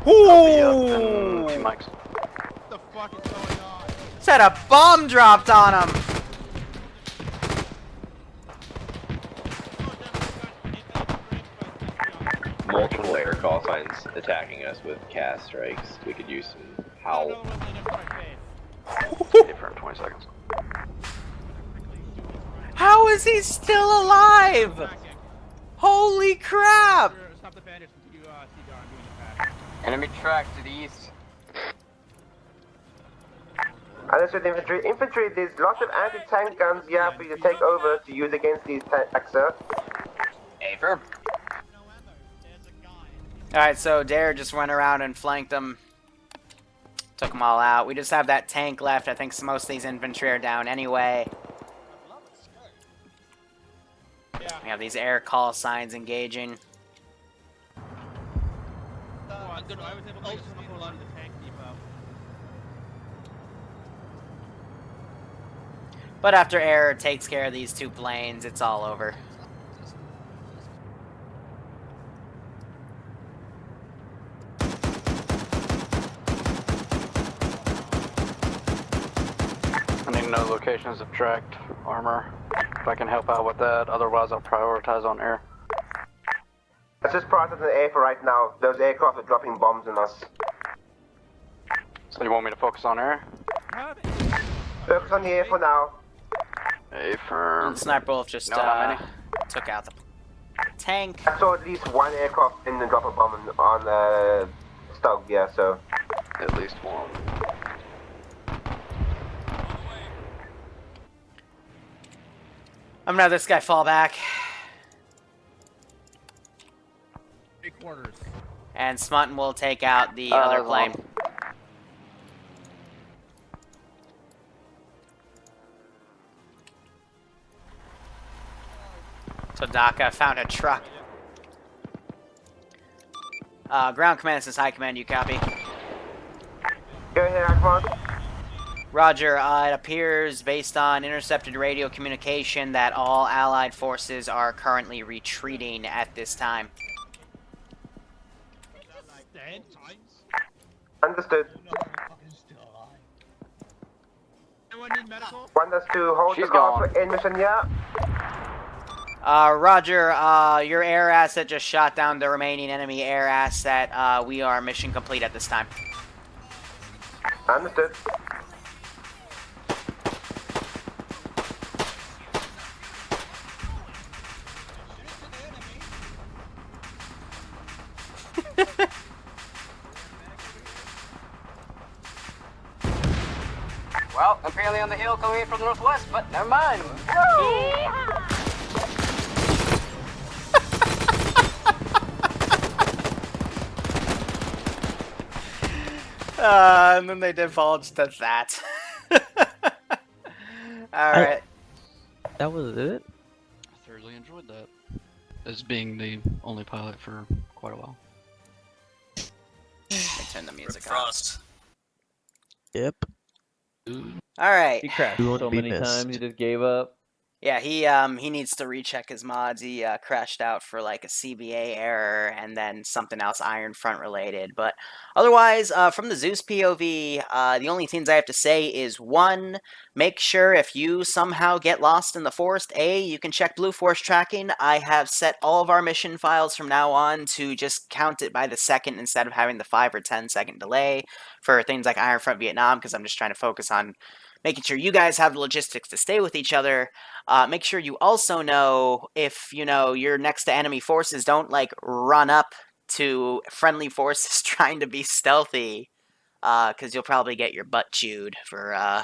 Ooh! Two mics. What the fuck is going on? had a bomb dropped on him. Multiple air call signs attacking us with cast strikes. We could use some howl. Stay for 20 seconds. How is he still alive? Holy crap! Enemy track to the east. Understood, infantry. Infantry, there's lots of anti-tank guns here for you to take over to use against these tanks, sir. Affirm. Alright, so Dare just went around and flanked them. Took them all out. We just have that tank left. I think most of these infantry are down anyway. We have these air call signs engaging. But after air takes care of these two planes, it's all over. I need to know locations of tracked armor. If I can help out with that, otherwise I'll prioritize on air. Let's just prioritize the air for right now. Those aircraft are dropping bombs on us. So you want me to focus on air? Focus on the air for now. A firm. Sniper Wolf just Know how many? took out the tank. I saw at least one aircraft in the drop a bomb on Stug, yeah, so. At least one. I'm gonna have this guy fall back. 3/4. And Smutton will take out the other plane. So Daka found a truck. Ground command, this is high command, you copy? Go ahead, Akron. Roger, it appears based on intercepted radio communication that all Allied forces are currently retreating at this time. Understood. Want us to hold the car for mission, yeah? Roger, your air asset just shot down the remaining enemy air asset. We are mission complete at this time. Understood. Well, apparently on the hill coming in from the northwest, but never mind. Woo! And then they divulged to that. Alright. That was it? I thoroughly enjoyed that. As being the only pilot for quite a while. Turn the music off. Yep. Alright. He crashed so many times, he just gave up. Yeah, he needs to recheck his mods. He crashed out for like a CBA error and then something else Iron Front related. But otherwise, from the Zeus POV, the only things I have to say is 1, make sure if you somehow get lost in the forest, you can check Blue Force tracking. I have set all of our mission files from now on to just count it by the second instead of having the 5 or 10 second delay for things like Iron Front Vietnam, because I'm just trying to focus on making sure you guys have the logistics to stay with each other. Make sure you also know if, you're next to enemy forces, don't, run up to friendly forces trying to be stealthy, because you'll probably get your butt chewed for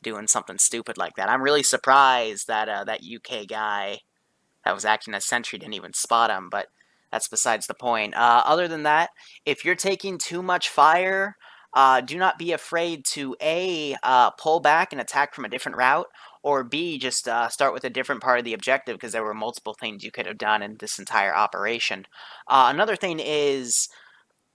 doing something stupid like that. I'm really surprised that that UK guy that was acting as sentry didn't even spot him, but that's besides the point. Other than that, if you're taking too much fire, do not be afraid to A, pull back and attack from a different route, or B, just start with a different part of the objective, because there were multiple things you could have done in this entire operation. Another thing is,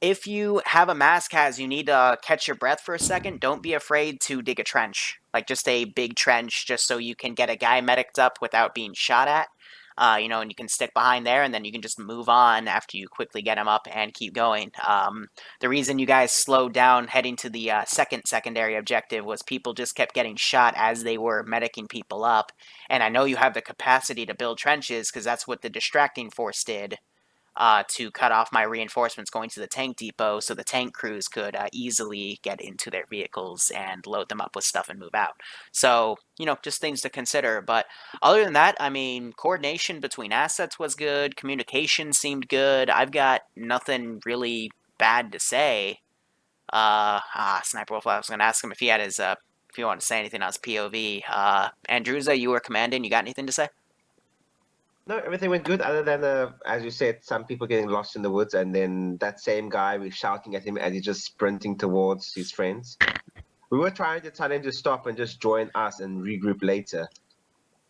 if you have a mask you need to catch your breath for a second, don't be afraid to dig a trench. Like, just a big trench, just so you can get a guy mediced up without being shot at. You know, and you can stick behind there, and then you can just move on after you quickly get them up and keep going. The reason you guys slowed down heading to the secondary objective was people just kept getting shot as they were medicing people up. And I know you have the capacity to build trenches, because that's what the distracting force did. To cut off my reinforcements going to the tank depot so the tank crews could easily get into their vehicles and load them up with stuff and move out. So, you know, just things to consider. But other than that, I mean, coordination between assets was good. Communication seemed good. I've got nothing really bad to say. Sniper Wolf, I was going to ask him if he had his, if he wanted to say anything on his POV. Andrewza, you were commanding. You got anything to say? No, everything went good other than, as you said, some people getting lost in the woods, and then that same guy, we're shouting at him as he's just sprinting towards his friends. We were trying to tell him to stop and just join us and regroup later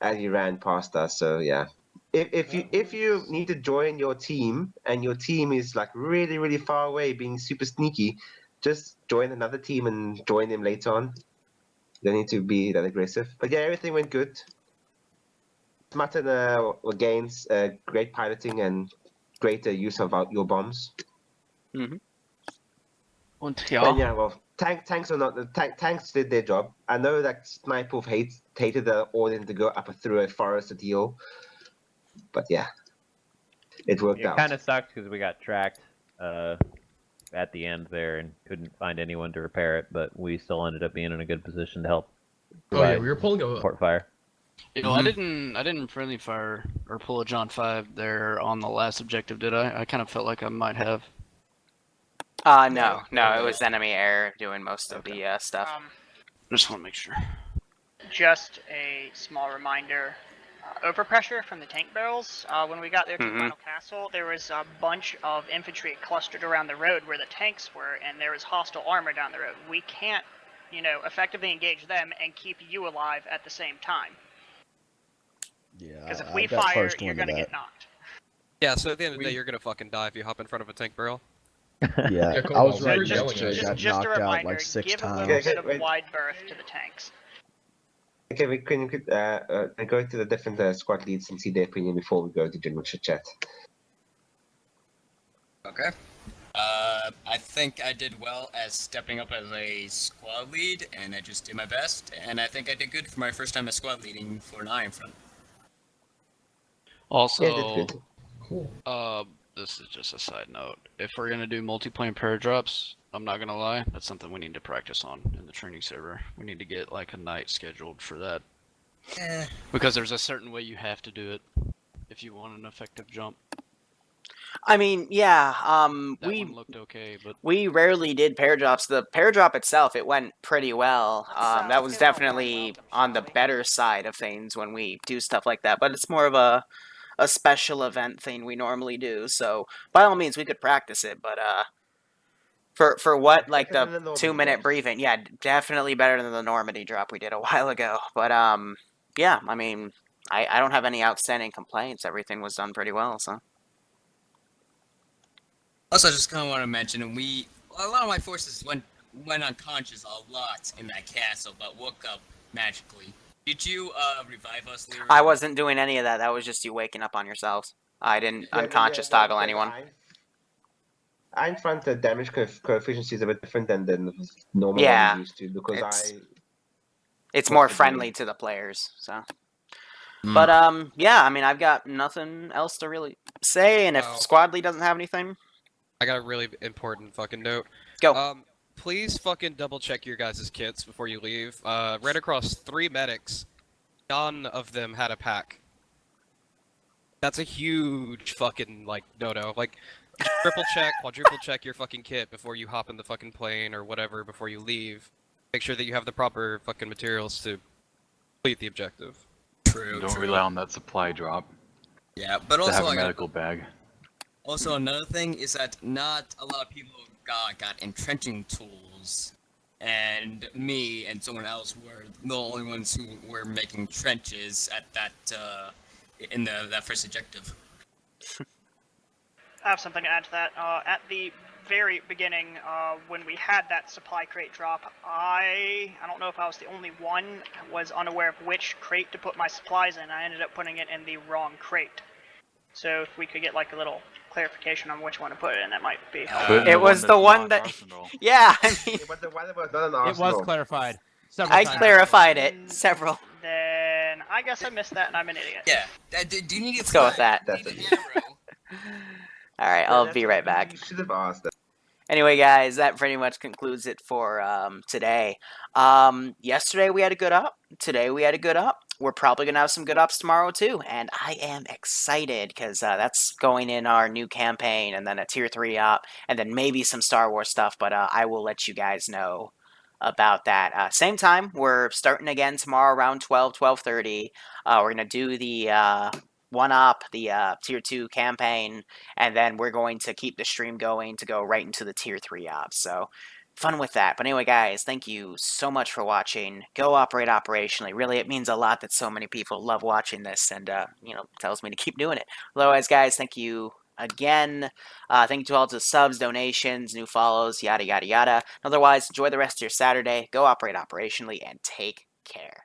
as he ran past us, so yeah. If you need to join your team, and your team is like really, really far away, being super sneaky, just join another team and join them later on. You don't need to be that aggressive. But yeah, everything went good. Smarter gains, great piloting, and greater use of your bombs. Mm-hmm. And yeah, well, tanks are not tanks did their job. I know that Sniper Wolf hated the order to go up through a forest at heel, but yeah, it worked out. It kind of sucked because we got tracked at the end there and couldn't find anyone to repair it, but we still ended up being in a good position to help. Oh yeah, we were pulling a support fire. You know, I didn't friendly fire or pull a John 5 there on the last objective, did I? I kind of felt like I might have. No, it was enemy air doing most of the stuff. Just want to make sure. Just a small reminder. Overpressure from the tank barrels. When we got there to the final castle, there was a bunch of infantry clustered around the road where the tanks were, and there was hostile armor down the road. We can't, you know, effectively engage them and keep you alive at the same time. Yeah, because if we fire, you're gonna get knocked. Yeah, so at the end of the day, you're gonna fucking die if you hop in front of a tank barrel. Yeah, I was right next to it, got Just a knocked out reminder, like 6 give times. a little bit of wide berth to the tanks. Okay, we could go to the different squad leads and see their opinion before we go to general chit chat. Okay. I think I did well as stepping up as a squad lead, and I just did my best, and I think I did good for my first time as squad leading for an Iron Front. Also, this is just a side note. If we're gonna do multiplane paradrops, I'm not gonna lie, that's something we need to practice on in the training server. We need to get like a night scheduled for that. Because there's a certain way you have to do it if you want an effective jump. I mean, yeah, That one looked okay, but we rarely did paradrops. The paradrop itself, it went pretty well. That was definitely on the better side of things when we do stuff like that, but it's more of a special event thing we normally do, so by all means we could practice it, but for what, like the 2-minute briefing, yeah, definitely better than the Normandy drop we did a while ago. But yeah, I mean, I don't have any outstanding complaints. Everything was done pretty well, so. Also, I just kind of want to mention, a lot of my forces went unconscious a lot in that castle, but woke up magically. Did you revive us, Liru? I wasn't doing any of that. That was just you waking up on yourselves. I didn't unconscious toggle anyone. Iron Front damage coefficient is a bit different than the normal one I'm used to, because it's more friendly to the players, so. But yeah, I mean, I've got nothing else to really say, and if Squad Lead doesn't have anything, I got a really important fucking note. Go. Please fucking double check your guys' kits before you leave. Ran across 3 medics. None of them had a pack. That's a huge fucking, like, no-no. Like, triple check, quadruple check your fucking kit before you hop in the fucking plane or whatever before you leave. Make sure that you have the proper fucking materials to complete the objective. True. Don't rely on that supply drop. Yeah, but also to have a I got- medical bag. Also, another thing is that not a lot of people got entrenching tools, and me and someone else were the only ones who were making trenches at that that first objective. I have something to add to that. At the very beginning, when we had that supply crate drop, I don't know if I was the only one, was unaware of which crate to put my supplies in. I ended up putting it in the wrong crate. So if we could get like a little clarification on which one to put it in, that might be helpful. It was the one that. Yeah, I mean. It was the one that was not an It arsenal. was clarified. Several I times. clarified it several. Then I guess I missed that and I'm an idiot. Yeah. Do you need Let's go with that. That's it. All right, I'll be right back. You should have asked that. Anyway, guys, that pretty much concludes it for today. Yesterday we had a good up. Today we had a good up. We're probably going to have some good ups tomorrow, too. And I am excited because that's going in our new campaign and then a Tier 3 up and then maybe some Star Wars stuff. But I will let you guys know about that. Same time, we're starting again tomorrow around 12:30. We're going to do the one-up, the Tier 2 campaign, and then we're going to keep the stream going to go right into the Tier 3 ops. So, fun with that. But anyway, guys, thank you so much for watching. Go operate operationally. Really, it means a lot that so many people love watching this and, tells me to keep doing it. Otherwise, guys, thank you again. Thank you to all the subs, donations, new follows, yada, yada, yada. Otherwise, enjoy the rest of your Saturday. Go operate operationally and take care.